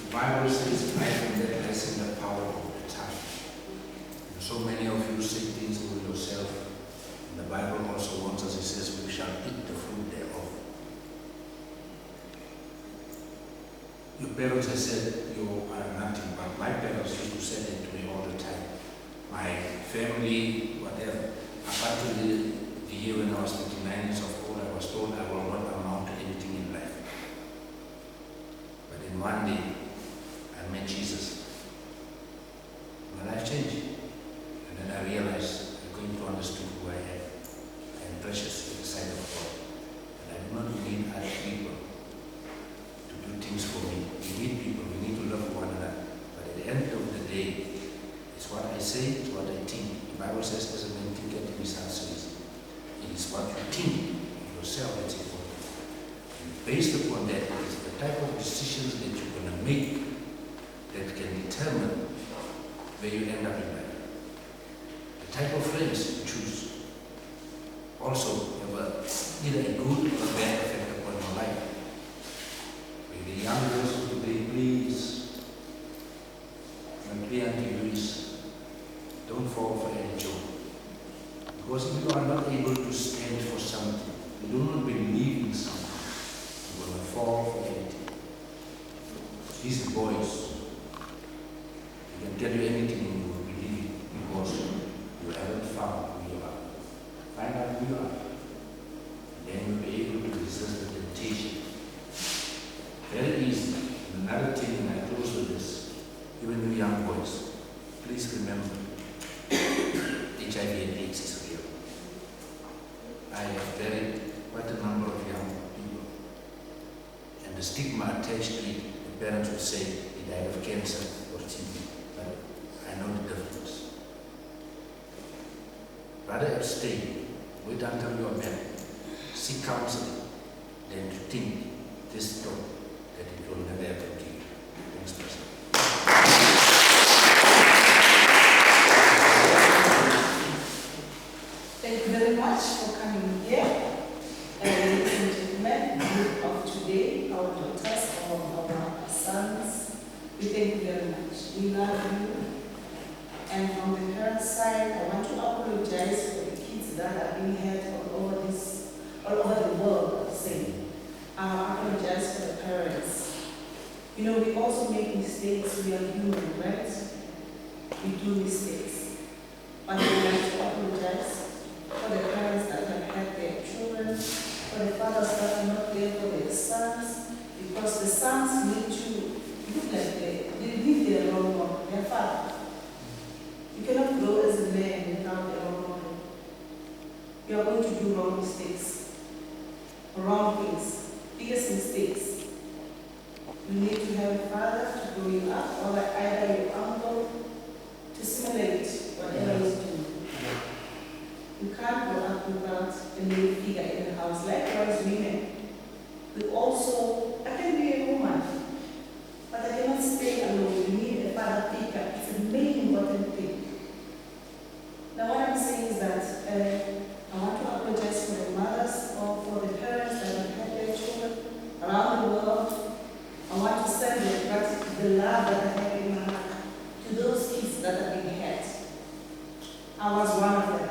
The Bible says, I am the blessing the power of the tongue. And so many of you say things with yourself. And the Bible also wants us, it says, we shall eat the fruit thereof. Your parents have said you are nothing, but my parents used to say that to me all the time. My family, whatever. Apart from the year when I was 39 years old, I was told I will not amount to anything in life. But then one day, I met Jesus. today. It's what I say, it's what I think. The Bible says, as a man thinketh in his heart, so is he. It is what you think yourself that's important. And based upon that, it is the type of decisions that you're going to make that can determine where you end up in life. The type of friends you choose also have either a good or a bad effect upon your life. With the young girls today, please, my plea unto you is, don't fall for any joke. Because if you are not able to stand for something, you do not believe in something, you will fall for anything. These boys, they can tell you anything and you will believe it because you haven't found who you are. Find out who you are. Then you'll be able to resist the temptation. Very easy. And another thing, and I close with this, even you young boys, please remember, HIV and AIDS is real. I have buried quite a number of young people. And the stigma attached to it, the parents would say they died of cancer or TB. But I know the difference. Rather abstain, wait until you are married, seek counseling, than to think this thought that it will never happen to you. Thanks, Pastor.
Thank you very much for coming here. Ladies and gentlemen, group of today, our daughters, our sons, we thank you very much. We love you. And from the parents' side, I want to apologize for the kids that are being hurt all over the world, I'm saying. I apologize for the parents. You know, we also make mistakes. We are human, right? We do mistakes. But we like to apologize for the parents that have had their children, for the fathers that are not there for their sons, because the sons need to look like they leave their role model, their father. You cannot grow as a man without a role model. You are going to do wrong mistakes, wrong things, biggest mistakes. You need to have a father to grow you up, or either your uncle to simulate whatever he's doing. You can't grow up without a male figure in the house. Likewise, women. We also, I can be a woman, but I cannot stay alone. You need a father figure. It's a main important thing. Now, what I'm saying is that I want to apologize for the mothers or for the parents that have had their children around the world. I want to send the love that I have in my heart to those kids that are being hurt. I was one of them.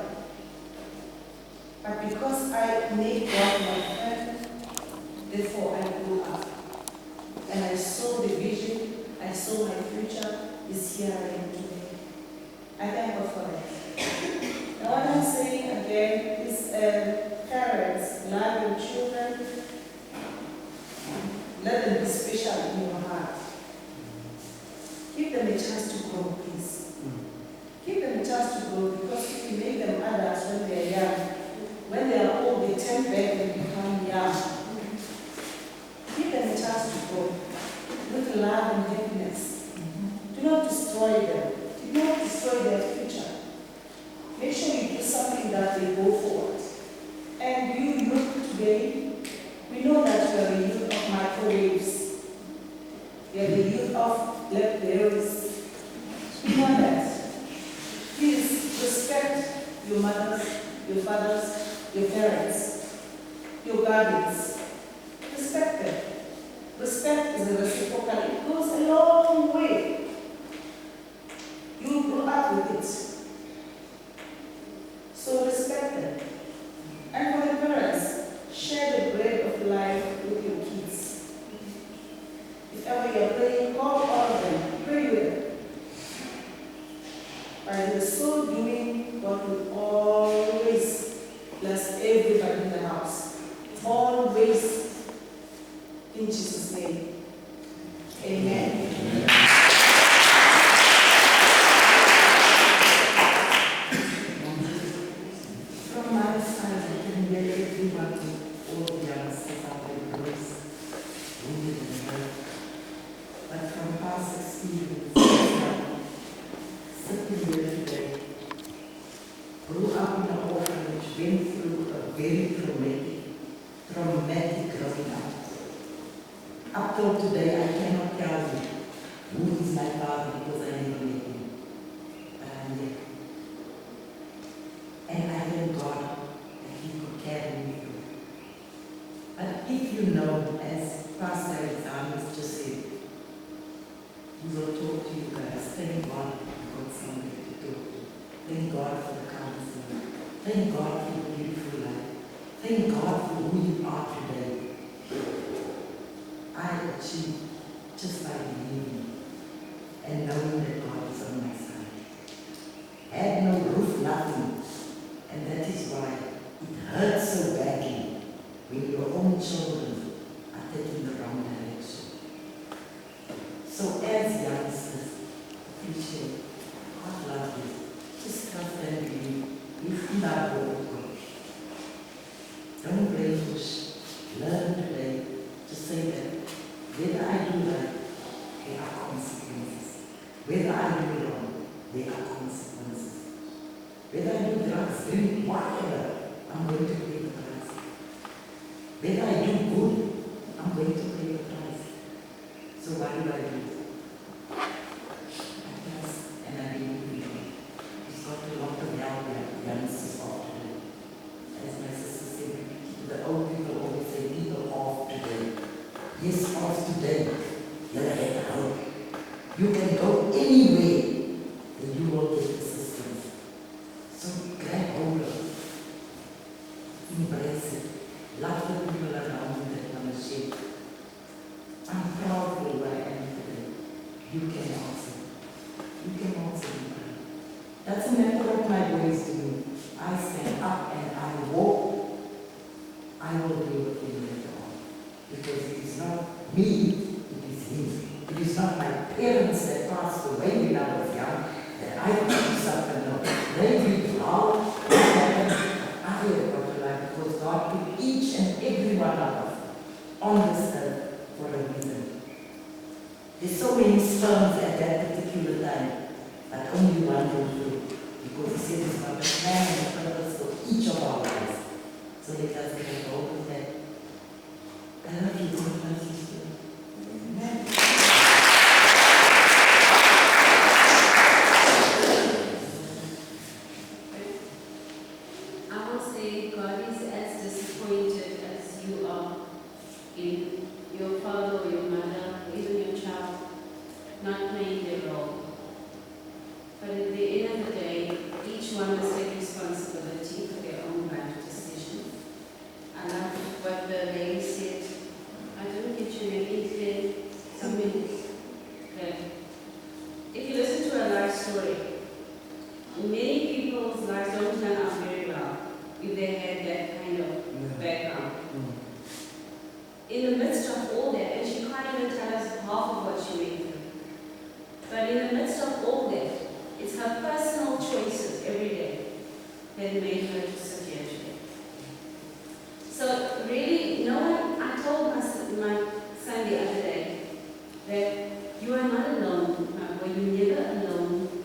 But because I made God my friend, therefore I grew up. And I saw the vision, I saw my future is here I am today. I thank God for that. Now what I'm saying again is parents, love your children, let them be special in your heart. Give them a chance to grow, please. Give them a chance to grow, because if you make them adults when they are young, when they are old, they turn back and become young. Give them a chance to grow with love and happiness. Do not destroy them. Do not destroy their future. Make sure you do something that they go forward. And you look today, we know that you are the youth of microwaves. You are the youth of blackberries. We know that. Please respect your mothers, your fathers, your parents, your guardians. Respect them. Respect is a reciprocal. It goes a long way. You grew up with it. So respect them. And for the parents, share the bread of life with your kids. If ever you are praying, call all of them. Pray with them. By so doing, God will always bless everybody in the house. Always. In Jesus' name. Amen. Amen. From my side, I can hear everybody, all the youngsters out there, grace, rooted in her. But from past experience, up till today, I cannot tell you who is my father because I never met him. But I'm there. And I thank God that he could carry me through. But if you know, as Pastor Alexander just said, we will talk to you guys. Thank God for somebody to talk to. Thank God for the counseling. Thank God for the beautiful life. Thank God for who you are today. I achieved just by believing and knowing that God is on my side. Had no roof, nothing. And that is why it hurts so badly when your own children are taking the wrong direction. So as youngsters, appreciate God loves you. Just trust and believe. If you are God, don't brainwash. Learn today to say that whether I do right, there are consequences. Whether I do wrong, there are consequences. Whether I do drugs, drink, whatever, I'm going to pay the price. Whether I do good, I'm going to pay the price. So what do? I trust and I believe in God. He's got a lot of help youngsters of today. As my sister said, the old people always say, people of today. Yes, of today. You're at home. You can go anywhere and you will get assistance. So grab hold of it. Embrace it. Love the people around you that want to share. I'm proud of where I am today. You can also. You can also be proud. That's a matter of my ways to me. I stand up and I walk. I will do what you later on. Because it is not me, it is him. It is not my parents that passed away when I was young that I could do something. No. They did how what happened. I have got to life because God put each and every one of us on this earth for a reason. There's so many storms at that particular time, but only one will do. Because he said it's not a plan and a purpose for each of our lives. So let us get hold of that. I love you, God loves you too. Amen.
I will say God is as disappointed as you are in your father or your mother, or even your child, not playing their role. But at the end of the day, each one must take responsibility for their own life decisions. I love what the lady said. I don't get you anything. Some minutes. Okay. If you listen to a life story, many people's lives don't turn out very well if they had that kind of background. In the midst of all that, and she can't even tell us half of what she went through. But in the midst of all that, it's her personal choices every day that made her to sit here today. So really, no one, I told my son the other day that you are not alone, my boy, you're never alone.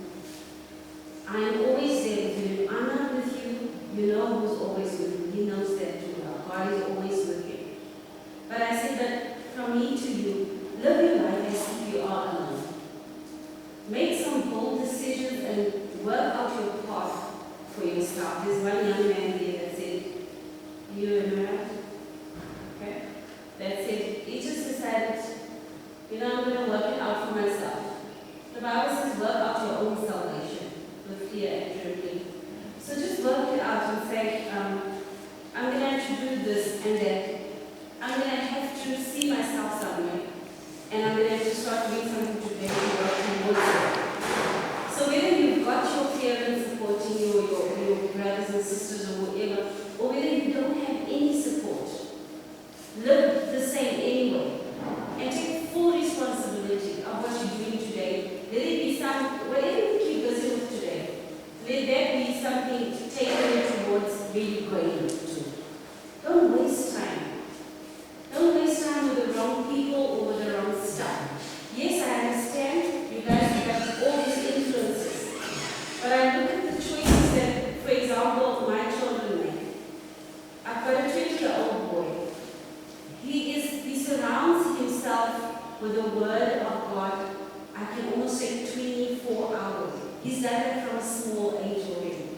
I am always there with you. I'm not with you. You know who's always with you. He knows that too well. God is always with you. But I said that from me to you, live your life as if you are alone. Make some bold decisions and work out your path for yourself. There's one young man there that said, you remember? Okay? That said, he just decided, I'm going to work it out for myself. The Bible says, work out your own salvation with fear and trembling. So just work it out and say, I'm going to have to do this and that. I'm going to have to see myself somewhere. And I'm going to have to start doing something today to work towards it. So whether you've got your parents supporting you, or your brothers and sisters or whatever, or whether you don't have any support, live the same anyway. And take full responsibility of what you're doing today. Let it be whatever you keep busy with today, let that be something taken you towards where you're going to. Don't waste time. Don't waste time with the wrong people or with the wrong stuff. Yes, I understand you guys have all these influences. But I look at the choices that, for example, my children make. I've got a 20-year-old boy. He surrounds himself He's done it from a small age already.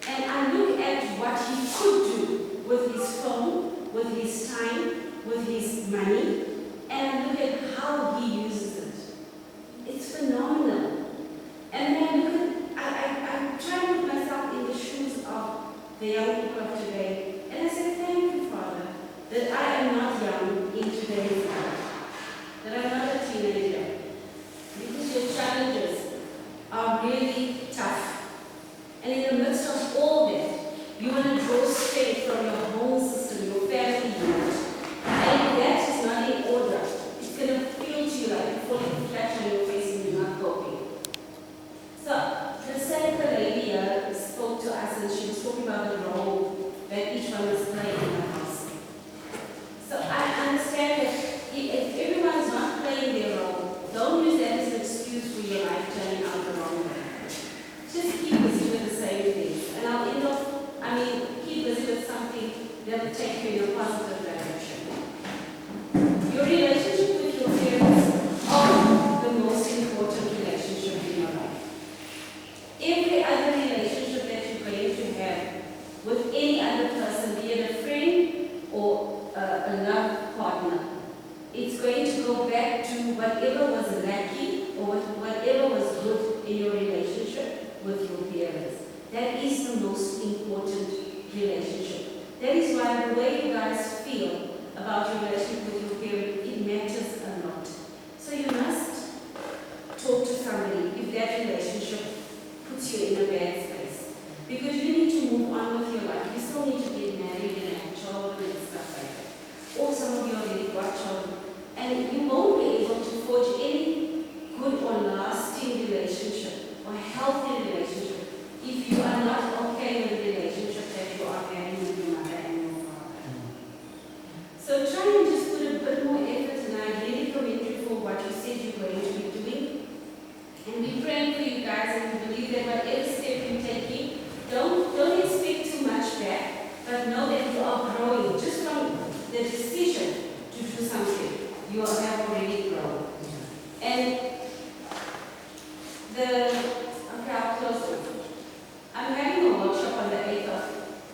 And I look at what he could do with his phone, with his time, with his money, and I look at how he uses it. It's phenomenal. And then I look at, I try to put myself in the shoes of the young people of today, and I say, thank you, Father, that I am not young in today's life, that I'm not a teenager, because your challenges are really tough. And in the midst of all that, you want to draw strength from your home system, your family unit. And if that is not in order, it's going to feel to you like you're falling flat on your face and you're not coping. So, the Seneca lady here spoke to us and she was talking about the role that each one must play in the house. So I understand that if everyone's not playing their role, don't use that as an excuse for your life turning out the wrong way. Just keep busy with the same things. And I'll end off, keep busy with something that will take you in a positive direction. Your relationship with your parents are the most important relationship in your life. Every other relationship that you're going to have with any other person, be it a friend or a love partner, it's going to go back to whatever was lacking or whatever was good in your relationship with your parents. That is the most important relationship. That is why the way you guys feel about your relationship with your parents, it matters a lot. So you must talk to somebody if that relationship puts you in a bad space. Because you need to move on with your life. You still need to get married and have children and stuff like that. Or some of you already got children. And you won't be able to forge any good or lasting relationship or healthy relationship if you are not okay with the relationship that you are having with your mother and your father. So try and just put a bit more effort, and I really commend you for what you said you're going to be doing. And we're praying for you guys, and we believe that whatever step you're taking, don't expect too much back, but know that you are growing just from the decision to do something. You have already grown. And I'll close it. I'm having a workshop on the 8th of,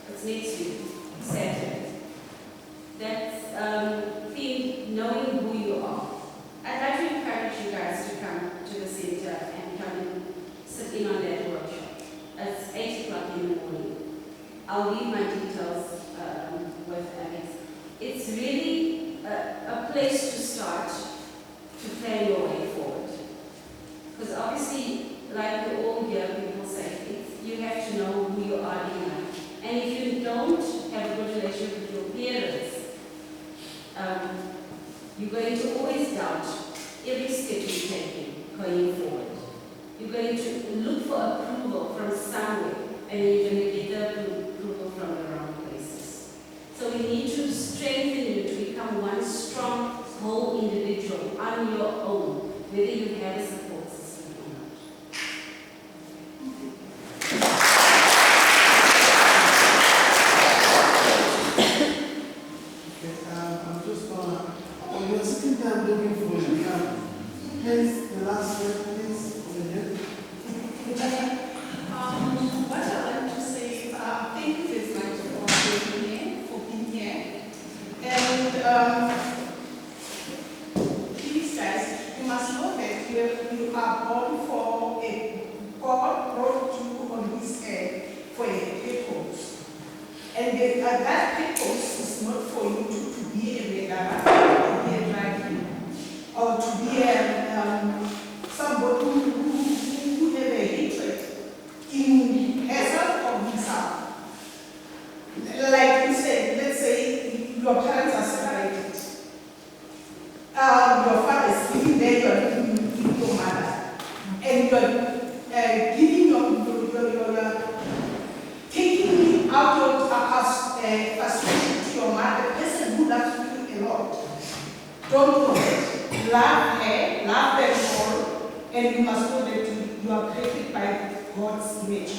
it's next week, Saturday. That's themed knowing who you are. I'd like to encourage you guys to come to the center and come and sit in on that workshop. It's 8 o'clock in the morning. I'll leave my details with Alex. It's really a place to start to plan your way forward. Because obviously, like we all hear people say, you have to know who you are in life. And if you don't have a good relationship with your parents, you're going to always doubt every step you're taking going forward. You're going to look for approval from somewhere, and you're going to get the approval from the wrong places. So we need to strengthen you to become one strong, whole individual on your own, whether you have a support system or not.
I'm just gonna, when you're sitting there looking for the camera, hence the last word, please, over here.
What I like to say is thank you very much for being here. And please guys, you must know that you are born for God brought you on this earth for a purpose. And that purpose is not for you to be a beggar, to be a dragon, or to be somebody who have a hatred in herself or himself. Like you said, let's say your parents are separated. Your father is living there, you are living with your mother. And you are giving taking out your frustration to your mother, the person who loves you a lot. Don't forget, love her, love them all, and you must know that you are created by God's image.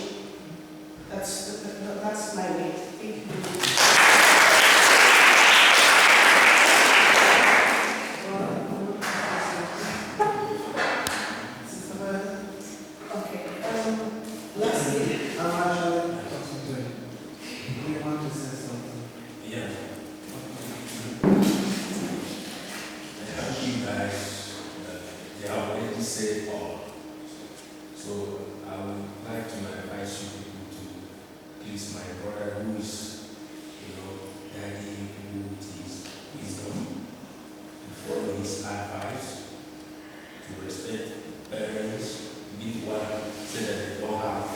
That's my way. Thank you. Okay.
So I would like to advise you people to please my brother who is, guiding people with his wisdom, to follow his advice, to respect parents, give what say that they don't have,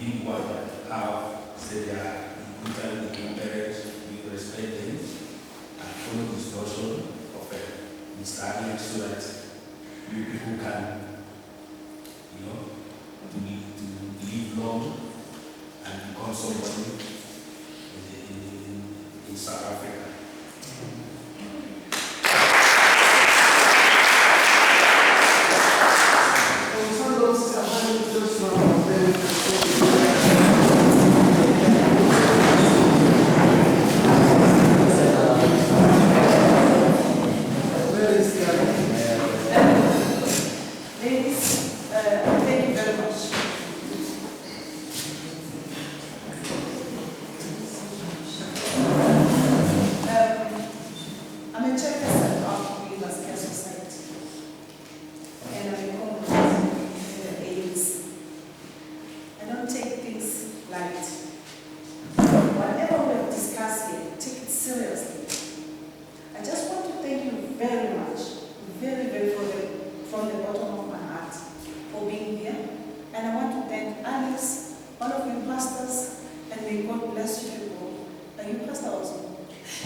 give what they have, say they are important with parents, we respect them, and follow the instruction of Mr. Alex so that you people can, to live long and become somebody in South Africa.
Thank you very much. I'm a chairperson of the University Society, and I'm a component in the AIDS. I don't take things light. Whatever we have discussed here, take it seriously. I just want to thank you very much, very, very from the bottom of my heart for being here. And I want to thank Alex, all of you pastors, and may God bless you people. Are you pastor also?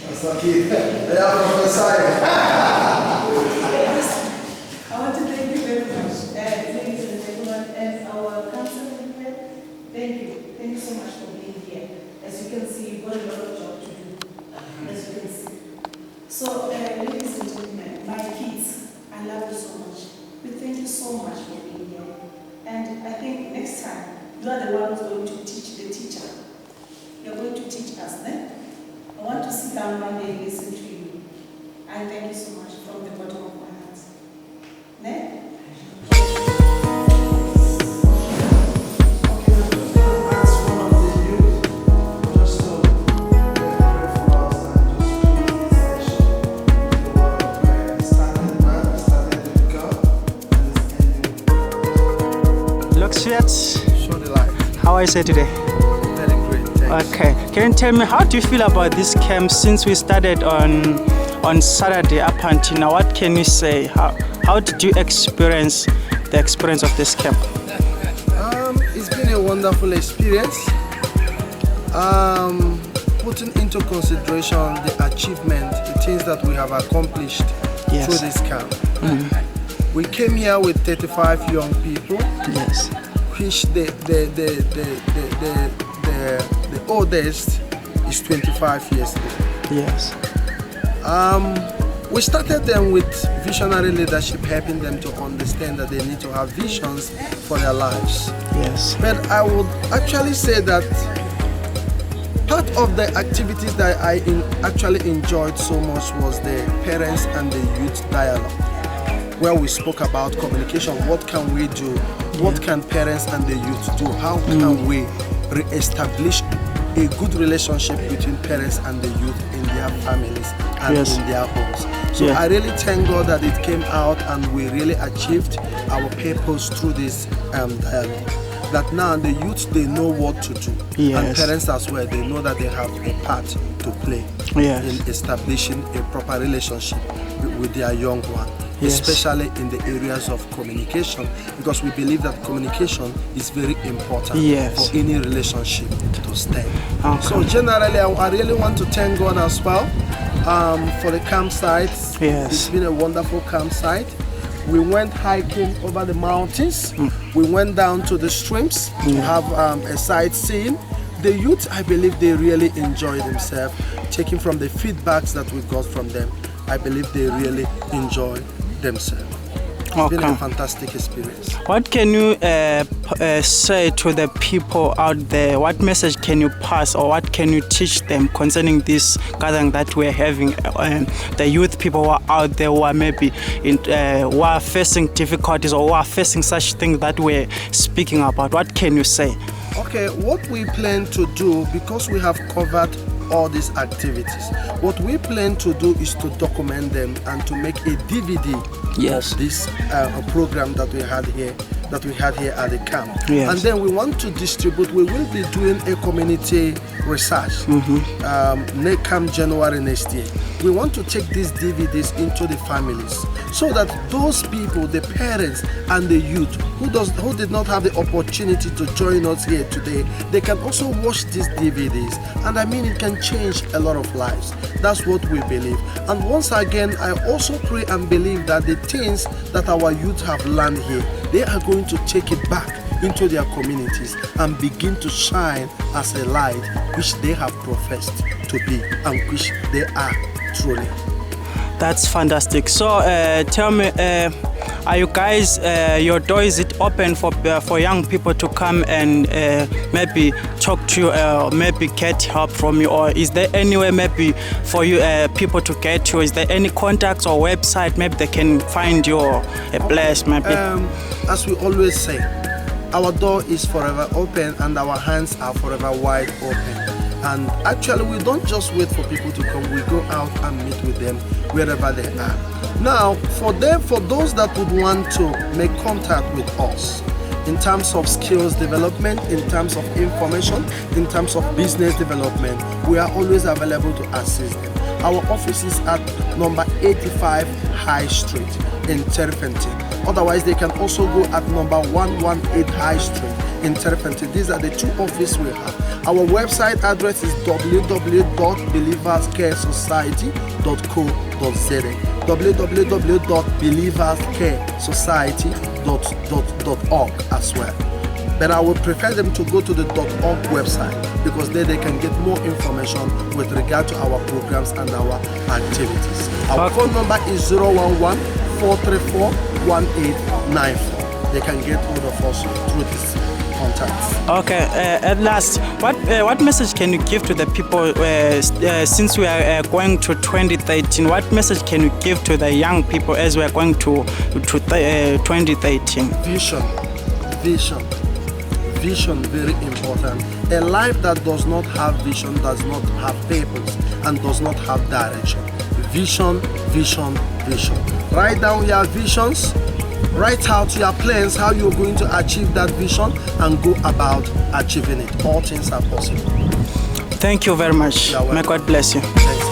That's okay. They are prophesied.
I want to thank you very much, ladies and gentlemen, and our council member. Thank you. Thank you so much for being here. As you can see, you've got a lot of job to do, as you can see. So, ladies and gentlemen, my kids, I love you so much. We thank you so much for being here. And I think next time, you are the one who's going to teach the teacher. You're going to teach us, then. I want to sit down one day and listen to you. I thank you so much from the bottom of my heart. Ne?
Show the light. How are you say today?
Very great, thanks.
Okay. Can you tell me, how do you feel about this camp since we started on Saturday up until now? What can you say? How did you experience the experience of this camp?
It's been a wonderful experience. Putting into consideration the achievement, the things that we have accomplished through this camp. We came here with 35 young people.
Yes.
Which the oldest is 25 years old.
Yes.
We started them with visionary leadership, helping them to understand that they need to have visions for their lives.
Yes.
But I would actually say that part of the activities that I actually enjoyed so much was the parents and the youth dialogue, where we spoke about communication. What can we do? What can parents and the youth do? How can we re-establish a good relationship between parents and the youth in their families and in their homes? So I really thank God that it came out and we really achieved our purpose through this dialogue. That now the youth, they know what to do. And parents as well, they know that they have a part to play in establishing a proper relationship with their young one. Especially in the areas of communication, because we believe that communication is very important for any relationship to stand. So generally, I really want to thank God as well for the campsite. It's been a wonderful campsite. We went hiking over the mountains. We went down to the streams to have a sightseeing. The youth, I believe they really enjoy themselves. Taking from the feedbacks that we got from them, I believe they really enjoy themselves. It's been a fantastic experience.
What can you say to the people out there? What message can you pass, or what can you teach them concerning this gathering that we're having? The youth people who are out there who are maybe who are facing difficulties or who are facing such things that we're speaking about. What can you say?
Okay, what we plan to do, because we have covered all these activities, what we plan to do is to document them and to make a DVD of this program that we had here that we had here at the camp.
Yes.
And then we want to distribute, we will be doing a community research come January next year. We want to take these DVDs into the families so that those people, the parents and the youth who did not have the opportunity to join us here today, they can also watch these DVDs, and I mean it can change a lot of lives. That's what we believe. And once again, I also pray and believe that the things that our youth have learned here, they are going to take it back into their communities and begin to shine as a light which they have professed to be and which they are truly.
That's fantastic. So tell me, are you guys, your door, is it open for young people to come and maybe talk to you, maybe get help from you, or is there any way maybe for you people to get you? Is there any contacts or website maybe they can find your place maybe?
As we always say, our door is forever open and our hands are forever wide open. And actually, we don't just wait for people to come, we go out and meet with them wherever they are. Now, for those that would want to make contact with us, in terms of skills development, in terms of information, in terms of business development, we are always available to assist them. Our office is at number 85 High Street in Terfenty. Otherwise, they can also go at number 118 High Street in Terfenty. These are the two offices we have. Our website address is www.believerscaresociety.co.za www.believerscaresociety.org as well. But I would prefer them to go to the .org website because there they can get more information with regard to our programs and our activities. Our phone number is 011-434-1894. They can get hold of us through this contact.
Okay, at last, what message can you give to the people since we are going to 2013? What message can you give to the young people as we are going to 2013?
Vision, very important. A life that does not have vision does not have purpose and does not have direction. Vision. Write down your visions. Write out your plans, how you're going to achieve that vision, and go about achieving it. All things are possible.
Thank you very much. May God bless you.
Thanks.